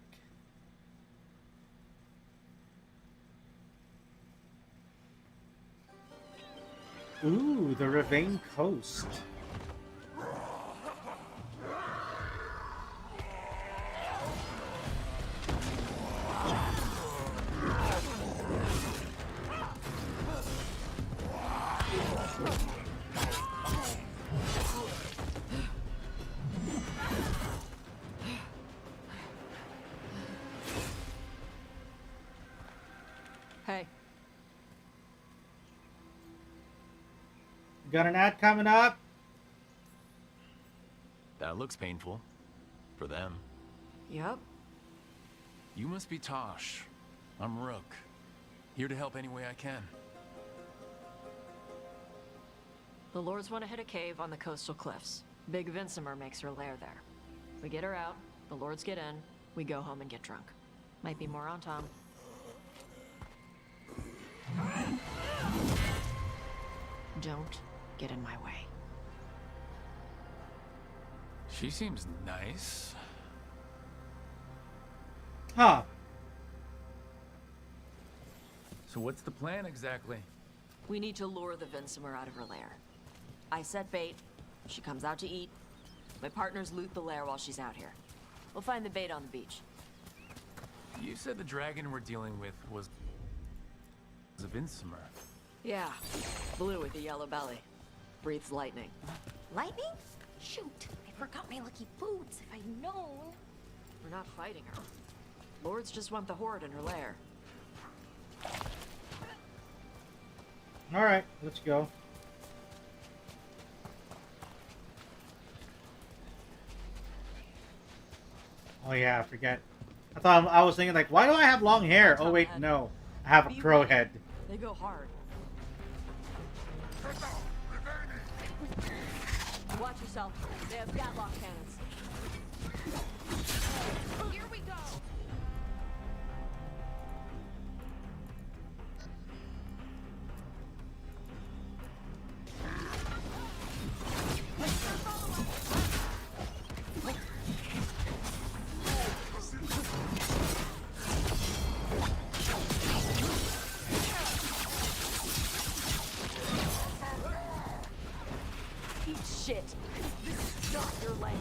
Speaker 1: Ooh, the Ravane Coast.
Speaker 16: Hey.
Speaker 1: Got an ad coming up?
Speaker 4: That looks painful. For them.
Speaker 16: Yep.
Speaker 4: You must be Tosh. I'm Rook. Here to help any way I can.
Speaker 18: The Lords want to hit a cave on the coastal cliffs. Big Vinsimer makes her lair there. We get her out, the Lords get in, we go home and get drunk. Might be more on Tom. Don't get in my way.
Speaker 4: She seems nice.
Speaker 1: Huh.
Speaker 4: So what's the plan exactly?
Speaker 18: We need to lure the Vinsimer out of her lair. I set bait, she comes out to eat. My partners loot the lair while she's out here. We'll find the bait on the beach.
Speaker 4: You said the dragon we're dealing with was a Vinsimer.
Speaker 18: Yeah, blue with a yellow belly. Breathes lightning.
Speaker 17: Lightning? Shoot, I forgot my lucky boots. If I'd known.
Speaker 18: We're not fighting her. Lords just want the horde in her lair.
Speaker 1: Alright, let's go. Oh yeah, I forget. I was thinking like, why do I have long hair? Oh wait, no. I have a crow head.
Speaker 18: They go hard. Watch yourself. They have gatlock cannons. Here we go. Eat shit. This is not your land.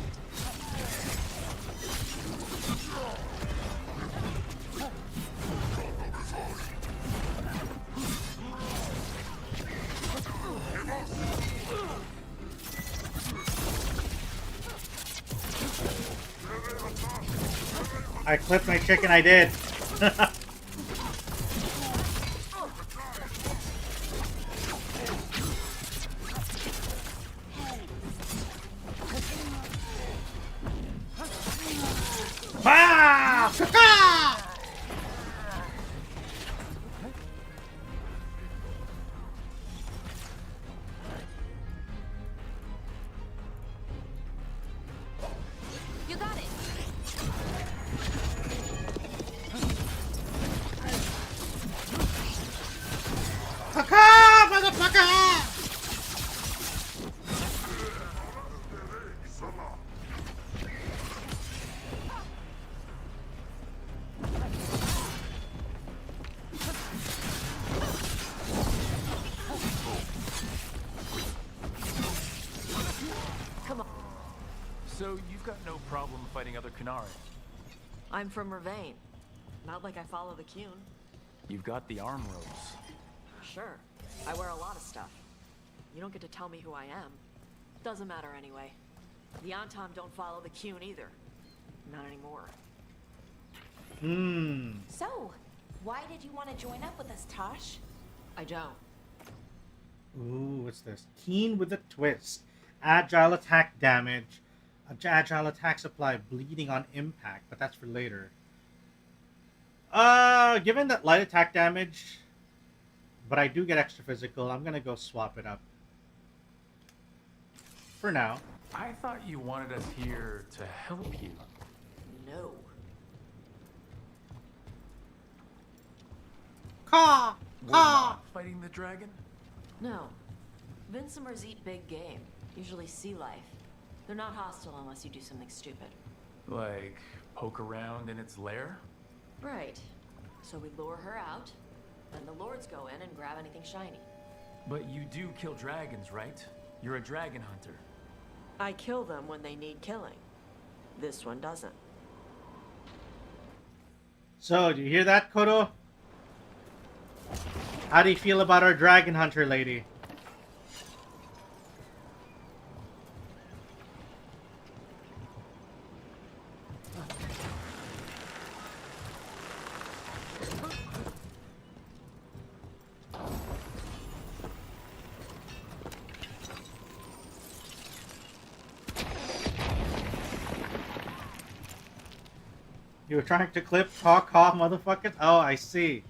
Speaker 1: I clipped my chicken, I did.
Speaker 17: You got it.
Speaker 1: Kaka, motherfucker!
Speaker 18: Come on.
Speaker 4: So you've got no problem fighting other Kunari?
Speaker 18: I'm from Ravane. Not like I follow the Qun.
Speaker 4: You've got the arm robes.
Speaker 18: Sure. I wear a lot of stuff. You don't get to tell me who I am. Doesn't matter anyway. The Antom don't follow the Qun either. Not anymore.
Speaker 17: So, why did you want to join up with us, Tosh?
Speaker 18: I don't.
Speaker 1: Ooh, what's this? Keen with a twist. Agile attack damage. Agile attacks apply bleeding on impact, but that's for later. Given that light attack damage, but I do get extra physical, I'm gonna go swap it up. For now.
Speaker 4: I thought you wanted us here to help you.
Speaker 18: No.
Speaker 1: Caw!
Speaker 4: We're not fighting the dragon?
Speaker 18: No. Vinsimers eat big game, usually sea life. They're not hostile unless you do something stupid.
Speaker 4: Like, poke around in its lair?
Speaker 18: Right. So we lure her out, then the lords go in and grab anything shiny.
Speaker 4: But you do kill dragons, right? You're a dragon hunter.
Speaker 18: I kill them when they need killing. This one doesn't.
Speaker 1: So, do you hear that, Kodo? How do you feel about our dragon hunter lady? You were trying to clip caw motherfuckers? Oh, I see.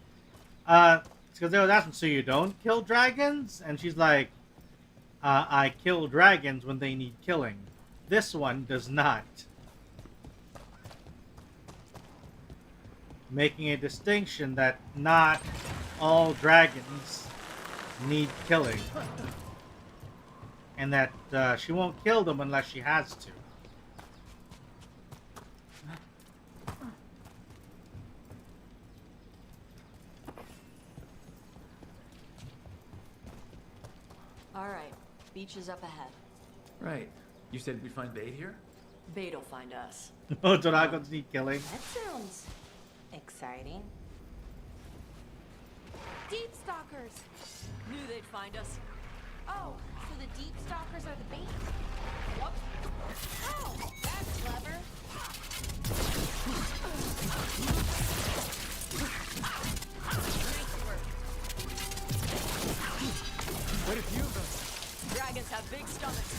Speaker 1: It's because they was asking, so you don't kill dragons? And she's like, I kill dragons when they need killing. This one does not. Making a distinction that not all dragons need killing. And that she won't kill them unless she has to.
Speaker 18: Alright, beach is up ahead.
Speaker 4: Right. You said we'd find bait here?
Speaker 18: Bait'll find us.
Speaker 1: Oh, dragons need killing.
Speaker 17: That sounds exciting. Deep stalkers!
Speaker 18: Knew they'd find us.
Speaker 17: Oh, so the deep stalkers are the bait? What? Oh, that's clever. Nice work.
Speaker 5: Quite a few of them.
Speaker 18: Dragons have big stomachs.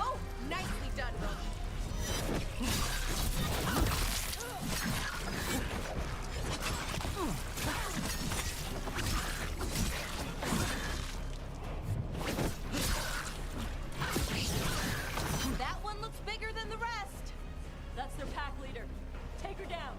Speaker 17: Oh, nicely done, Rogue. That one looks bigger than the rest.
Speaker 18: That's their pack leader. Take her down.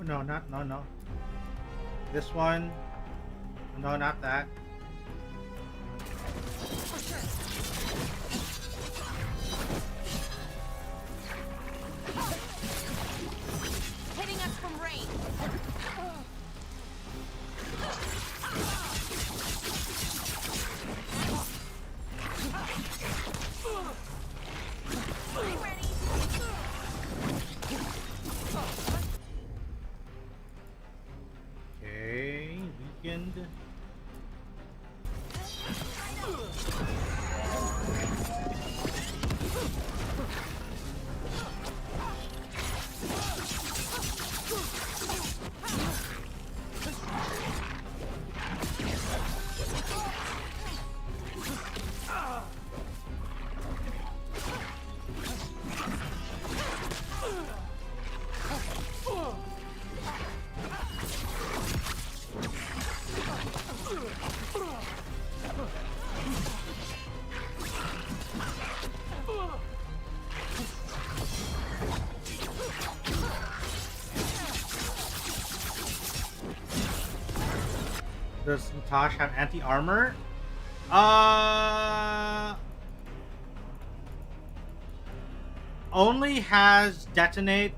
Speaker 1: Oh, no, no. This one. No, not that.
Speaker 17: Hitting us from range. I'm ready.
Speaker 1: Okay, weakened. Does Tosh have anti-armor? Only has detonate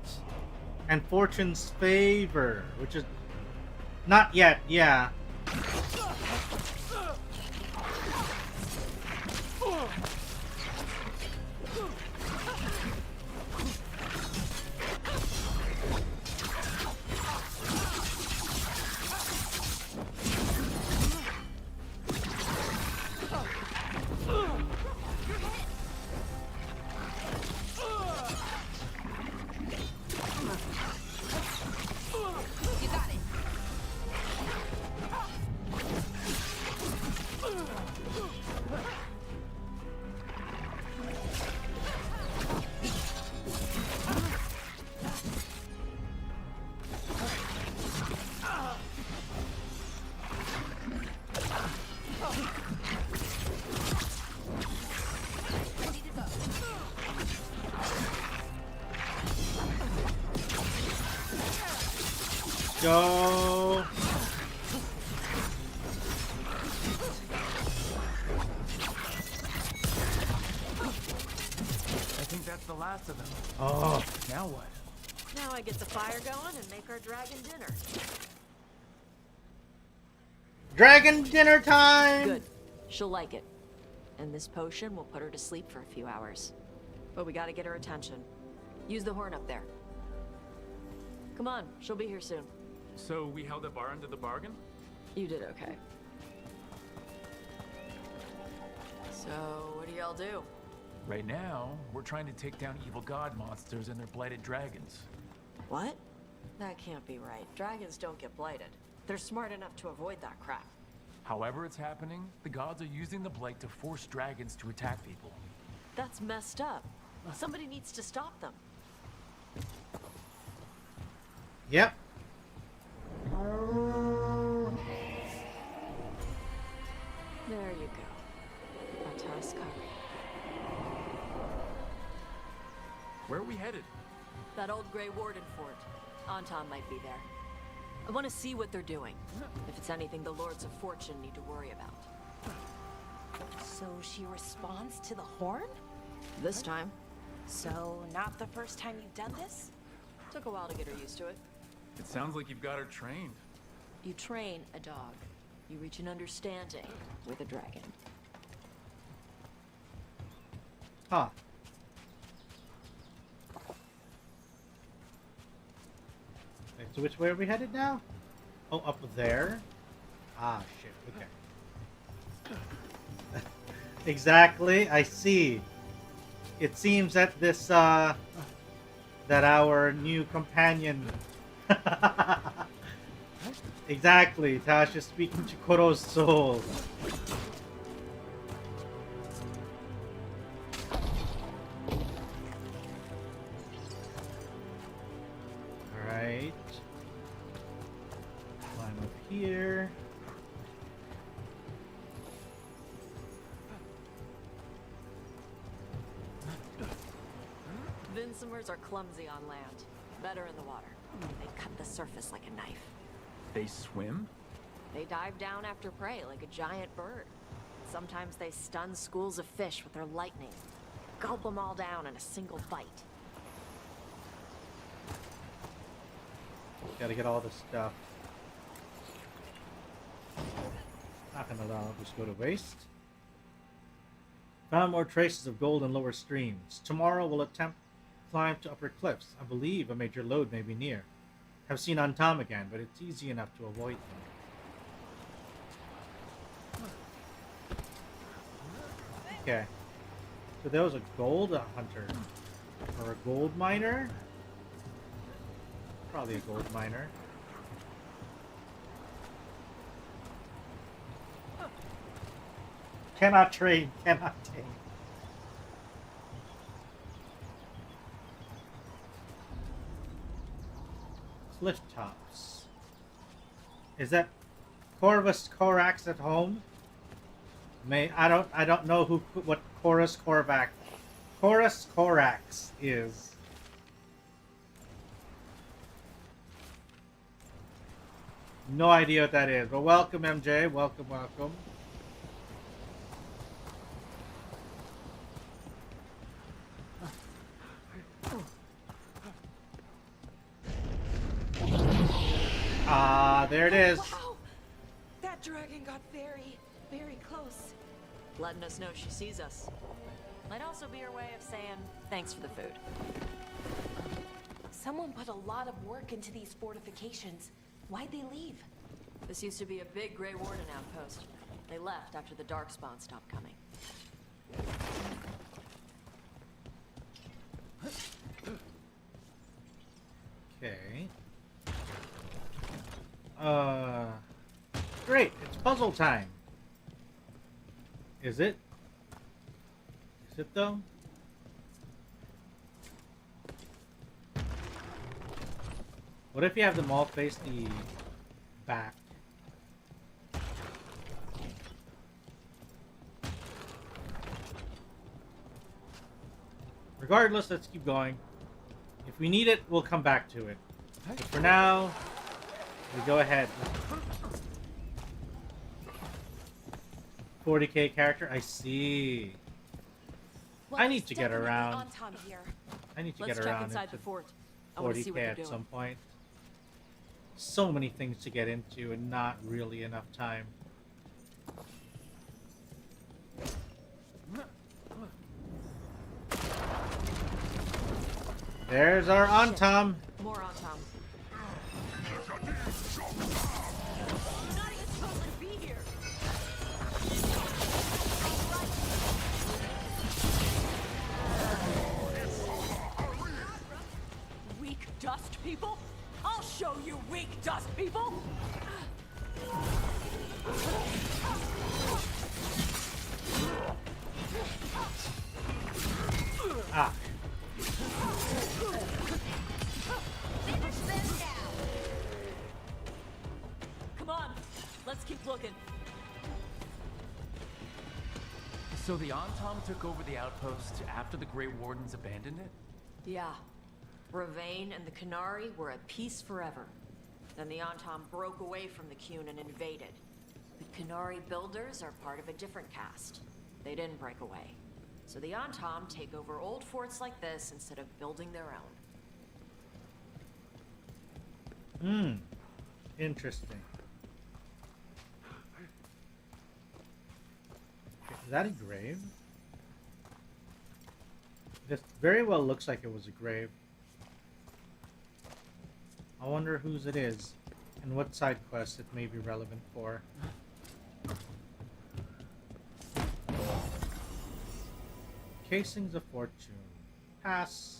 Speaker 1: and fortune's favor, which is not yet, yeah.
Speaker 17: You got it.
Speaker 1: go.
Speaker 5: I think that's the last of them.
Speaker 1: Oh.
Speaker 5: Now what?
Speaker 18: Now I get the fire going and make our dragon dinner.
Speaker 1: Dragon dinner time!
Speaker 18: Good. She'll like it. And this potion will put her to sleep for a few hours. But we gotta get her attention. Use the horn up there. Come on, she'll be here soon.
Speaker 5: So we held up our end of the bargain?
Speaker 18: You did okay. So, what do y'all do?
Speaker 5: Right now, we're trying to take down evil god monsters and their blighted dragons.
Speaker 18: What? That can't be right. Dragons don't get blighted. They're smart enough to avoid that crap.
Speaker 5: However it's happening, the gods are using the blight to force dragons to attack people.
Speaker 18: That's messed up. Somebody needs to stop them.
Speaker 1: Yep.
Speaker 18: There you go. That's
Speaker 5: Where are we headed?
Speaker 18: that old Grey Warden fort. Anton might be there. I want to see what they're doing. If it's anything the Lords of Fortune need to worry about.
Speaker 17: So she responds to the horn?
Speaker 18: This time.
Speaker 17: So, not the first time you've done this?
Speaker 18: Took a while to get her used to it.
Speaker 5: It sounds like you've got her trained.
Speaker 18: You train a dog. You reach an understanding with a dragon.
Speaker 1: Huh. Okay, so which way are we headed now? Oh, up there? Ah, shit. Okay. Exactly. I see. It seems that this, that our new companion... Exactly. Tasha's speaking to Koro's soul. Alright. Climb up here.
Speaker 18: Vincimers are clumsy on land. Better in the water. They cut the surface like a knife.
Speaker 5: They swim?
Speaker 18: They dive down after prey like a giant bird. Sometimes they stun schools of fish with their lightning. Gulp them all down in a single bite.
Speaker 1: Gotta get all this stuff. Not gonna allow this to go to waste. Found more traces of gold in lower streams. Tomorrow we'll attempt to climb to upper cliffs. I believe a major lode may be near. Have seen Antom again, but it's easy enough to avoid him. Okay. So there was a gold hunter. Or a gold miner? Probably a gold miner. Cannot trade, cannot take. Cliff tops. Is that Corvus Corax at home? I don't know what Corvus Corax is. No idea what that is. But welcome, MJ. Welcome, welcome. Ah, there it is.
Speaker 17: Wow! That dragon got very, very close.
Speaker 18: Letting us know she sees us. Might also be her way of saying thanks for the food.
Speaker 17: Someone put a lot of work into these fortifications. Why'd they leave?
Speaker 18: This used to be a big Grey Warden outpost. They left after the Darkspawn stopped coming.
Speaker 1: Okay. Great, it's puzzle time. Is it? Is it though? What if you have them all face the back? Regardless, let's keep going. If we need it, we'll come back to it. But for now, We go ahead. 40k character. I see.
Speaker 17: Well,
Speaker 1: I need to get
Speaker 17: definitely
Speaker 1: around.
Speaker 17: on time here.
Speaker 1: I need to
Speaker 18: Let's
Speaker 1: get
Speaker 18: check
Speaker 1: around
Speaker 18: inside
Speaker 1: into
Speaker 18: the fort. I want to see what
Speaker 1: 40k
Speaker 18: they're
Speaker 1: at
Speaker 18: doing.
Speaker 1: some point. So many things to get into and not really enough time. There's our Antom.
Speaker 18: More Antom.
Speaker 6: Weak dust people? I'll show you weak dust people!
Speaker 1: Ah.
Speaker 18: Come on, let's keep looking.
Speaker 4: So the Antom took over the outpost after the Great Wardens abandoned it?
Speaker 18: Yeah. Ravane and the Qunari were at peace forever. Then the Antom broke away from the Qun and invaded. The Qunari builders are part of a different caste. They didn't break away. So the Antom take over old forts like this instead of building their own.
Speaker 1: Interesting. Is that a grave? This very well looks like it was a grave. I wonder whose it is and what side quest it may be relevant for. Casings of Fortune. Pass.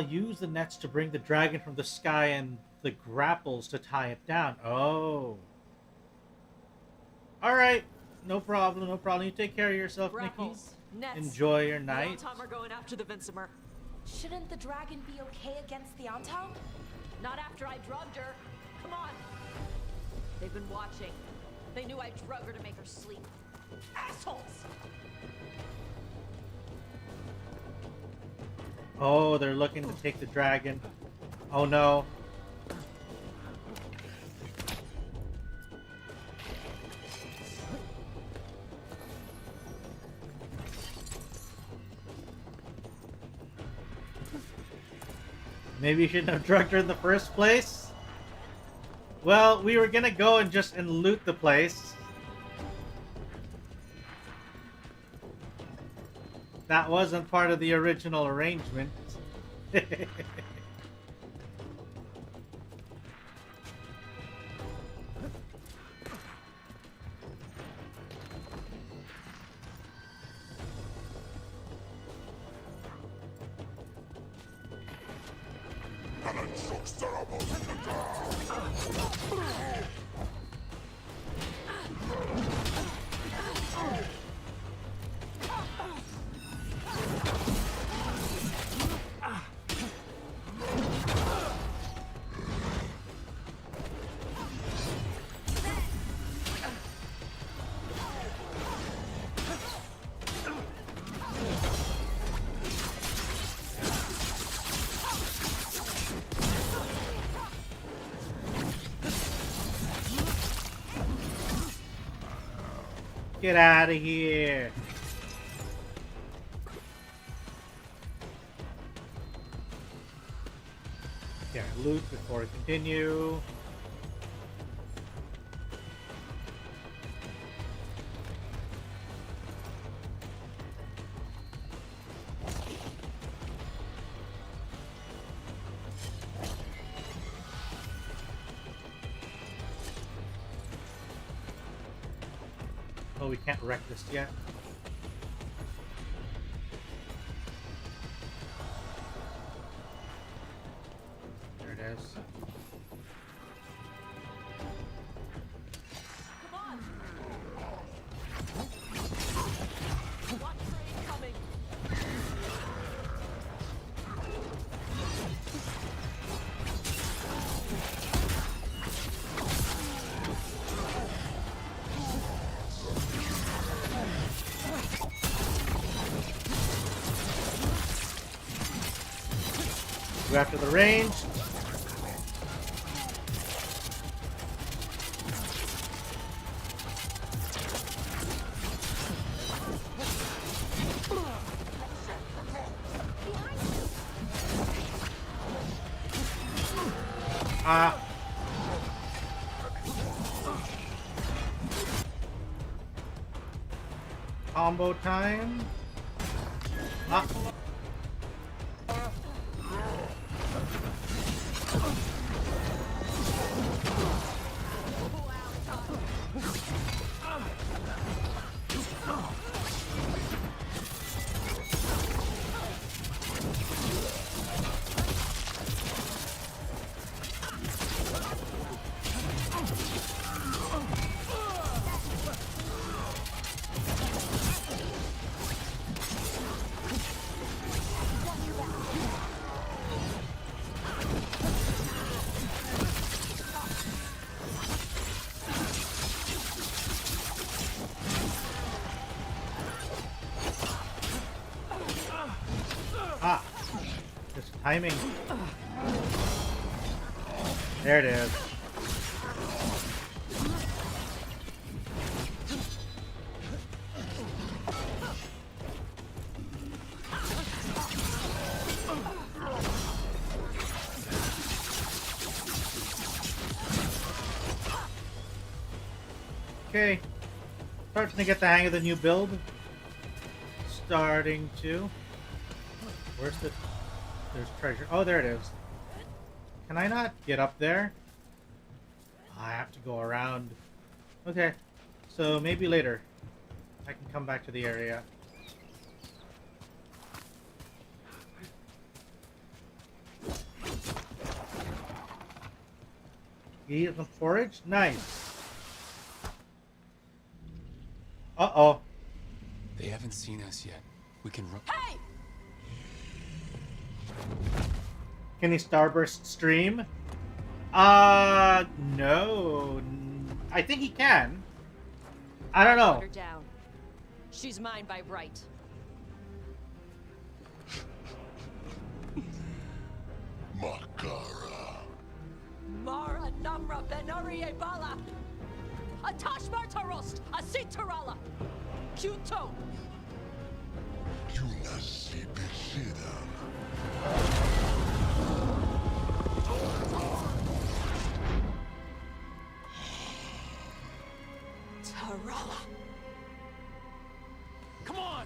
Speaker 1: Use the nets to bring the dragon from the sky and the grapples to tie it down. Oh. Alright. No problem, no problem. You take care of yourself,
Speaker 18: Grapples,
Speaker 1: Nikki.
Speaker 18: nets.
Speaker 1: Enjoy your
Speaker 18: The
Speaker 1: night.
Speaker 18: Antom are going after the Vinsimer.
Speaker 17: Shouldn't the dragon be okay against the Antom?
Speaker 18: Not after I drugged her. Come on. They've been watching. They knew I drug her to make her sleep. Assholes!
Speaker 1: Oh, they're looking to take the dragon. Oh no. Maybe you shouldn't have drugged her in the first place? Well, we were gonna go and just loot the place. That wasn't part of the original arrangement. Get out of here. Yeah, loot before we continue. Oh, we can't wreck this yet. There it is.
Speaker 18: Come on! Watch for incoming!
Speaker 1: Go after the range. Combo time. Timing. There it is. Okay. Starting to get the hang of the new build. Starting to. Where's the... There's treasure. Oh, there it is. Can I not get up there? I have to go around. Okay. So maybe later I can come back to the area. Eat some forage? Nice. Uh-oh.
Speaker 5: They haven't seen us yet. We can run.
Speaker 13: Hey!
Speaker 1: Can he starburst stream? No. I think he can. I don't know.
Speaker 16: Put her down. She's mine by right.
Speaker 7: Makara.
Speaker 13: Mara Namra Benarie Bala. Atash Martarost, Asitarala. Kuto.
Speaker 7: Junasi Besida.
Speaker 13: Tarala.
Speaker 5: Come on!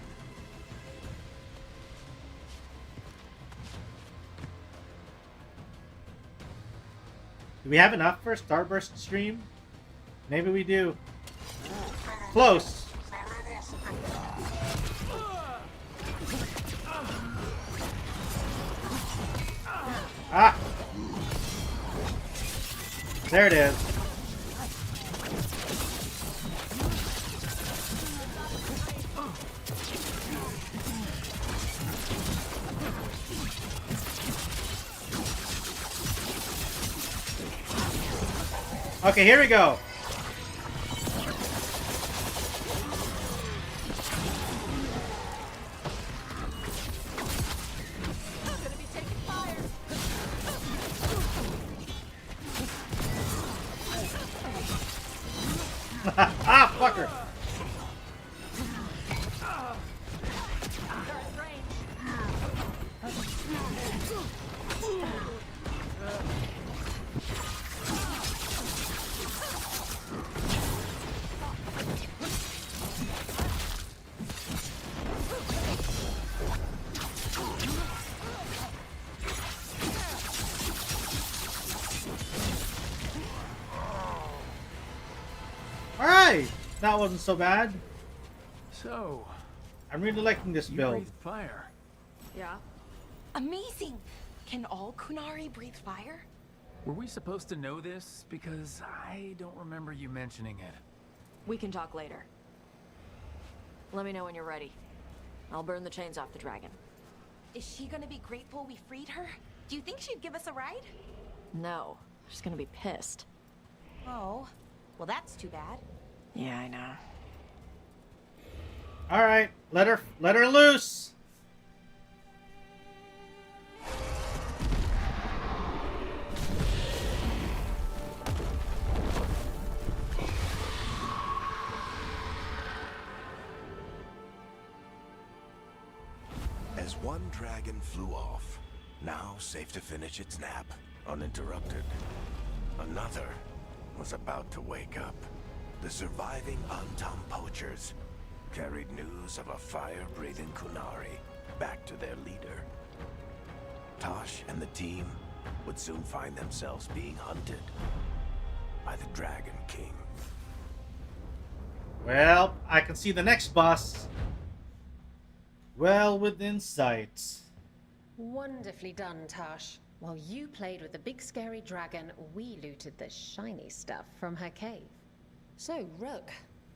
Speaker 1: Do we have enough for a starburst stream? Maybe we do. Close. Ah! There it is. Okay, here we go. Ah, fucker. That wasn't so bad.
Speaker 5: So,
Speaker 1: I'm really liking this build.
Speaker 5: breathe fire.
Speaker 17: Yeah. Amazing! Can all Kunari breathe fire?
Speaker 5: Were we supposed to know this? Because I don't remember you mentioning it.
Speaker 18: We can talk later. Let me know when you're ready. I'll burn the chains off the dragon.
Speaker 17: Is she gonna be grateful we freed her? Do you think she'd give us a ride?
Speaker 18: No, she's gonna be pissed.
Speaker 17: Oh, well that's too bad.
Speaker 18: Yeah, I know.
Speaker 1: All right, let her loose.
Speaker 15: As one dragon flew off, now safe to finish its nap, uninterrupted, another was about to wake up. The surviving Antam poachers carried news of a fire-breathing Kunari back to their leader. Tosh and the team would soon find themselves being hunted by the Dragon King.
Speaker 1: Well, I can see the next boss well within sight.
Speaker 19: Wonderfully done, Tosh. While you played with the big scary dragon, we looted the shiny stuff from her cave. So, Rook,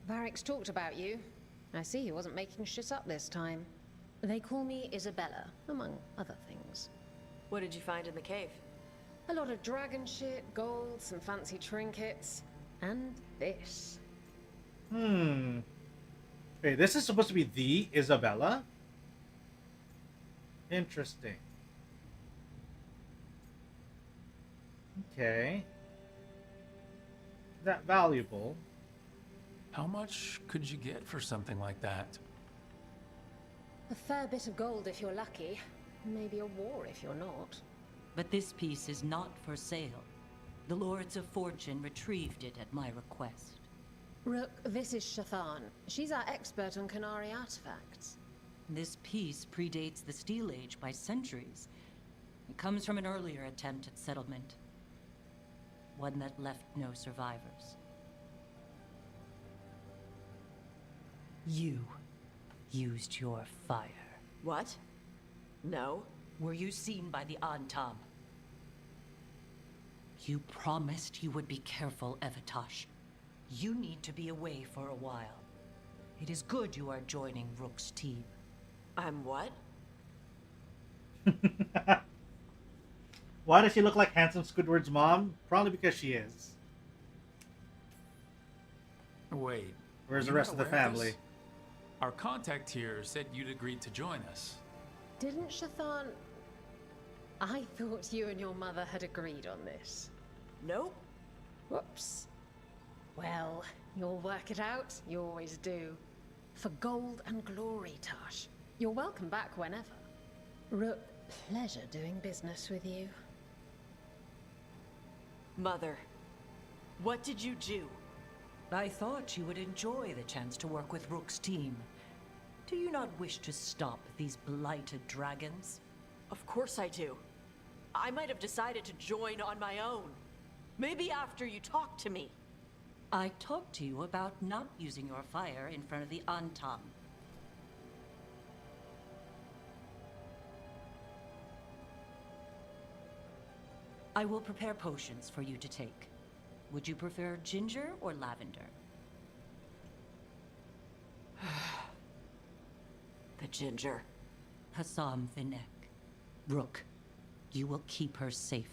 Speaker 19: Varric's talked about you. I see he wasn't making shit up this time. They call me Isabella, among other things.
Speaker 18: What did you find in the cave?
Speaker 19: A lot of dragon shit, gold, some fancy trinkets, and this.
Speaker 1: Okay, this is supposed to be the Isabella? Interesting. Okay. That valuable.
Speaker 4: How much could you get for something like that?
Speaker 19: A fair bit of gold if you're lucky. Maybe a war if you're not.
Speaker 20: But this piece is not for sale. The Lords of Fortune retrieved it at my request.
Speaker 19: Rook, this is Shathan. She's our expert on Kunari artifacts.
Speaker 20: This piece predates the Steel Age by centuries. It comes from an earlier attempt at settlement. One that left no survivors. You used your fire.
Speaker 18: What? No.
Speaker 20: Were you seen by the Antam? You promised you would be careful, Evatosh. You need to be away for a while. It is good you are joining Rook's team.
Speaker 18: I'm what?
Speaker 1: Why does she look like handsome Squidward's mom? Probably because she is.
Speaker 4: Wait.
Speaker 1: Where's the rest of the family?
Speaker 4: Our contact here said you'd agreed to join us.
Speaker 19: Didn't Shathan... I thought you and your mother had agreed on this.
Speaker 18: Nope.
Speaker 19: Whoops. Well, you'll work it out. You always do. For gold and glory, Tosh. You're welcome back whenever. Rook, pleasure doing business with you.
Speaker 18: Mother, what did you do?
Speaker 20: I thought you would enjoy the chance to work with Rook's team. Do you not wish to stop these blighted dragons?
Speaker 18: Of course I do. I might have decided to join on my own. Maybe after you talked to me.
Speaker 20: I talked to you about not using your fire in front of the Antam. I will prepare potions for you to take. Would you prefer ginger or lavender?
Speaker 18: The ginger.
Speaker 20: Hassam Vinek. Rook, you will keep her safe.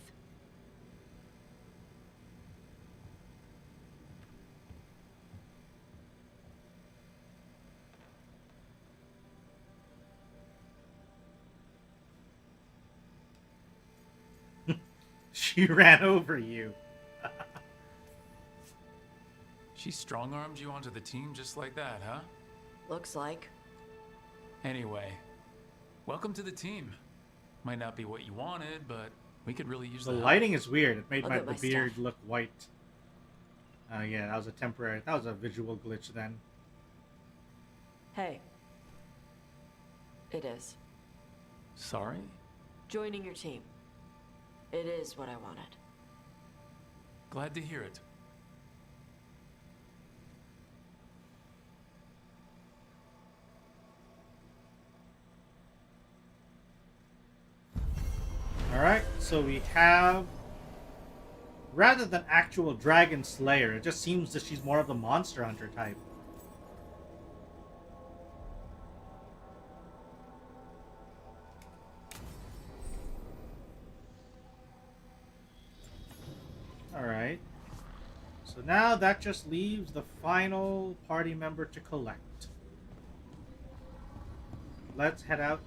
Speaker 1: She ran over you.
Speaker 4: She strong-armed you onto the team just like that, huh?
Speaker 18: Looks like.
Speaker 4: Anyway, welcome to the team. Might not be what you wanted, but we could really use
Speaker 1: the
Speaker 4: help.
Speaker 1: lighting is weird. It made
Speaker 18: I'll
Speaker 1: the
Speaker 18: get my
Speaker 1: beard
Speaker 18: stuff.
Speaker 1: look white. Yeah, that was a temporary. That was a visual glitch then.
Speaker 18: Hey. It is.
Speaker 4: Sorry?
Speaker 18: Joining your team. It is what I wanted.
Speaker 4: Glad to hear it.
Speaker 1: Alright, so we have... Rather than actual Dragon Slayer, it just seems that she's more of the Monster Hunter type. Alright. So now that just leaves the final party member to collect. Let's head out.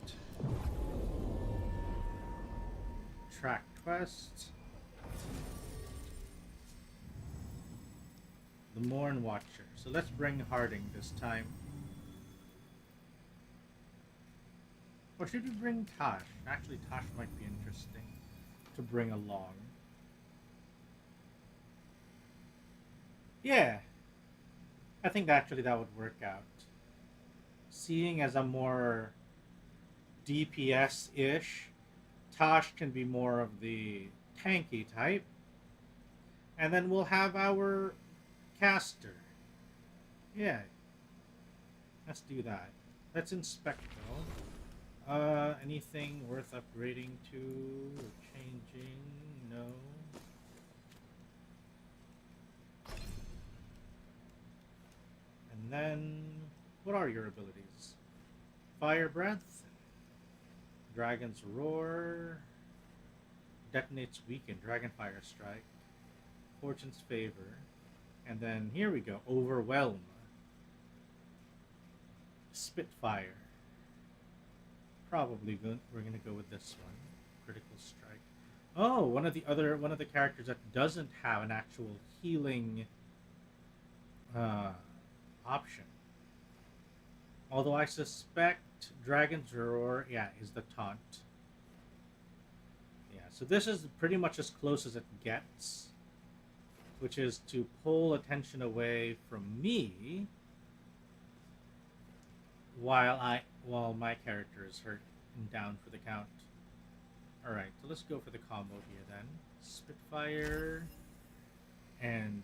Speaker 1: Track quest. The Morn Watcher. So let's bring Harding this time. Or should we bring Tosh? Actually, Tosh might be interesting to bring along. Yeah. I think actually that would work out. Seeing as a more DPS-ish, Tosh can be more of the tanky type. And then we'll have our caster. Yeah. Let's do that. Let's inspect though. Anything worth upgrading to or changing? No. And then, what are your abilities? Fire Breath, Dragon's Roar, Detonates Weaken, Dragon Fire Strike, Fortune's Favor, and then here we go, Overwhelm, Spitfire. Probably we're gonna go with this one, Critical Strike. Oh, one of the characters that doesn't have an actual healing option. Although I suspect Dragon's Roar, yeah, is the taunt. Yeah, so this is pretty much as close as it gets, which is to pull attention away from me while my character is hurt and down for the count. Alright, so let's go for the combo here then. Spitfire, and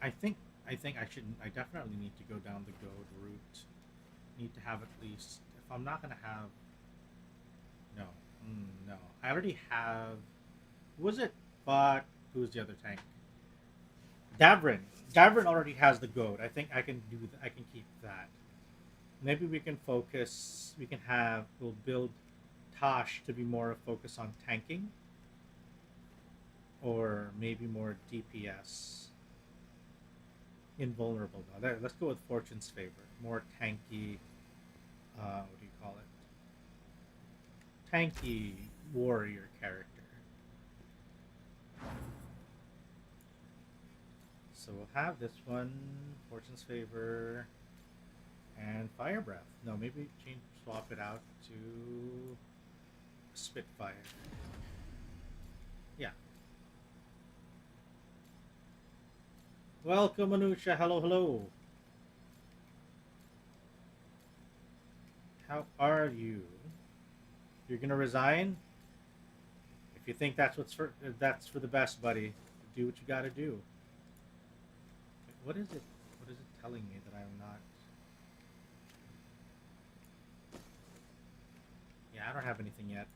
Speaker 1: I think I definitely need to go down the goad route. Need to have at least, if I'm not gonna have, no. I already have, who was it? But who's the other tank? Davrin already has the goad. I think I can keep that. Maybe we can focus, we'll build Tosh to be more a focus on tanking. Or maybe more DPS. Invulnerable though. There, let's go with Fortune's Favor. More tanky, what do you call it? Tanky warrior character. So we'll have this one, Fortune's Favor, and Fire Breath. No, maybe swap it out to Spitfire. Yeah. Welcome, Anusha. Hello, hello. How are you? You're gonna resign? If you think that's for the best, buddy, do what you gotta do. What is it? What is it telling me that I'm not? Yeah, I don't have anything yet.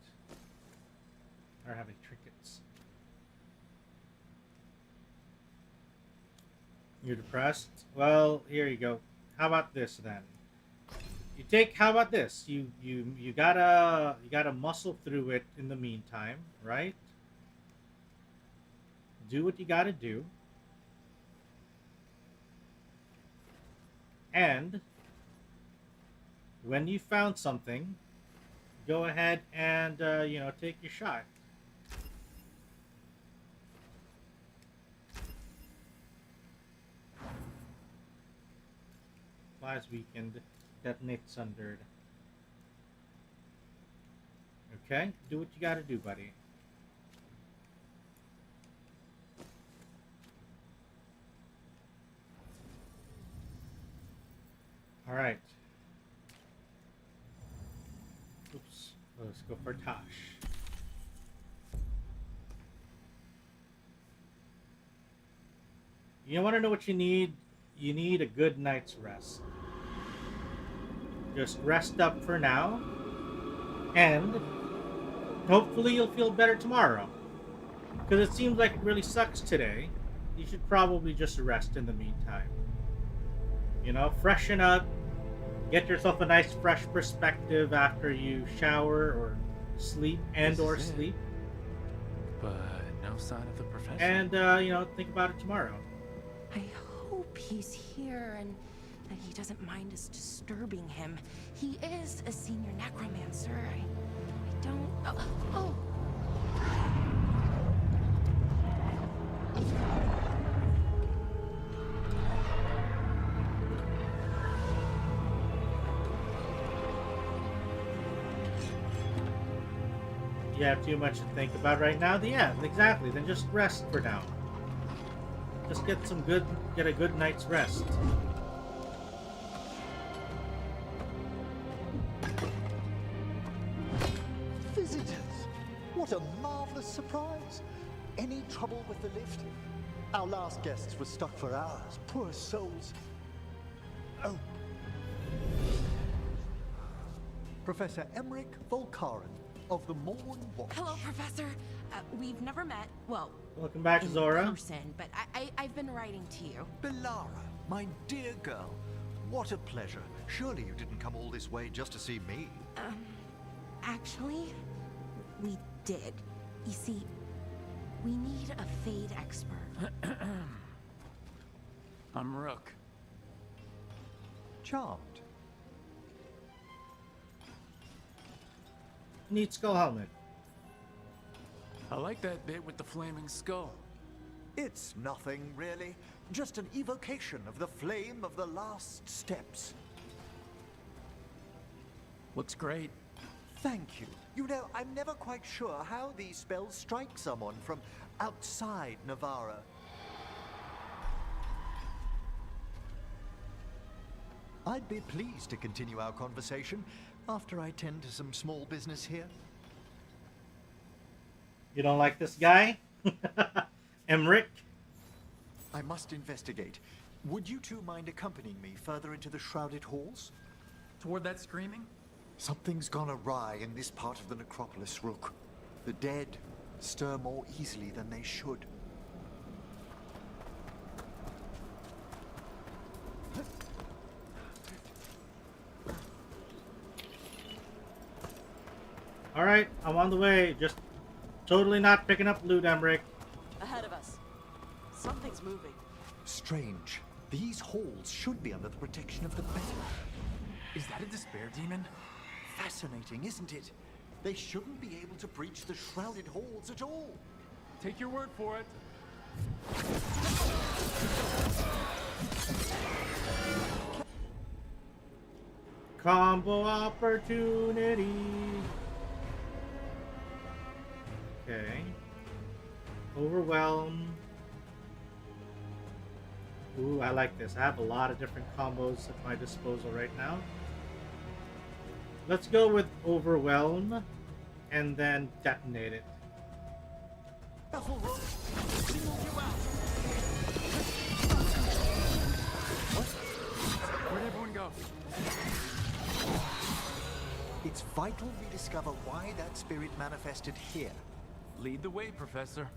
Speaker 1: I don't have any trinkets. You're depressed? Well, here you go. How about this then? How about this? You gotta muscle through it in the meantime, right? Do what you gotta do. And when you found something, go ahead and take your shot. Last weekend, detonate sundered. Okay, do what you gotta do, buddy. Alright. Oops. Let's go for Tosh. You want to know what you need? You need a good night's rest. Just rest up for now. And hopefully you'll feel better tomorrow. Because it seems like it really sucks today. You should probably just rest in the meantime. You know, freshen up. Get yourself a nice fresh perspective after you shower or sleep or sleep.
Speaker 4: But no sign of the professor.
Speaker 1: And, think about it tomorrow.
Speaker 17: I hope he's here and that he doesn't mind us disturbing him. He is a senior necromancer. I don't... Oh!
Speaker 1: You have too much to think about right now? Yeah, exactly. Then just rest for now. Just get a good night's rest.
Speaker 21: Visitors! What a marvelous surprise! Any trouble with the lift? Our last guests were stuck for hours. Poor souls. Oh. Professor Emmerich Volkaren of the Morn Watch.
Speaker 17: Hello, Professor. We've never met. Well,
Speaker 1: welcome back,
Speaker 17: in
Speaker 1: Zora.
Speaker 17: person, but I've been writing to you.
Speaker 21: Belara, my dear girl. What a pleasure. Surely you didn't come all this way just to see me.
Speaker 17: Actually, we did. You see, we need a Fade expert.
Speaker 5: I'm Rook.
Speaker 21: Charmed.
Speaker 1: Neat skull helmet.
Speaker 5: I like that bit with the flaming skull.
Speaker 21: It's nothing, really. Just an evocation of the flame of the last steps.
Speaker 5: Looks great.
Speaker 21: Thank you. You know, I'm never quite sure how these spells strike someone from outside Navarra. I'd be pleased to continue our conversation after I tend to some small business here.
Speaker 1: You don't like this guy? Emmerich?
Speaker 21: I must investigate. Would you two mind accompanying me further into the shrouded halls?
Speaker 5: Toward that screaming?
Speaker 21: Something's gone awry in this part of the necropolis, Rook. The dead stir more easily than they should.
Speaker 1: Alright, I'm on the way. Just totally not picking up loot, Emmerich.
Speaker 22: Ahead of us. Something's moving.
Speaker 21: Strange. These halls should be under the protection of the better.
Speaker 5: Is that a despair demon?
Speaker 21: Fascinating, isn't it? They shouldn't be able to breach the shrouded halls at all.
Speaker 5: Take your word for it.
Speaker 1: Combo opportunity. Okay. Overwhelm. Ooh, I like this. I have a lot of different combos at my disposal right now. Let's go with Overwhelm and then detonate it.
Speaker 5: Where'd everyone go?
Speaker 21: It's vital we discover why that spirit manifested here.
Speaker 5: Lead the way, Professor.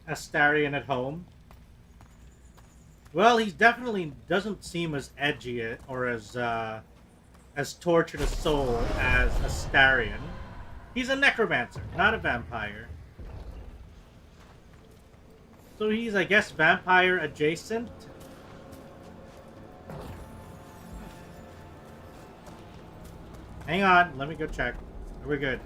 Speaker 1: Astarion at home. Well, he definitely doesn't seem as edgy or as tortured a soul as Astarion. He's a necromancer, not a vampire. So he's, I guess, vampire adjacent. Hang on, let me go check. We're good.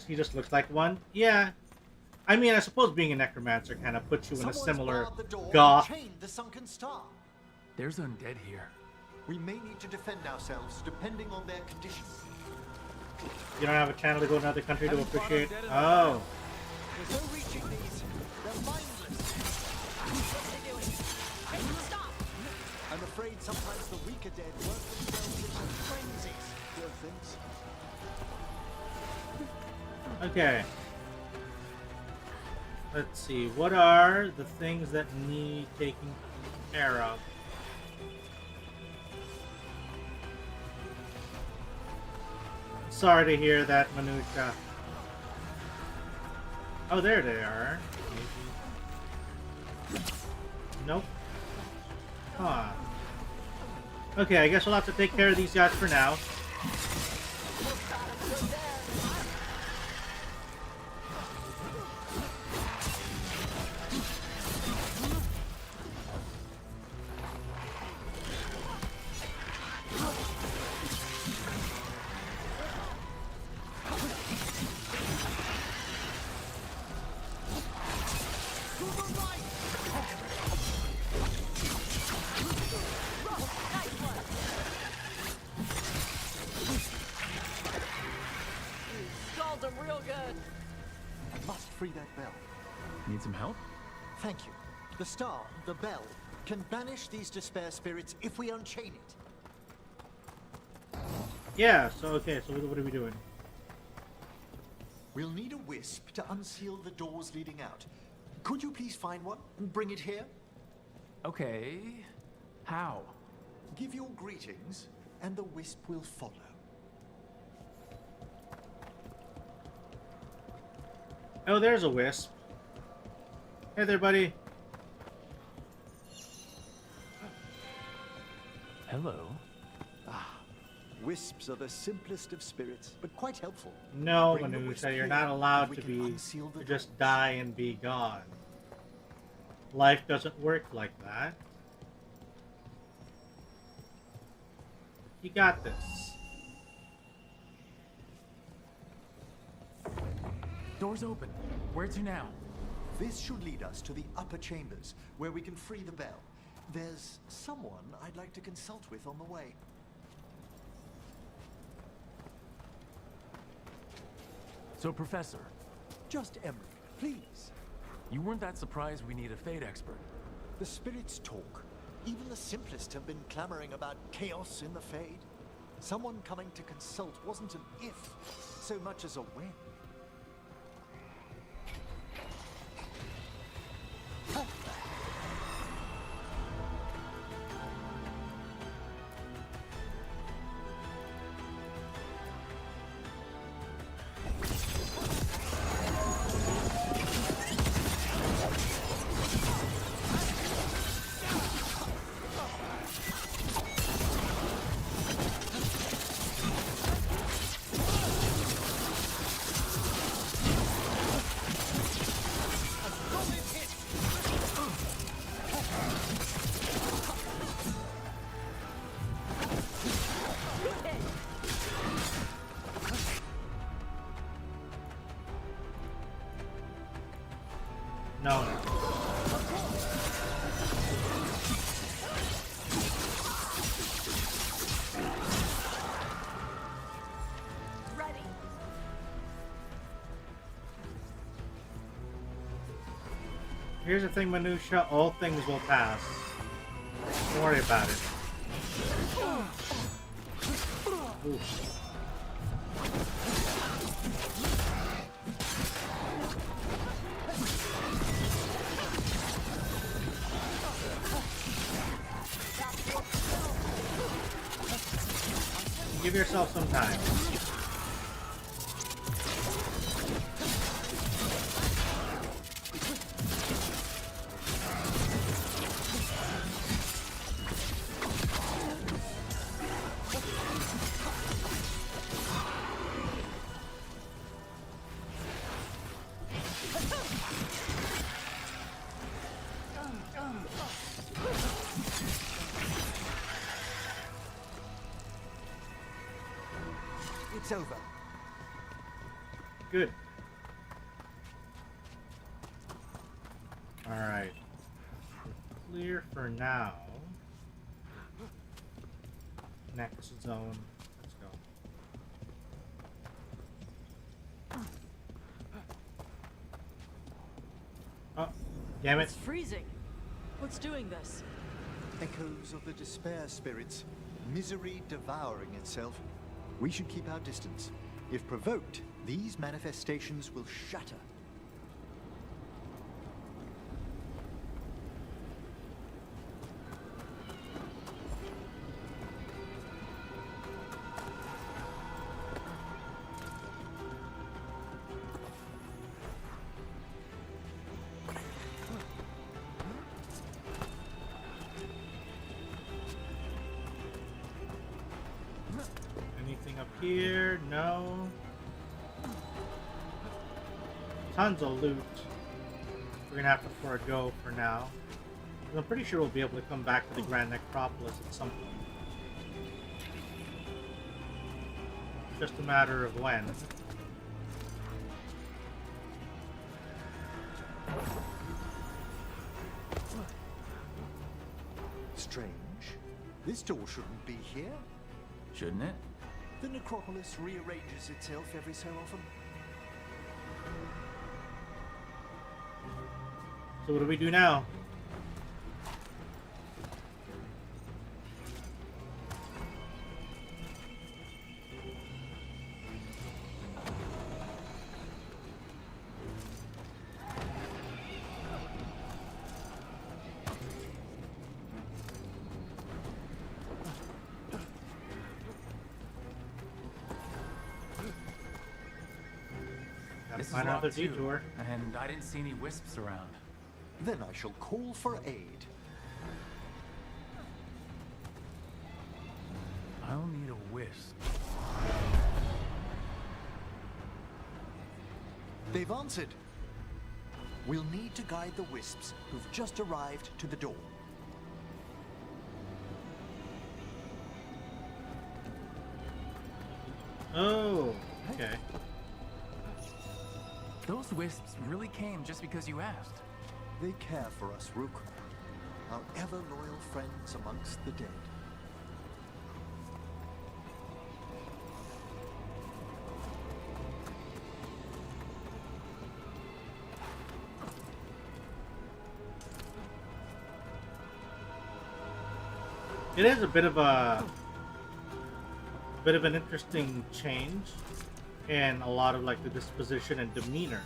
Speaker 1: He just looks like one? Yeah. I mean, I suppose being a necromancer kind of puts you in a similar goth.
Speaker 21: The sunken star.
Speaker 5: There's undead here.
Speaker 21: We may need to defend ourselves depending on their condition.
Speaker 1: You don't have a channel to go to another country to appreciate. Oh.
Speaker 21: There's no reaching these. They're mindless.
Speaker 22: What's he doing? Hey, stop!
Speaker 21: I'm afraid sometimes the weaker dead work themselves into frenzies. Poor things.
Speaker 1: Okay. Let's see. What are the things that need taking care of? Sorry to hear that, Manuka. Oh, there they are. Nope. Huh. Okay, I guess we'll have to take care of these guys for now.
Speaker 21: free that bell.
Speaker 5: Need some help?
Speaker 21: Thank you. The star, the bell, can banish these despair spirits if we unchain it.
Speaker 1: Yeah, so okay, so what are we doing?
Speaker 21: We'll need a wisp to unseal the doors leading out. Could you please find one and bring it here?
Speaker 5: Okay. How?
Speaker 21: Give your greetings, and the wisp will follow.
Speaker 1: Oh, there's a wisp. Hey there, buddy.
Speaker 5: Hello.
Speaker 21: Wisps are the simplest of spirits, but quite helpful.
Speaker 1: No,
Speaker 21: Bring the
Speaker 1: Manu
Speaker 21: wisp
Speaker 1: said you're
Speaker 21: here,
Speaker 1: not
Speaker 21: and
Speaker 1: allowed
Speaker 21: we
Speaker 1: to
Speaker 21: can
Speaker 1: be
Speaker 21: unseal the
Speaker 1: to just die and be gone. Life doesn't work like that. You got this.
Speaker 5: Door's open. Where to now?
Speaker 21: This should lead us to the upper chambers, where we can free the bell. There's someone I'd like to consult with on the way.
Speaker 5: So, Professor,
Speaker 21: Just Emery, please.
Speaker 5: you weren't that surprised we need a fate expert.
Speaker 21: The spirits talk. Even the simplest have been clamoring about chaos in the Fade. Someone coming to consult wasn't an if, so much as a when.
Speaker 1: No.
Speaker 22: Ready.
Speaker 1: Here's the thing, Minutia. All things will pass. Don't worry about it. Oof. Give yourself some time.
Speaker 21: It's over.
Speaker 1: Good. Alright. Clear for now. Next zone. Let's go. Oh, damn it.
Speaker 22: It's freezing. What's doing this?
Speaker 21: Echoes of the despair spirits, misery devouring itself. We should keep our distance. If provoked, these manifestations will shatter.
Speaker 1: Anything up here? No. Tons of loot. We're gonna have to forego for now. I'm pretty sure we'll be able to come back to the Grand Necropolis at some point. Just a matter of when.
Speaker 21: Strange. This door shouldn't be here.
Speaker 5: Shouldn't it?
Speaker 21: The necropolis rearranges itself every so often.
Speaker 1: So what do we do now?
Speaker 4: This is
Speaker 1: Find another
Speaker 4: locked too,
Speaker 1: detour.
Speaker 4: and I didn't see any wisps around.
Speaker 21: Then I shall call for aid.
Speaker 4: I'll need a wisp.
Speaker 21: They've answered. We'll need to guide the wisps who've just arrived to the door.
Speaker 1: Oh, okay.
Speaker 4: Those wisps really came just because you asked.
Speaker 21: They care for us, Rook. Our ever-loyal friends amongst the dead.
Speaker 1: It is a bit of an interesting change in a lot of like the disposition and demeanor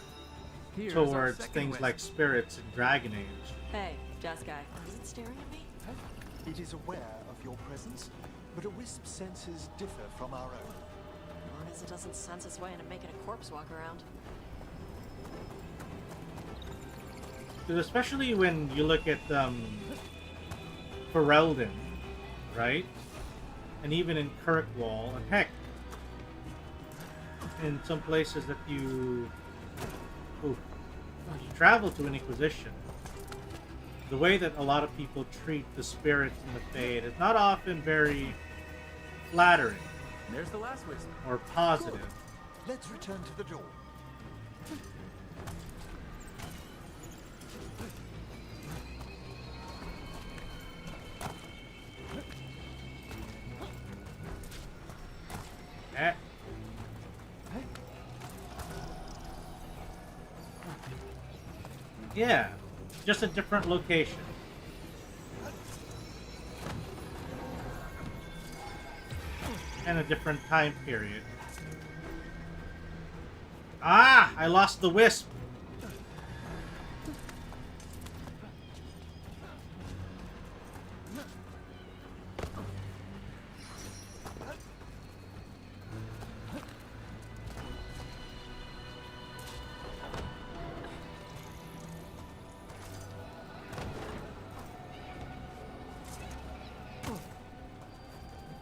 Speaker 18: Here's
Speaker 1: towards things
Speaker 18: wisp.
Speaker 1: like spirits in Dragon Age.
Speaker 18: Hey, jazz guy. Is it staring at me?
Speaker 21: It is aware of your presence, but a wisp's senses differ from our own.
Speaker 18: Long as it doesn't sense its way into making a corpse walk around.
Speaker 1: 'Cause especially when you look at Ferelden, right? And even in Kirkwall, and heck, in some places that you travel to an Inquisition, the way that a lot of people treat the spirits in the Fade is not often very flattering
Speaker 4: There's the last wisp.
Speaker 1: or positive.
Speaker 21: Good. Let's return to the door.
Speaker 1: Eh. Yeah, just a different location. And a different time period. Ah! I lost the wisp!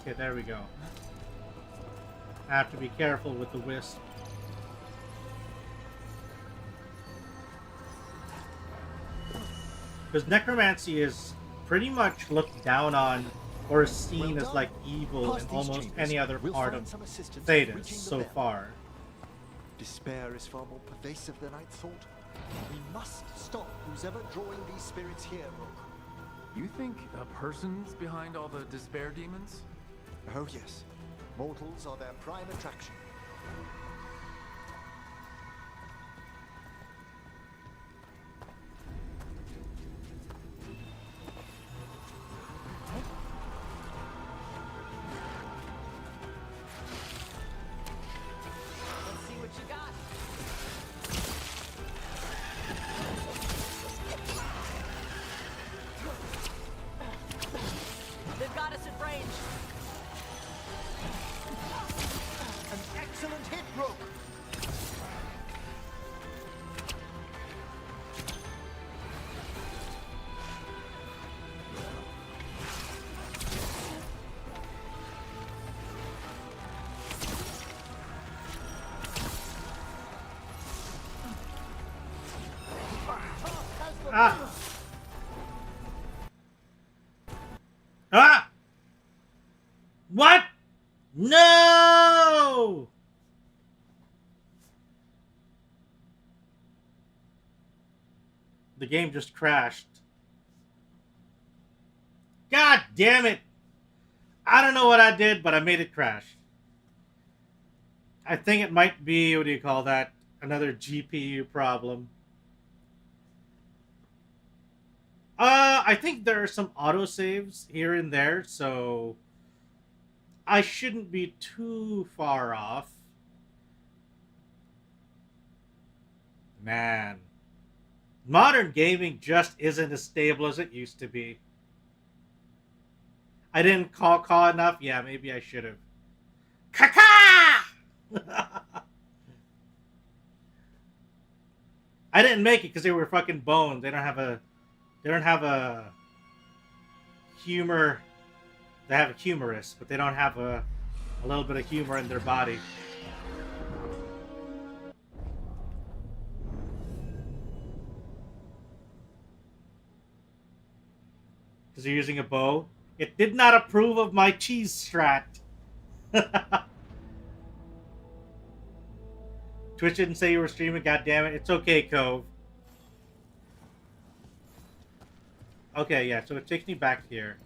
Speaker 1: Okay, there we go. I have to be careful with the wisp. Because necromancy is pretty much looked down on or is seen as like evil in almost any other part of Thedas so far.
Speaker 21: Despair is far more pervasive than I'd thought. We must stop who's ever drawing these spirits here, Rook.
Speaker 4: You think a person's behind all the despair demons?
Speaker 21: Oh yes. Mortals are their prime attraction.
Speaker 18: Let's see what you got. They've got us at range.
Speaker 21: An excellent hit, Rook.
Speaker 1: Ah! Ah! What? No! The game just crashed. God damn it! I don't know what I did, but I made it crash. I think it might be, what do you call that? Another GPU problem. I think there are some autosaves here and there, so I shouldn't be too far off. Man. Modern gaming just isn't as stable as it used to be. I didn't caw enough? Yeah, maybe I should have. Caca! I didn't make it because they were fucking boned. They don't have a humor. They have a humorous, but they don't have a little bit of humor in their body. Because you're using a bow. It did not approve of my cheese strat. Twitch didn't say you were streaming, goddammit. It's okay, Cove. Okay, yeah, so it takes me back here.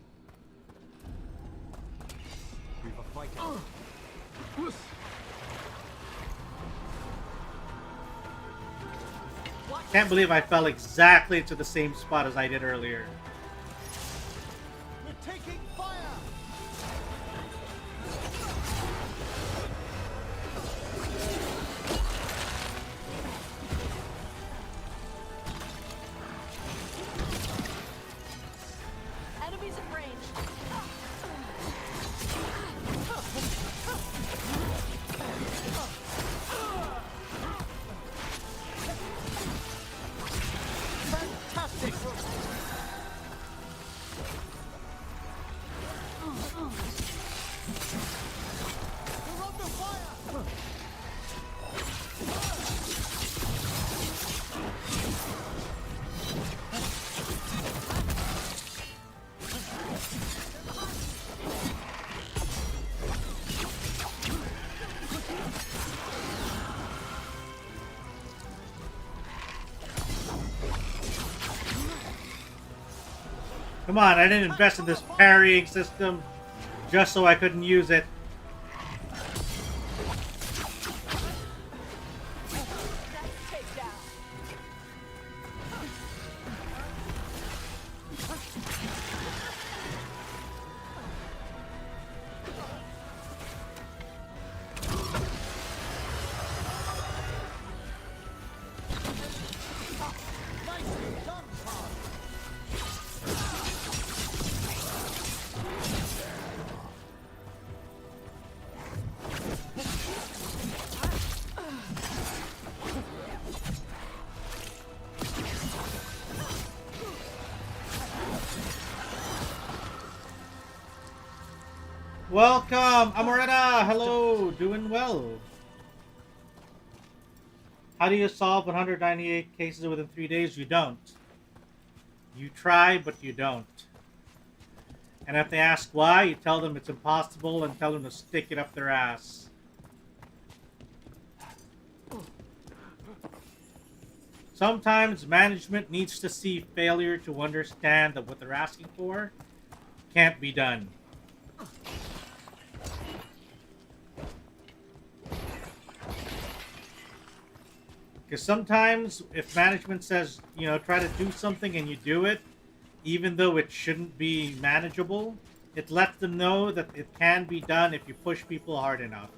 Speaker 1: Can't believe I fell exactly to the same spot as I did earlier.
Speaker 21: We're taking fire!
Speaker 22: Enemies in range.
Speaker 21: Fantastic! We're under fire!
Speaker 1: Come on, I didn't invest in this parrying system just so I couldn't use it. Welcome, Amoretta. Hello, doing well. How do you solve 198 cases within 3 days? You don't. You try, but you don't. And if they ask why, you tell them it's impossible and tell them to stick it up their ass. Sometimes management needs to see failure to understand that what they're asking for can't be done. Because sometimes if management says, you know, try to do something and you do it, even though it shouldn't be manageable, it lets them know that it can be done if you push people hard enough.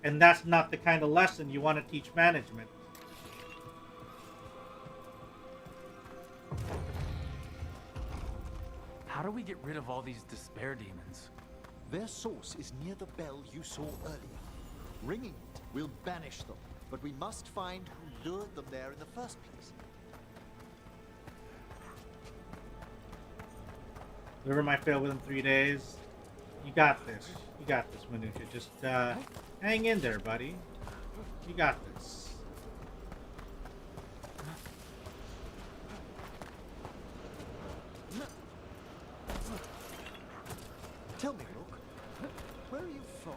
Speaker 1: And that's not the kind of lesson you want to teach management.
Speaker 5: How do we get rid of all these despair demons?
Speaker 21: Their source is near the bell you saw earlier. Ringing it will banish them, but we must find who lured them there in the first place.
Speaker 1: Liver might fail within 3 days. You got this. You got this, Minutia. Just hang in there, buddy. You got this.
Speaker 21: Tell me, Rook, where are you from?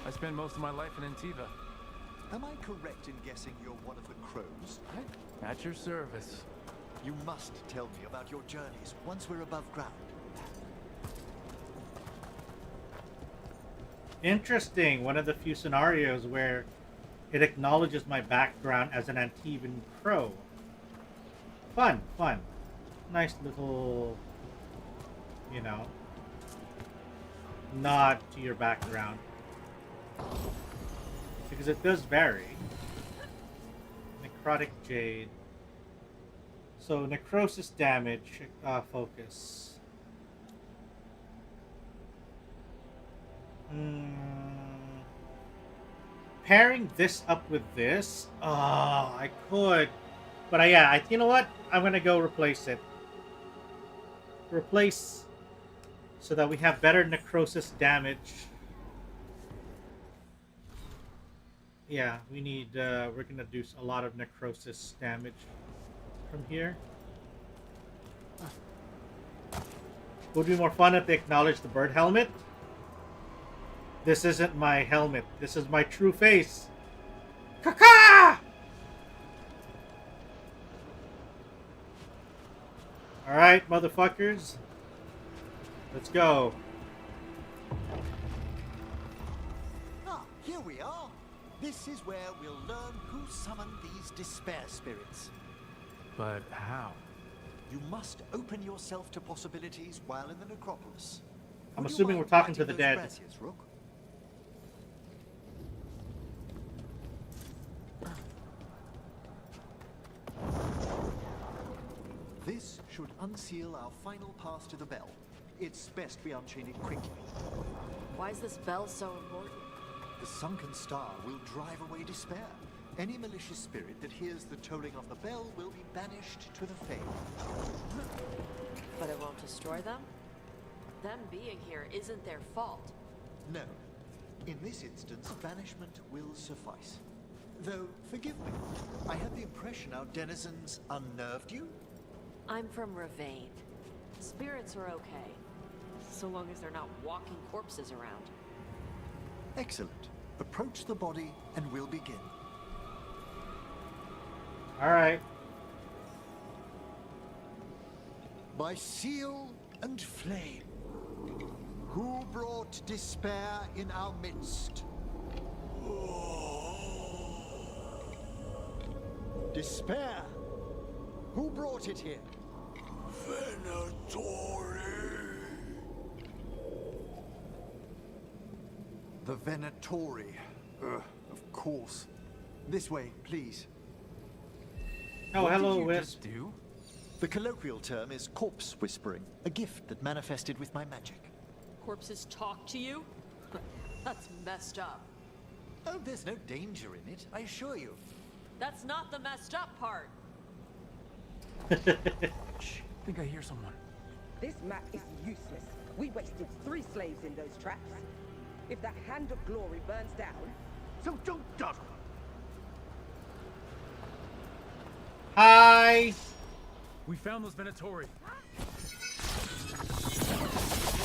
Speaker 5: I spent most of my life in Antiva.
Speaker 21: Am I correct in guessing you're one of the crows?
Speaker 5: At your service.
Speaker 21: You must tell me about your journeys once we're above ground.
Speaker 1: Interesting. One of the few scenarios where it acknowledges my background as an Antivan crow. Fun, fun. nice little, you know, nod to your background. Because it does vary. Necrotic Jade. So, necrosis damage, focus. Pairing this up with this? Oh, I could. But yeah, you know what? I'm gonna go replace it. Replace so that we have better necrosis damage. Yeah, we need, we're gonna do a lot of necrosis damage from here. Would be more fun if they acknowledged the bird helmet. This isn't my helmet. This is my true face. Caca! Alright, motherfuckers. Let's go.
Speaker 21: Ah, here we are. This is where we'll learn who summoned these despair spirits.
Speaker 5: But how?
Speaker 21: You must open yourself to possibilities while in the necropolis.
Speaker 1: I'm assuming we're talking to the dead.
Speaker 21: Gracias, Rook? This should unseal our final pass to the bell. It's best we unchain it quickly.
Speaker 18: Why is this bell so important?
Speaker 21: The sunken star will drive away despair. Any malicious spirit that hears the tolling of the bell will be banished to the Fade.
Speaker 18: But it won't destroy them? Them being here isn't their fault.
Speaker 21: No. In this instance, banishment will suffice. Though, forgive me, I had the impression our denizens unnerved you?
Speaker 18: I'm from Ravane. Spirits are okay, so long as they're not walking corpses around.
Speaker 21: Excellent. Approach the body and we'll begin.
Speaker 1: Alright.
Speaker 21: By seal and flame, who brought despair in our midst? Despair? Who brought it here?
Speaker 15: Venatori.
Speaker 21: The Venatori. Of course. This way, please.
Speaker 1: Oh, hello, Wisp.
Speaker 21: The colloquial term is corpse whispering, a gift that manifested with my magic.
Speaker 18: Corpses talk to you? That's messed up.
Speaker 21: Oh, there's no danger in it, I assure you.
Speaker 18: That's not the messed up part.
Speaker 5: Shh, I think I hear someone.
Speaker 9: This map is useless. We wasted 3 slaves in those traps. If the Hand of Glory burns down, so don't dawdle.
Speaker 1: Hi.
Speaker 5: We found those Venatori.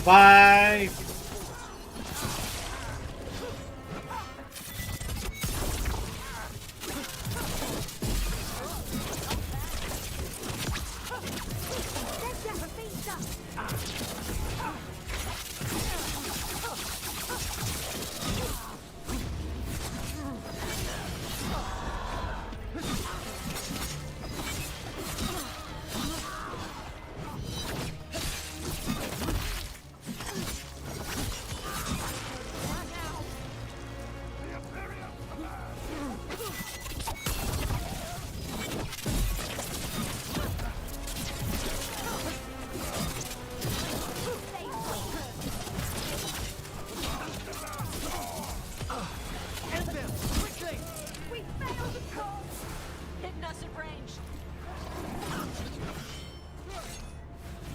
Speaker 1: Bye.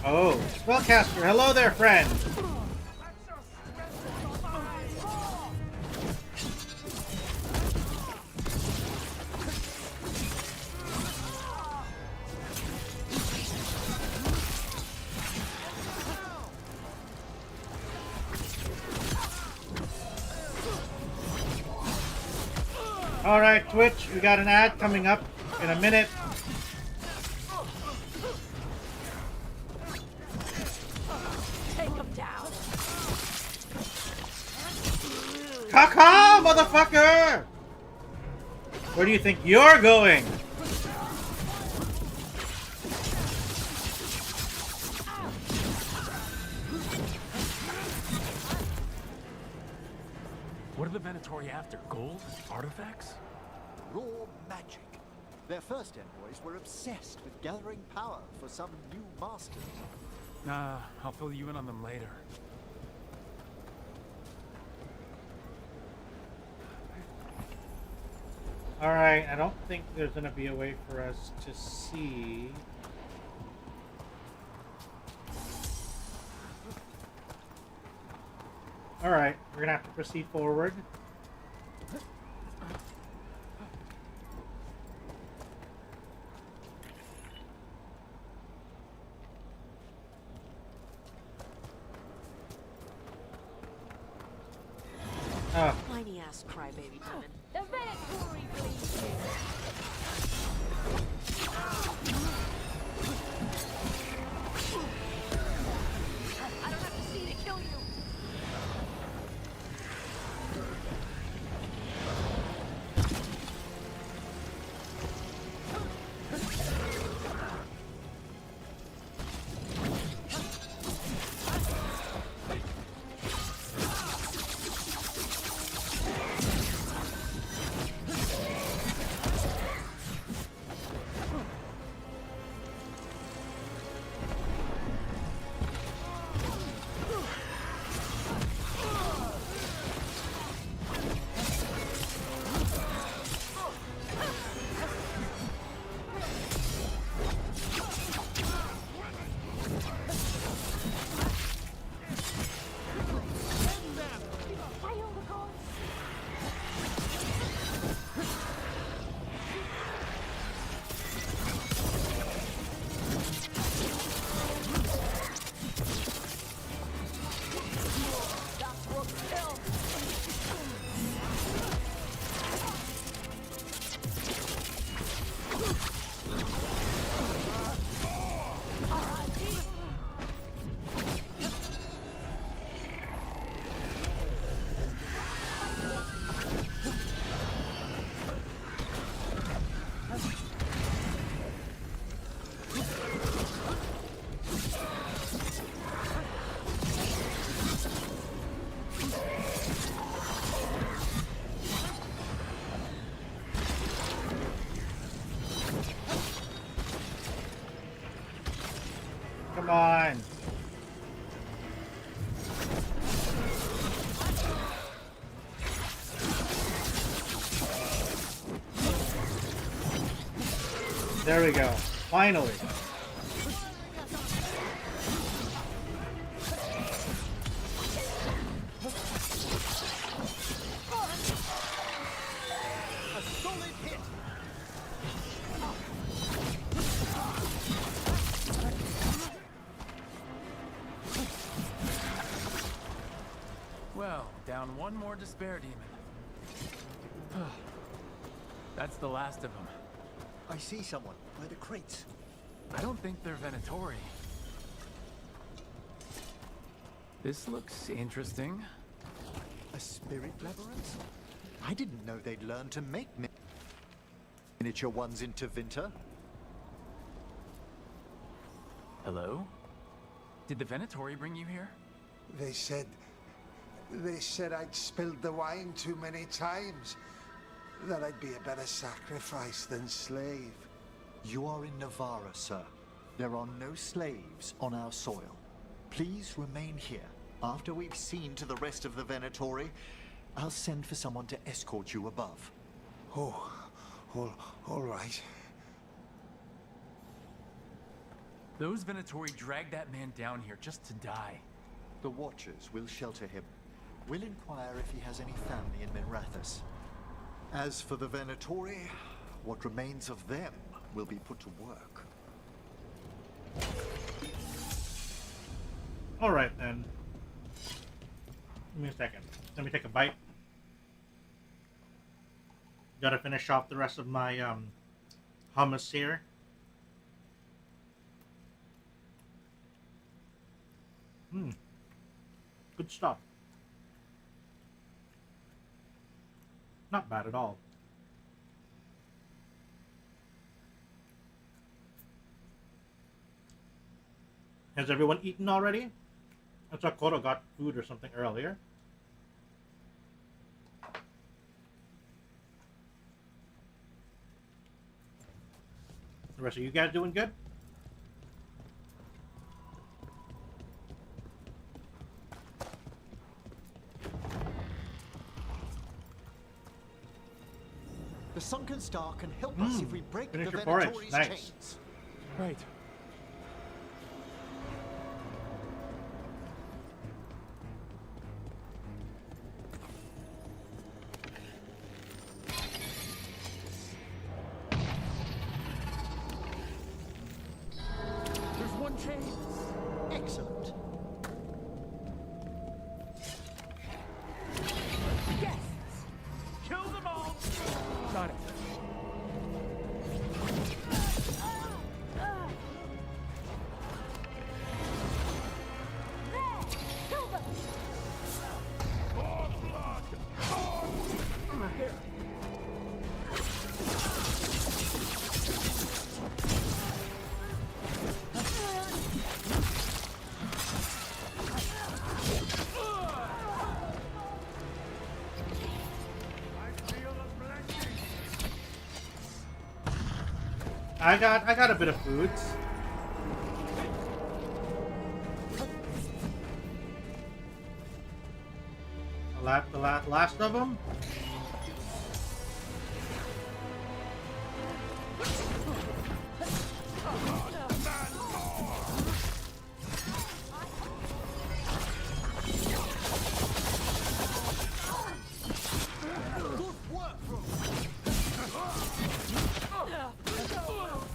Speaker 1: Oh, Spellcaster, hello there, friend. All right, Twitch, we got an ad coming up in a minute. Caca, motherfucker! Where do you think you're going?
Speaker 5: What are the Venatori after? Gold? Artifacts?
Speaker 21: Raw magic. Their first envoys were obsessed with gathering power for some new masters.
Speaker 5: Nah, I'll fill you in on them later.
Speaker 1: Alright, I don't think there's gonna be a way for us to see. Alright, we're gonna have to proceed forward. Oh.
Speaker 18: Whiny ass crybaby demon.
Speaker 22: The Venatori bleeds you. I don't have to see to kill you.
Speaker 1: Come on. There we go. Finally.
Speaker 21: A solid hit.
Speaker 5: Well, down one more despair demon. That's the last of them.
Speaker 21: I see someone by the crates.
Speaker 5: I don't think they're Venatori. This looks interesting.
Speaker 21: A spirit labyrinth? I didn't know they'd learned to make miniature ones into Vinter.
Speaker 5: Hello? Did the Venatori bring you here?
Speaker 2: They said I'd spilled the wine too many times. That I'd be a better sacrifice than slave.
Speaker 21: You are in Navarra, sir. There are no slaves on our soil. Please remain here. After we've seen to the rest of the Venatori, I'll send for someone to escort you above.
Speaker 2: Oh, all right.
Speaker 5: Those Venatori dragged that man down here just to die.
Speaker 21: The Watchers will shelter him. We'll inquire if he has any family in Minrathous. As for the Venatori, what remains of them will be put to work.
Speaker 1: Alright then. Give me a second. Let me take a bite. Gotta finish off the rest of my hummus here. Good stuff. Not bad at all. Has everyone eaten already? I thought Koro got food or something earlier. The rest of you guys doing good?
Speaker 21: The sunken star can help us if we break the
Speaker 1: Finish your porridge.
Speaker 21: Venatori's
Speaker 1: Nice.
Speaker 21: chains.
Speaker 5: Right.
Speaker 6: There's one chain.
Speaker 21: Excellent.
Speaker 6: Guests! Kill them all! Got it.
Speaker 22: Kill them!
Speaker 6: More blood! Here.
Speaker 1: I got a bit of foods. The last of them.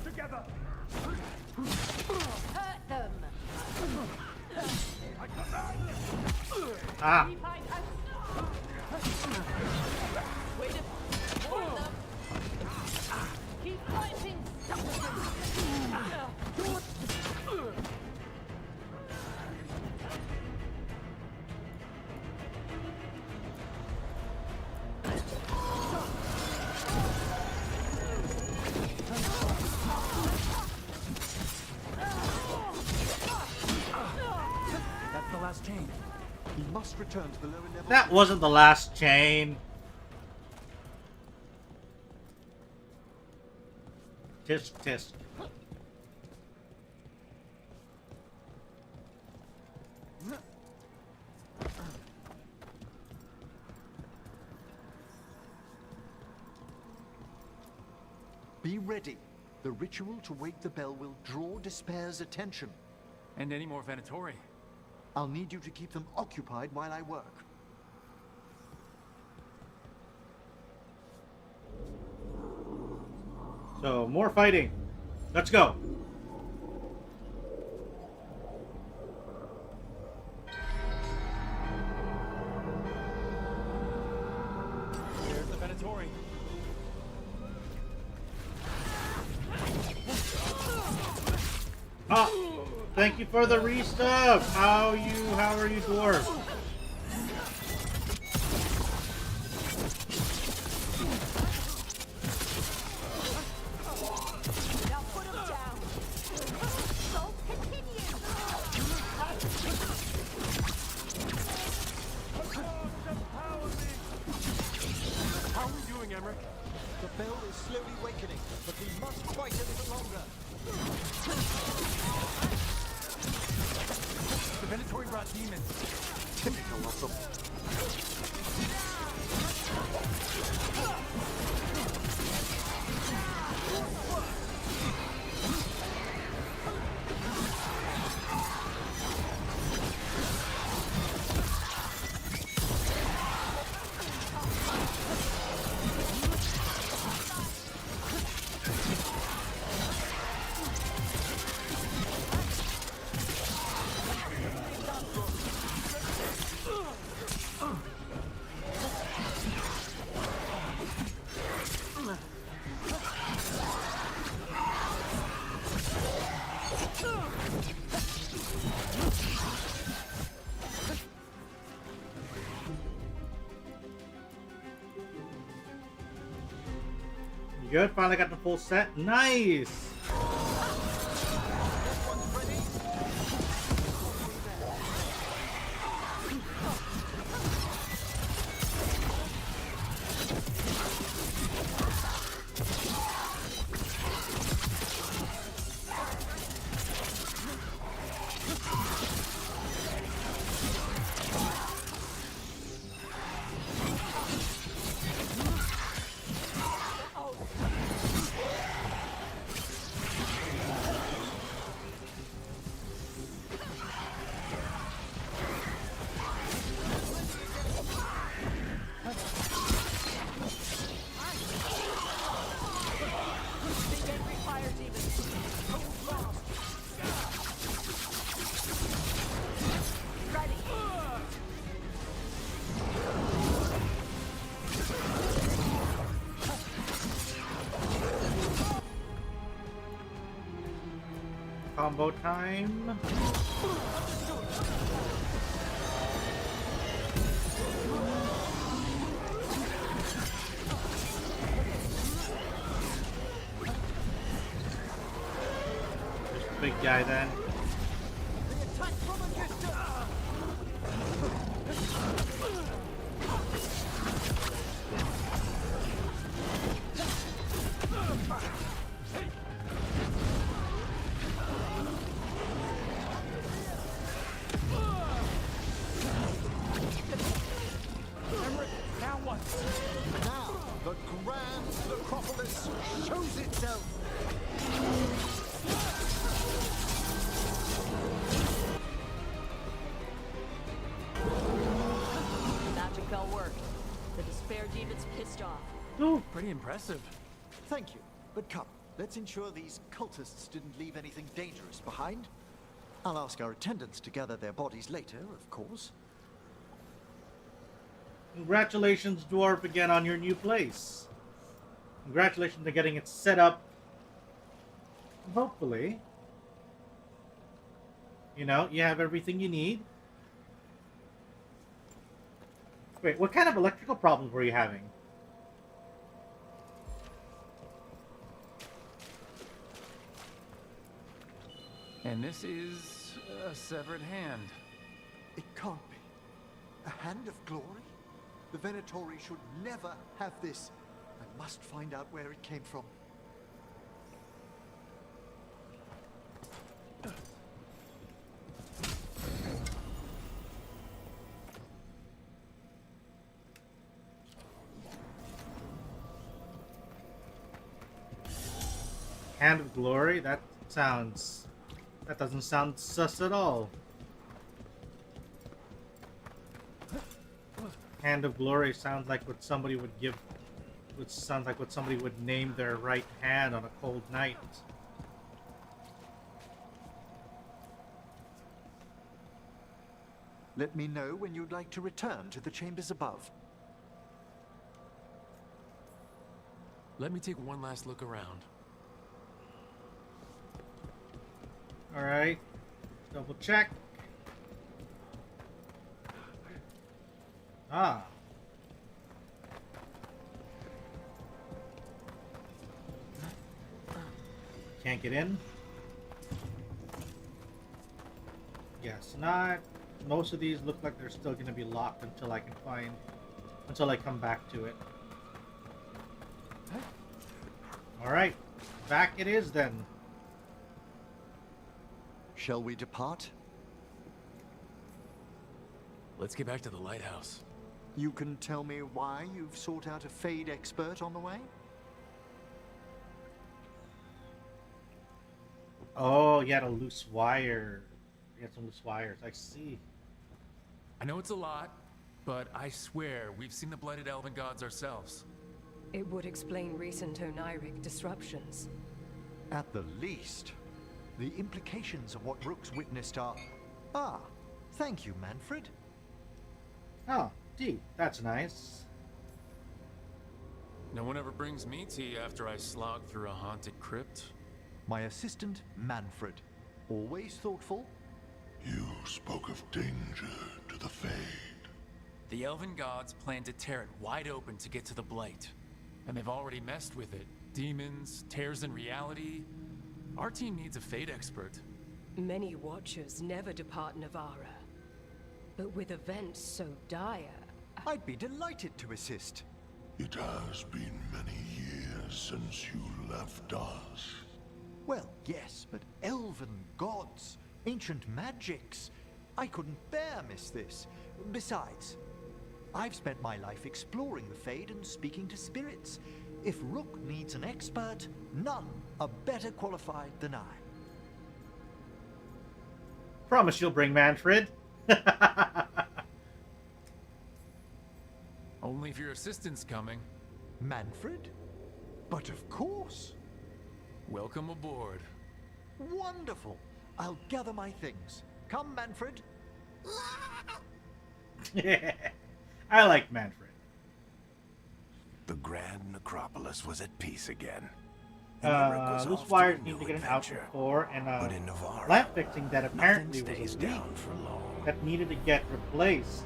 Speaker 6: Together!
Speaker 22: Hurt them!
Speaker 6: I command!
Speaker 1: Ah.
Speaker 22: Way to warn them! Keep fighting!
Speaker 6: That's the last chain.
Speaker 21: He must return to the lower level.
Speaker 1: That wasn't the last chain. Tisk tisk.
Speaker 21: Be ready. The ritual to wake the bell will draw Despair's attention.
Speaker 5: And any more Venatori.
Speaker 21: I'll need you to keep them occupied while I work.
Speaker 1: So, more fighting. Let's go.
Speaker 5: There's the Venatori.
Speaker 1: Ah, thank you for the resub. How are you, dwarf?
Speaker 22: Now put them down! So continue!
Speaker 5: How are we doing, Emmerich?
Speaker 21: The bell is slowly wakening, but we must fight a little longer.
Speaker 5: The Venatori brought demons.
Speaker 21: Typical of them.
Speaker 1: You good? Finally got the full set. Nice. Combo time. There's the big guy then.
Speaker 21: Now, the grand necropolis shows itself.
Speaker 18: Magic bell worked. The despair demon's pissed off.
Speaker 1: Ooh.
Speaker 5: Pretty impressive.
Speaker 21: Thank you. But come, let's ensure these cultists didn't leave anything dangerous behind. I'll ask our attendants to gather their bodies later, of course.
Speaker 1: Congratulations, Dwarf, again on your new place. Congratulations on getting it set up. Hopefully, you know, you have everything you need. Wait, what kind of electrical problems were you having?
Speaker 5: And this is a severed hand.
Speaker 21: It can't be. A hand of glory? The Venatori should never have this. I must find out where it came from.
Speaker 1: Hand of Glory? That doesn't sound sus at all. Hand of Glory sounds like what somebody would give, which sounds like what somebody would name their right hand on a cold night.
Speaker 21: Let me know when you'd like to return to the chambers above.
Speaker 4: Let me take one last look around.
Speaker 1: Alright. Double check. Ah. Can't get in? Yes, not. Most of these look like they're still going to be locked until I come back to it. Alright, back it is then.
Speaker 21: Shall we depart?
Speaker 4: Let's get back to the lighthouse.
Speaker 21: You can tell me why you've sought out a Fade expert on the way?
Speaker 1: Oh, you had a loose wire. You had some loose wires, I see.
Speaker 4: I know it's a lot, but I swear we've seen the blighted elven gods ourselves.
Speaker 16: It would explain recent Oniric disruptions.
Speaker 21: At the least. The implications of what Rook's witnessed are... Ah, thank you, Manfred.
Speaker 1: Oh, gee, that's nice.
Speaker 4: No one ever brings me tea after I slog through a haunted crypt.
Speaker 21: My assistant, Manfred. Always thoughtful.
Speaker 15: You spoke of danger to the Fade.
Speaker 4: The elven gods plan to tear it wide open to get to the blight. And they've already messed with it. Demons, tears in reality. Our team needs a Fade expert.
Speaker 16: Many watchers never depart Navarra. But with events so dire...
Speaker 21: I'd be delighted to assist.
Speaker 15: It has been many years since you left us.
Speaker 21: Well, yes, but elven gods, ancient magics. I couldn't bear miss this. Besides, I've spent my life exploring the Fade and speaking to spirits. If Rook needs an expert, none are better qualified than I.
Speaker 1: Promise you'll bring Manfred.
Speaker 4: Only if your assistant's coming.
Speaker 21: Manfred? But of course.
Speaker 4: Welcome aboard.
Speaker 21: Wonderful. I'll gather my things. Come, Manfred.
Speaker 1: I like Manfred.
Speaker 15: The Grand Necropolis was at peace again.
Speaker 1: Loose wires need to get an outlet core and lamp fixing that apparently was a leak that needed to get replaced.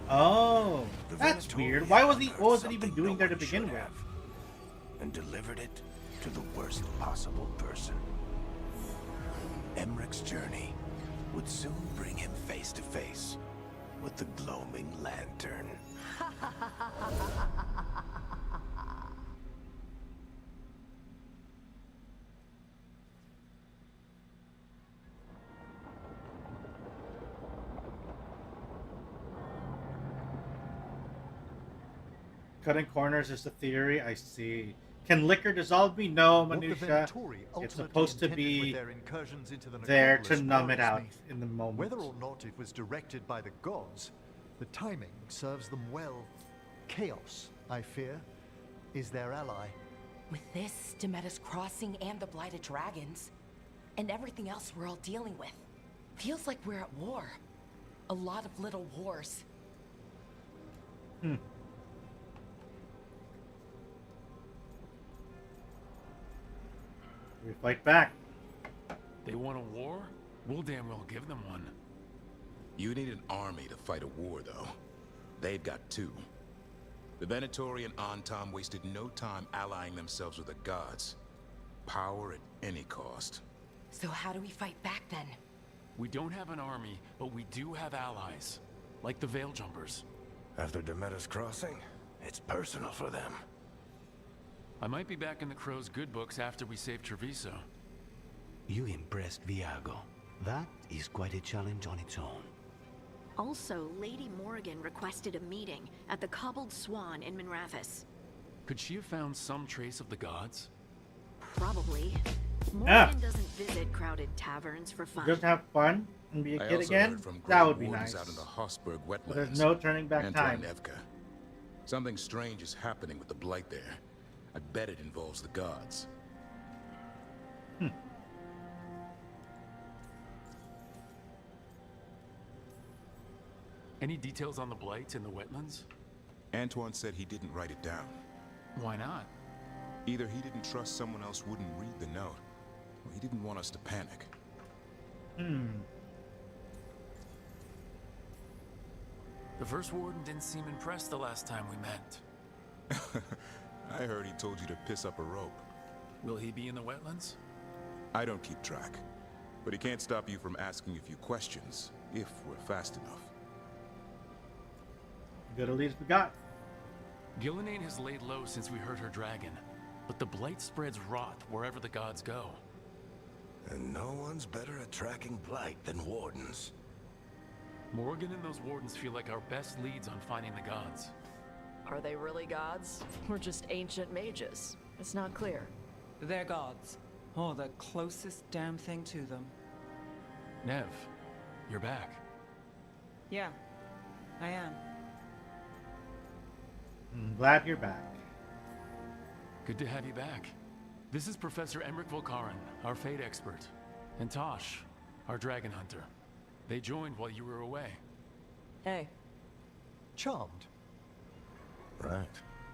Speaker 1: Oh, that's weird. What was it even doing there to begin with?
Speaker 15: And delivered it to the worst possible person. Emmeric's journey would soon bring him face to face with the glowing lantern.
Speaker 1: Cutting corners is the theory. I see. Can liquor dissolve me? No, Minutia. It's supposed to be there to numb it out in the moment.
Speaker 21: Whether or not it was directed by the gods, the timing serves them well. Chaos, I fear, is their ally.
Speaker 17: With this, Demeter's Crossing and the Blighted Dragons, and everything else we're all dealing with, feels like we're at war. A lot of little wars.
Speaker 1: We fight back.
Speaker 4: They want a war? We'll damn well give them one.
Speaker 7: You need an army to fight a war, though. They've got two. The Venatori and Antam wasted no time allying themselves with the gods. Power at any cost.
Speaker 17: So how do we fight back then?
Speaker 4: We don't have an army, but we do have allies. Like the Veil Jumpers.
Speaker 15: After Demeter's Crossing, it's personal for them.
Speaker 4: I might be back in the Crow's good books after we save Treviso.
Speaker 12: You impressed Viago. That is quite a challenge on its own.
Speaker 8: Also, Lady Morrigan requested a meeting at the Cobbled Swan in Minrathous.
Speaker 4: Could she have found some trace of the gods?
Speaker 8: Probably. Morrigan doesn't visit crowded taverns for fun.
Speaker 1: Just have fun and be a kid again? That would be nice.
Speaker 7: Out in the Hossberg wetlands.
Speaker 1: But there's no turning back time.
Speaker 7: Something strange is happening with the Blight there. I bet it involves the gods.
Speaker 4: Any details on the Blight in the wetlands?
Speaker 7: Antoine said he didn't write it down.
Speaker 4: Why not?
Speaker 7: Either he didn't trust someone else wouldn't read the note, or he didn't want us to panic.
Speaker 4: The First Warden didn't seem impressed the last time we met.
Speaker 7: I heard he told you to piss up a rope.
Speaker 4: Will he be in the wetlands?
Speaker 7: I don't keep track, but he can't stop you from asking a few questions, if we're fast enough.
Speaker 1: Good at least we got.
Speaker 4: Gillenane has laid low since we heard her dragon, but the Blight spreads rot wherever the gods go.
Speaker 15: And no one's better at tracking Blight than Wardens.
Speaker 4: Morrigan and those Wardens feel like our best leads on finding the gods.
Speaker 18: Are they really gods? Or just ancient mages? It's not clear.
Speaker 3: They're gods. Or the closest damn thing to them.
Speaker 4: Nev, you're back.
Speaker 3: Yeah, I am.
Speaker 1: I'm glad you're back.
Speaker 4: Good to have you back. This is Professor Emmerich Volkaren, our fate expert, and Tosh, our dragon hunter. They joined while you were away.
Speaker 18: Hey.
Speaker 21: Charmed.
Speaker 15: Right.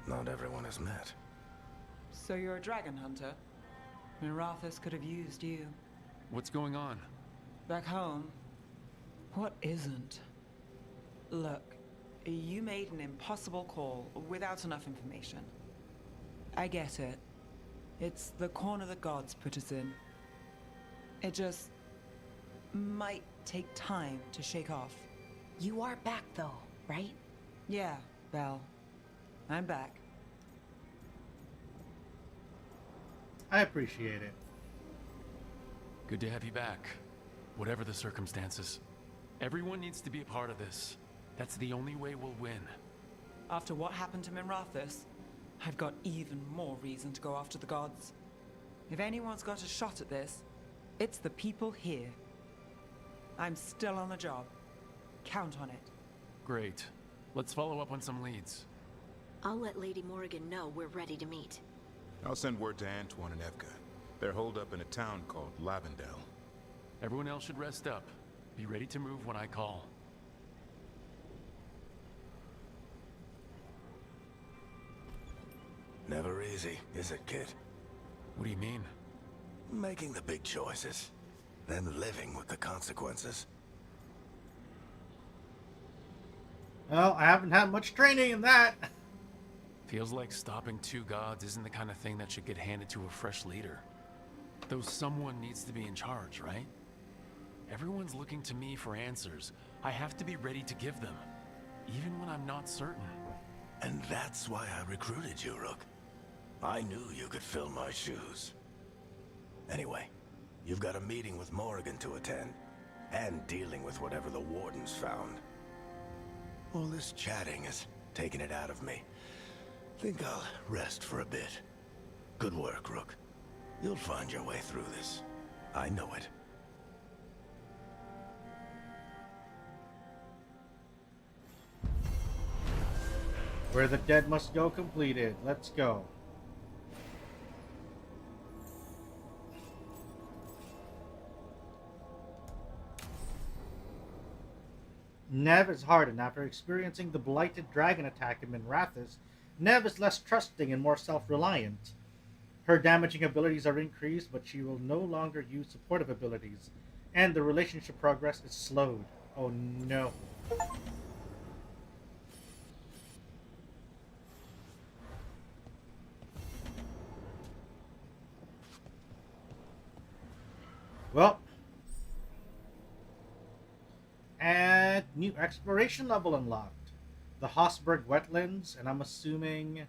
Speaker 15: Not everyone has met.
Speaker 3: So you're a dragon hunter? Minrathous could have used you.
Speaker 4: What's going on?
Speaker 3: Back home, what isn't? Look, you made an impossible call without enough information. I get it. It's the corner the gods put us in. It just might take time to shake off.
Speaker 17: You are back though, right?
Speaker 3: Yeah, Belle. I'm back.
Speaker 1: I appreciate it.
Speaker 4: Good to have you back, whatever the circumstances. Everyone needs to be a part of this. That's the only way we'll win.
Speaker 3: After what happened to Minrathous, I've got even more reason to go after the gods. If anyone's got a shot at this, it's the people here. I'm still on the job. Count on it.
Speaker 4: Great. Let's follow up on some leads.
Speaker 8: I'll let Lady Morrigan know we're ready to meet.
Speaker 7: I'll send word to Antoine and Evka. They're holed up in a town called Lavendel.
Speaker 4: Everyone else should rest up. Be ready to move when I call.
Speaker 15: Never easy, is it, kid?
Speaker 4: What do you mean?
Speaker 15: Making the big choices, then living with the consequences.
Speaker 1: Well, I haven't had much training in that.
Speaker 4: Feels like stopping two gods isn't the kind of thing that should get handed to a fresh leader. Though someone needs to be in charge, right? Everyone's looking to me for answers. I have to be ready to give them, even when I'm not certain.
Speaker 15: And that's why I recruited you, Rook. I knew you could fill my shoes. Anyway, you've got a meeting with Morrigan to attend, and dealing with whatever the Wardens found. All this chatting is taking it out of me. Think I'll rest for a bit. Good work, Rook. You'll find your way through this. I know it.
Speaker 1: Where the dead must go completed. Let's go. Nev is hardened. After experiencing the blighted dragon attack in Minrathous, Nev is less trusting and more self-reliant. Her damaging abilities are increased, but she will no longer use supportive abilities, and the relationship progress is slowed. Oh no. Well, and new exploration level unlocked. The Hossberg Wetlands, and I'm assuming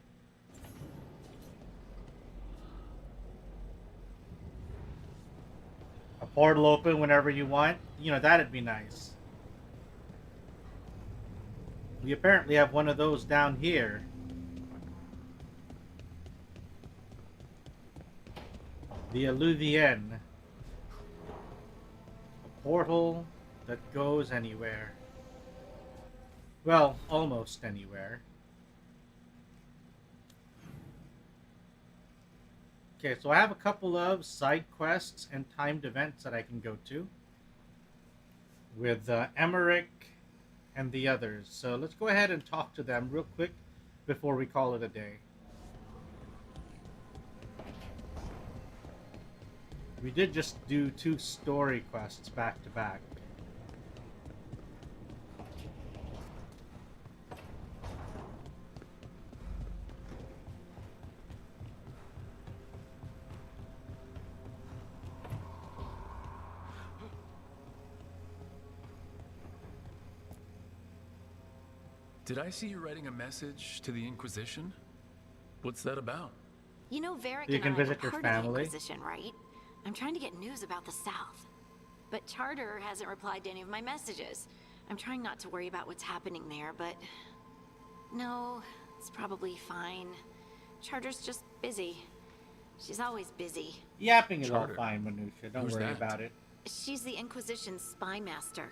Speaker 1: a portal open whenever you want. You know, that'd be nice. We apparently have one of those down here. The Alluvienne. A portal that goes anywhere. Well, almost anywhere. Okay, so I have a couple of side quests and timed events that I can go to with Emmerich and the others. So let's go ahead and talk to them real quick before we call it a day. We did just do 2 story quests back to back.
Speaker 4: Did I see you writing a message to the Inquisition? What's that about?
Speaker 8: You know, Varric
Speaker 1: You can
Speaker 8: and I
Speaker 1: visit
Speaker 8: were
Speaker 1: your
Speaker 8: part of the
Speaker 1: family.
Speaker 8: Inquisition, right? I'm trying to get news about the South. But Charter hasn't replied to any of my messages. I'm trying not to worry about what's happening there, but... No, it's probably fine. Charter's just busy. She's always busy.
Speaker 1: Yapping is all fine, Minutia. Don't
Speaker 4: Who's
Speaker 1: worry
Speaker 4: that?
Speaker 1: about it.
Speaker 8: She's the Inquisition's spy master.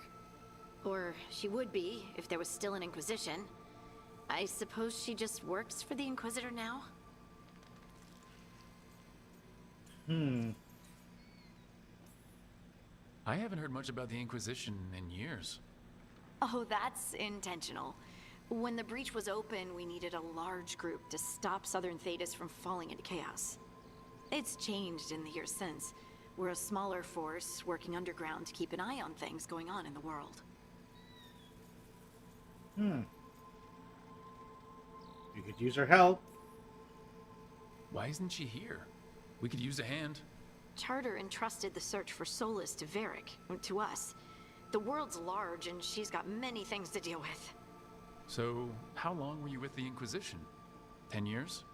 Speaker 8: Or she would be, if there was still an Inquisition. I suppose she just works for the Inquisitor now?
Speaker 4: I haven't heard much about the Inquisition in years.
Speaker 8: Oh, that's intentional. When the breach was open, we needed a large group to stop Southern Thedas from falling into chaos. It's changed in the years since. We're a smaller force working underground to keep an eye on things going on in the world.
Speaker 1: You could use her help.
Speaker 4: Why isn't she here? We could use a hand.
Speaker 8: Charter entrusted the search for Solus to Varric, to us. The world's large and she's got many things to deal with.
Speaker 4: So, how long were you with the Inquisition? 10 years?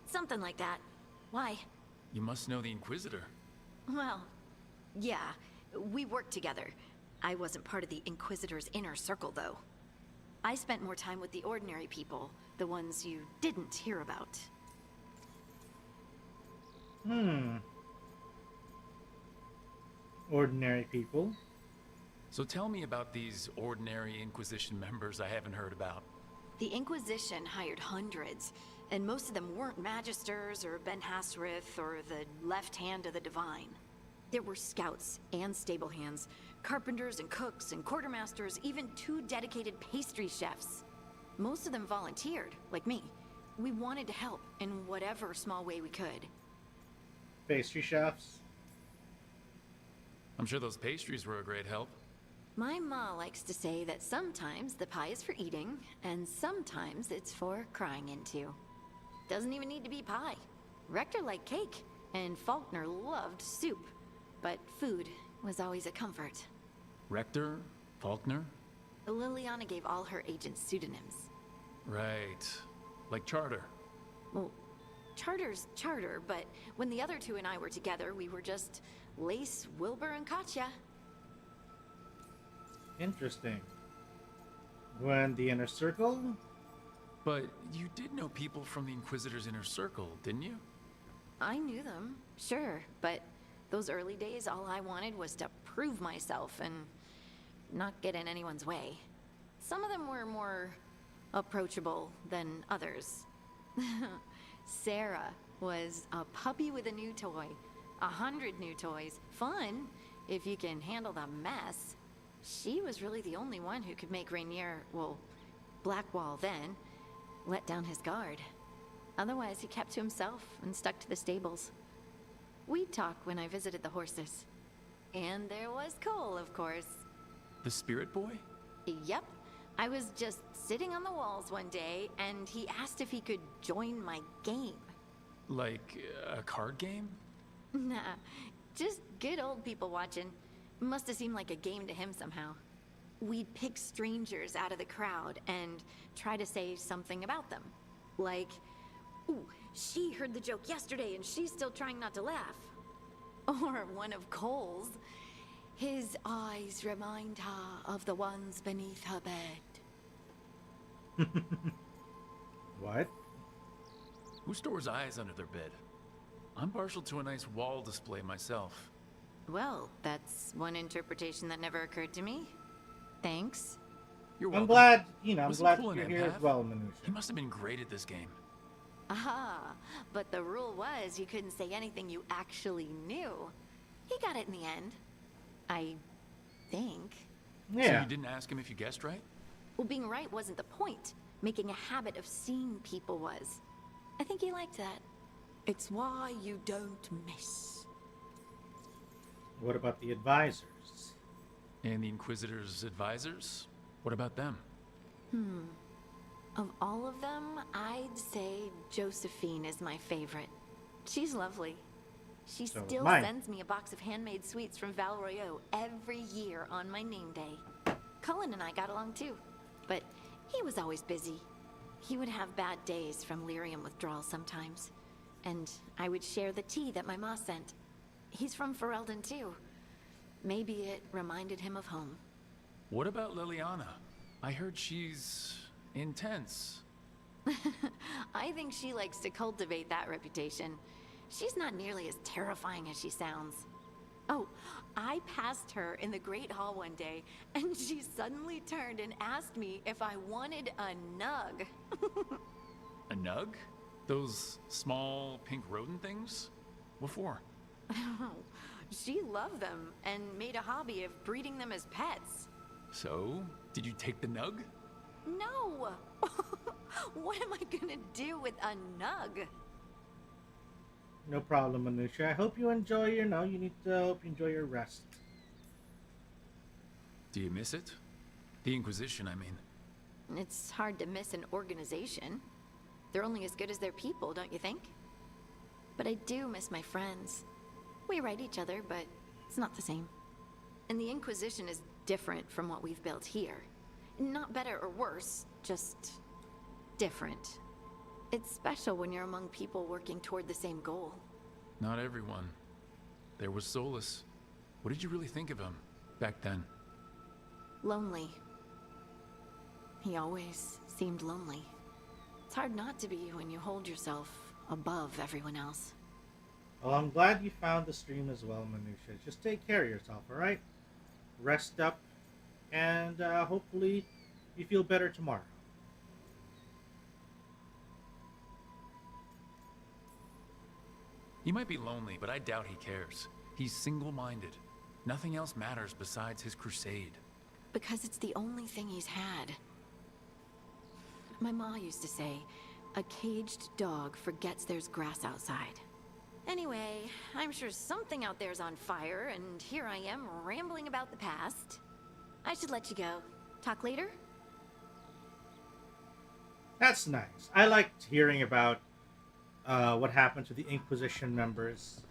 Speaker 8: Something like that. Why?
Speaker 4: You must know the Inquisitor.
Speaker 8: Well, yeah, we worked together. I wasn't part of the Inquisitor's inner circle, though. I spent more time with the ordinary people, the ones you didn't hear about.
Speaker 1: Ordinary people.
Speaker 4: So tell me about these ordinary Inquisition members I haven't heard about.
Speaker 8: The Inquisition hired hundreds, and most of them weren't Magisters or Ben Hasrith or the left hand of the Divine. There were scouts and stable hands, carpenters and cooks and quartermasters, even 2 dedicated pastry chefs. Most of them volunteered, like me. We wanted to help in whatever small way we could.
Speaker 1: Pastry chefs.
Speaker 4: I'm sure those pastries were a great help.
Speaker 8: My ma likes to say that sometimes the pie is for eating, and sometimes it's for crying into. Doesn't even need to be pie. Richter liked cake, and Faulkner loved soup. But food was always a comfort.
Speaker 4: Richter? Faulkner?
Speaker 8: Liliana gave all her agents pseudonyms.
Speaker 4: Right. Like Charter.
Speaker 8: Well, Charter's Charter, but when the other two and I were together, we were just Lais, Wilbur, and Katya.
Speaker 1: Interesting. When the inner circle?
Speaker 4: But you did know people from the Inquisitor's inner circle, didn't you?
Speaker 8: I knew them, sure, but those early days, all I wanted was to prove myself and not get in anyone's way. Some of them were more approachable than others. Sarah was a puppy with a new toy. 100 new toys. Fun, if you can handle the mess. She was really the only one who could make Rainier, well, Blackwall then, let down his guard. Otherwise, he kept to himself and stuck to the stables. We'd talk when I visited the horses. And there was Cole, of course.
Speaker 4: The spirit boy?
Speaker 8: Yep. I was just sitting on the walls one day, and he asked if he could join my game.
Speaker 4: Like a card game?
Speaker 8: Nah, just good old people watching. Must have seemed like a game to him somehow. We'd pick strangers out of the crowd and try to say something about them. Like, ooh, she heard the joke yesterday and she's still trying not to laugh. Or one of Cole's. His eyes remind her of the ones beneath her bed.
Speaker 1: What?
Speaker 4: Who stores eyes under their bed? I'm partial to a nice wall display myself.
Speaker 8: Well, that's one interpretation that never occurred to me. Thanks.
Speaker 4: You're welcome.
Speaker 1: I'm glad, I'm
Speaker 4: Was he
Speaker 1: glad
Speaker 4: cool in
Speaker 1: you're here as
Speaker 4: Empath?
Speaker 1: well, Minutia.
Speaker 4: He must have been great at this game.
Speaker 8: Aha, but the rule was you couldn't say anything you actually knew. He got it in the end. I think.
Speaker 4: So you didn't ask him if you guessed right?
Speaker 8: Well, being right wasn't the point. Making a habit of seeing people was. I think he liked that. It's why you don't miss.
Speaker 1: What about the advisors?
Speaker 4: And the Inquisitor's advisors? What about them?
Speaker 8: Of all of them, I'd say Josephine is my favorite. She's lovely. She
Speaker 1: So is
Speaker 8: still
Speaker 1: mine.
Speaker 8: sends me a box of handmade sweets from Val Royeaux every year on my name day. Cullen and I got along too, but he was always busy. He would have bad days from lyrium withdrawal sometimes, and I would share the tea that my ma sent. He's from Ferelden too. Maybe it reminded him of home.
Speaker 4: What about Liliana? I heard she's intense.
Speaker 8: I think she likes to cultivate that reputation. She's not nearly as terrifying as she sounds. Oh, I passed her in the Great Hall one day, and she suddenly turned and asked me if I wanted a nug.
Speaker 4: A nug? Those small pink rodent things? What for?
Speaker 8: She loved them and made a hobby of breeding them as pets.
Speaker 4: So, did you take the nug?
Speaker 8: No! What am I gonna do with a nug?
Speaker 1: No problem, Minutia. I hope you enjoy your, hope you enjoy your rest.
Speaker 4: Do you miss it? The Inquisition, I mean.
Speaker 8: It's hard to miss an organization. They're only as good as their people, don't you think? But I do miss my friends. We write each other, but it's not the same. And the Inquisition is different from what we've built here. Not better or worse, just different. It's special when you're among people working toward the same goal.
Speaker 4: Not everyone. There was Solus. What did you really think of him back then?
Speaker 8: Lonely. He always seemed lonely. It's hard not to be when you hold yourself above everyone else.
Speaker 1: Well, I'm glad you found the stream as well, Minutia. Just take care of yourself, alright? Rest up, and hopefully you feel better tomorrow.
Speaker 4: He might be lonely, but I doubt he cares. He's single-minded. Nothing else matters besides his crusade.
Speaker 8: Because it's the only thing he's had. My ma used to say, a caged dog forgets there's grass outside. Anyway, I'm sure something out there's on fire, and here I am rambling about the past. I should let you go. Talk later?
Speaker 1: That's nice. I liked hearing about what happened to the Inquisition members.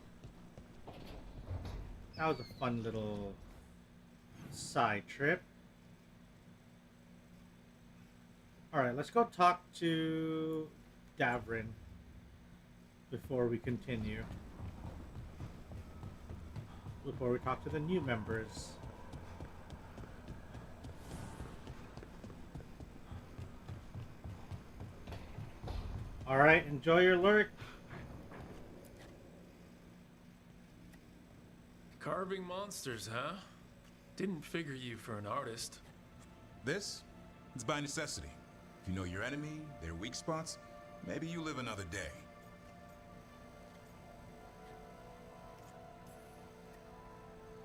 Speaker 1: That was a fun little side trip. Alright, let's go talk to Davrin before we continue. Before we talk to the new members. Alright, enjoy your lurk.
Speaker 4: Carving monsters, huh? Didn't figure you for an artist.
Speaker 7: This? It's by necessity. If you know your enemy, their weak spots, maybe you live another day.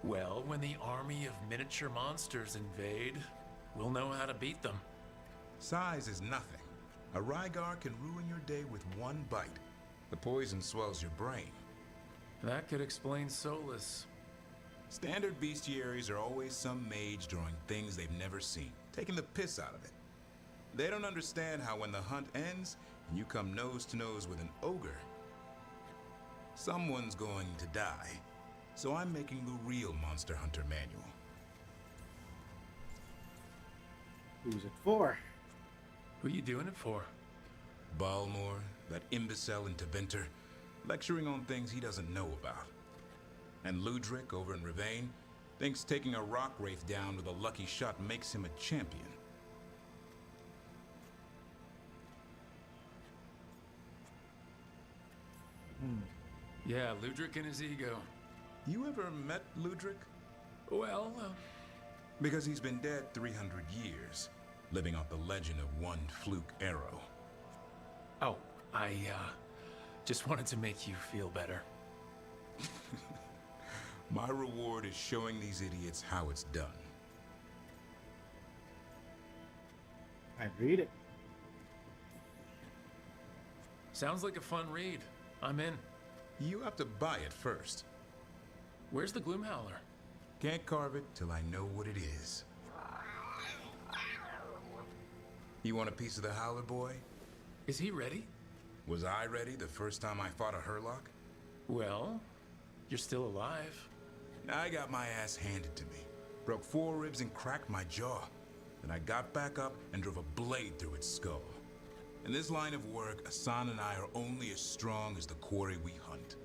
Speaker 4: Well, when the army of miniature monsters invade, we'll know how to beat them.
Speaker 7: Size is nothing. A Rygar can ruin your day with one bite. The poison swells your brain.
Speaker 4: That could explain Solus.
Speaker 7: Standard bestiaries are always some mage drawing things they've never seen, taking the piss out of it. They don't understand how when the hunt ends and you come nose to nose with an ogre, someone's going to die. So I'm making the real Monster Hunter manual.
Speaker 1: Who's it for?
Speaker 4: Who you doing it for?
Speaker 7: Balmor, that imbecile in Tevinter, lecturing on things he doesn't know about. And Ludric over in Rivain thinks taking a rock wraith down with a lucky shot makes him a champion.
Speaker 4: Yeah, Ludric and his ego.
Speaker 7: You ever met Ludric?
Speaker 4: Well,
Speaker 7: because he's been dead 300 years, living off the legend of one fluke arrow.
Speaker 4: Oh, I just wanted to make you feel better.
Speaker 7: My reward is showing these idiots how it's done.
Speaker 1: I'd read it.
Speaker 4: Sounds like a fun read. I'm in.
Speaker 7: You have to buy it first.
Speaker 4: Where's the Gloomhowler?
Speaker 7: Can't carve it till I know what it is. You want a piece of the Howler boy?
Speaker 4: Is he ready?
Speaker 7: Was I ready the first time I fought a Hurlock?
Speaker 4: Well, you're still alive.
Speaker 7: I got my ass handed to me. Broke 4 ribs and cracked my jaw. Then I got back up and drove a blade through its skull. In this line of work, Asan and I are only as strong as the quarry we hunt.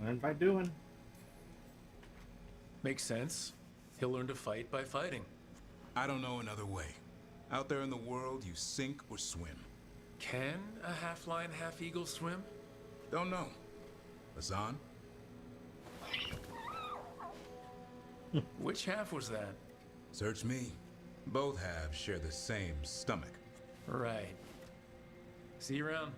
Speaker 1: Learn by doing.
Speaker 4: Makes sense. He'll learn to fight by fighting.
Speaker 7: I don't know another way. Out there in the world, you sink or swim.
Speaker 4: Can a half-lion, half-eagle swim?
Speaker 7: Don't know. Asan?
Speaker 4: Which half was that?
Speaker 7: Search me. Both halves share the same stomach.
Speaker 4: Right. See you around.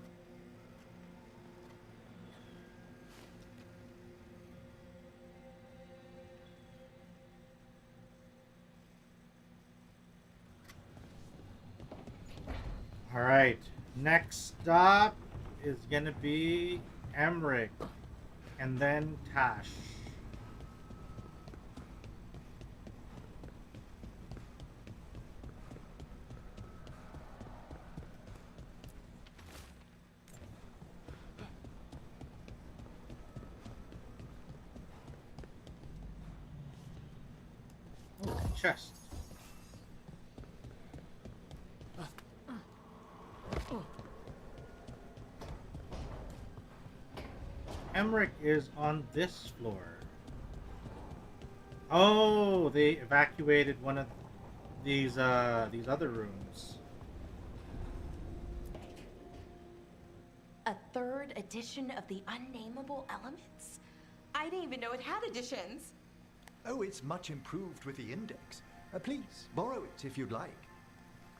Speaker 1: All right. Next stop is gonna be Emmerich, and then Tash. Oh, chest. Emmerich is on this floor. Oh, they evacuated one of these other rooms.
Speaker 17: A 3rd edition of the Unnameable Elements? I didn't even know it had editions.
Speaker 21: Oh, it's much improved with the index. Please, borrow it if you'd like.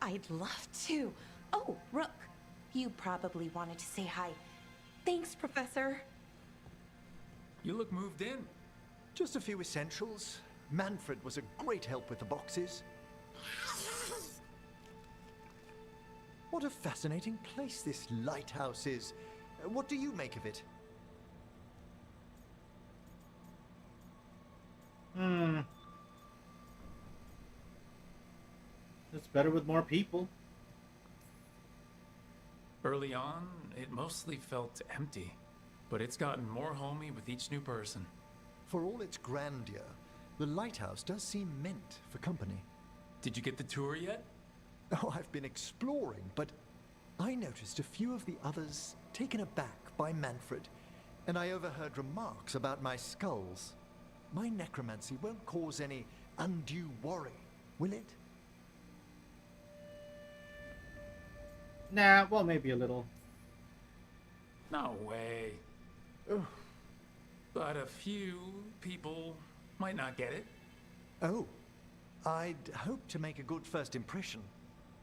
Speaker 17: I'd love to. Oh, Rook, you probably wanted to say hi. Thanks, Professor.
Speaker 4: You look moved in.
Speaker 21: Just a few essentials. Manfred was a great help with the boxes. What a fascinating place this lighthouse is. What do you make of it?
Speaker 1: It's better with more people.
Speaker 4: Early on, it mostly felt empty, but it's gotten more homey with each new person.
Speaker 21: For all its grandeur, the lighthouse does seem meant for company.
Speaker 4: Did you get the tour yet?
Speaker 21: Oh, I've been exploring, but I noticed a few of the others taken aback by Manfred, and I overheard remarks about my skulls. My necromancy won't cause any undue worry, will it?
Speaker 1: Nah, well, maybe a little.
Speaker 4: No way. But a few people might not get it.
Speaker 21: Oh, I'd hope to make a good first impression.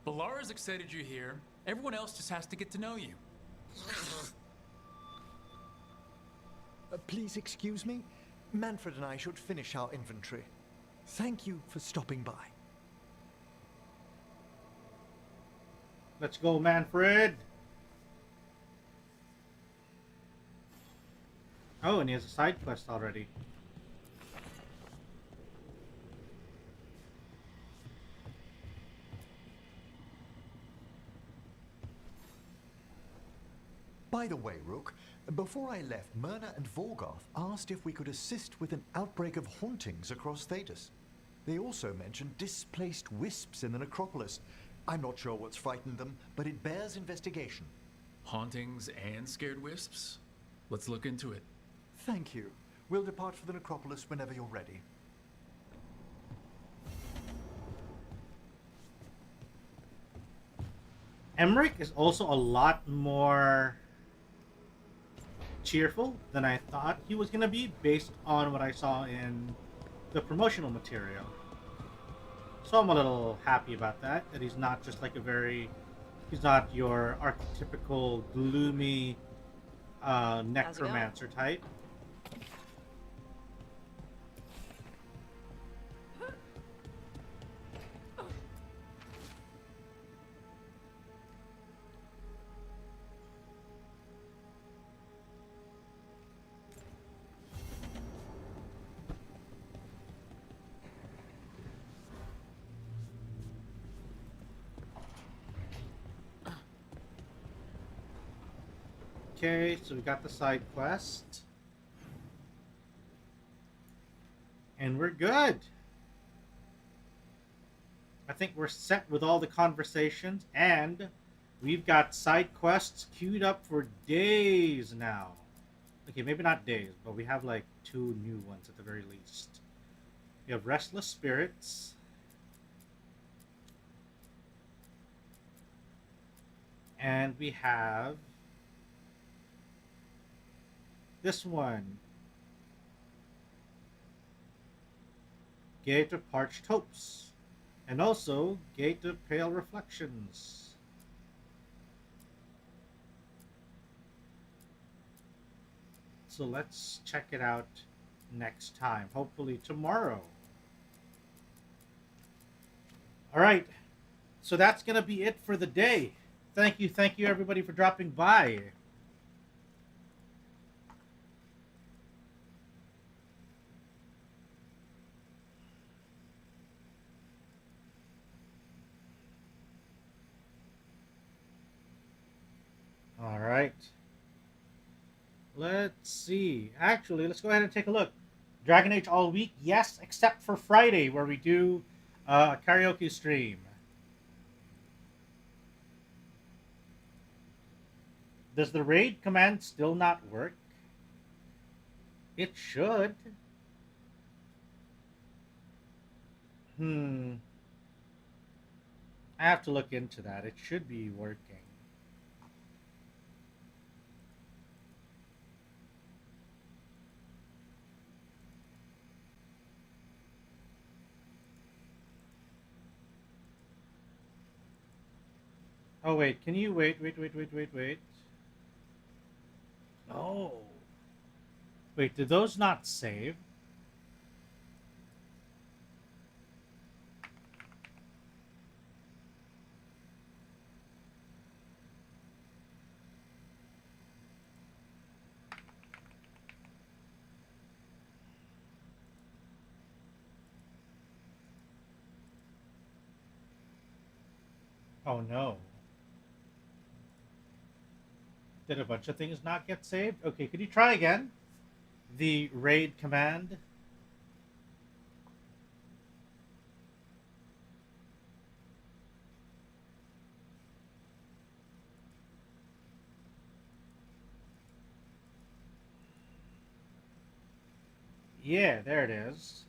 Speaker 4: Balara's excited you're here. Everyone else just has to get to know you.
Speaker 21: Please excuse me. Manfred and I should finish our inventory. Thank you for stopping by.
Speaker 1: Let's go, Manfred. Oh, and he has a side quest already.
Speaker 21: By the way, Rook, before I left, Myrna and Veilguard asked if we could assist with an outbreak of hauntings across Thedas. They also mentioned displaced wisps in the necropolis. I'm not sure what's frightened them, but it bears investigation.
Speaker 4: Hauntings and scared wisps? Let's look into it.
Speaker 21: Thank you. We'll depart for the necropolis whenever you're ready.
Speaker 1: Emmerich is also a lot more cheerful than I thought he was going to be based on what I saw in the promotional material. So I'm a little happy about that he's not just like he's not your archetypical gloomy necromancer type. Okay, so we got the side quest. And we're good. I think we're set with all the conversations, and we've got side quests queued up for days now. Okay, maybe not days, but we have like 2 new ones at the very least. We have Restless Spirits. And we have this one. Gate of Parched Hopes. And also Gate of Pale Reflections. So let's check it out next time. Hopefully tomorrow. Alright. So that's going to be it for the day. Thank you everybody for dropping by. All right. Let's see. Actually, let's go ahead and take a look. Dragon Age all week? Yes, except for Friday, where we do a karaoke stream. Does the raid command still not work? It should. I have to look into that. It should be working. Oh, wait. Can you wait? Oh. Wait, did those not save? Oh no. Did a bunch of things not get saved? Okay, could you try again? The raid command. Yeah, there it is.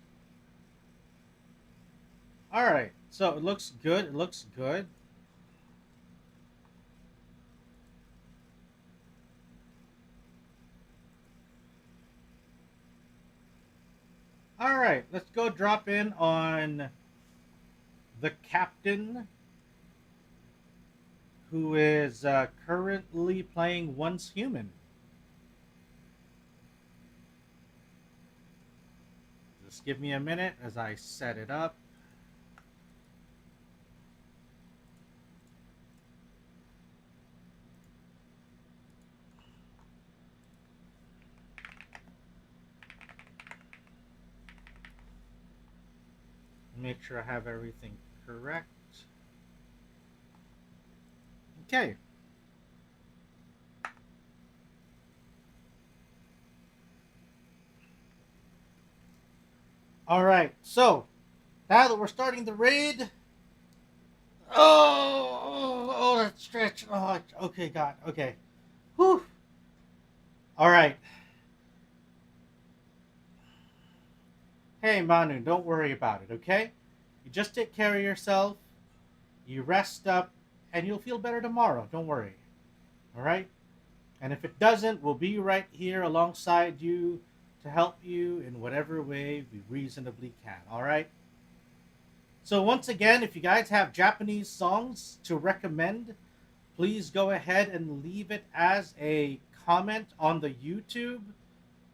Speaker 1: Alright, so it looks good. It looks good. Alright, let's go drop in on the captain, who is currently playing Once Human. Just give me a minute as I set it up. Make sure I have everything correct. Okay. Alright, so now that we're starting the raid. Oh, that stretch. Oh, okay, God. Okay. Whew. Alright. Hey, Manu, don't worry about it, okay? You just take care of yourself, you rest up, and you'll feel better tomorrow. Don't worry. Alright? And if it doesn't, we'll be right here alongside you to help you in whatever way we reasonably can. Alright? So once again, if you guys have Japanese songs to recommend, please go ahead and leave it as a comment on the YouTube,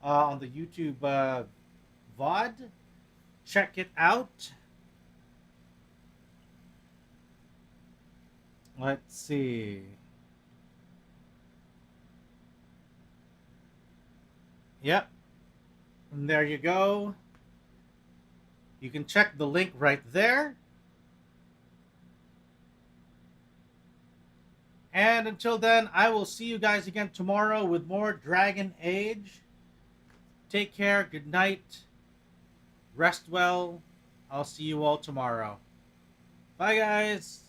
Speaker 1: VOD. Check it out. Let's see. Yep. And there you go. You can check the link right there. And until then, I will see you guys again tomorrow with more Dragon Age. Take care. Good night. Rest well. I'll see you all tomorrow. Bye, guys.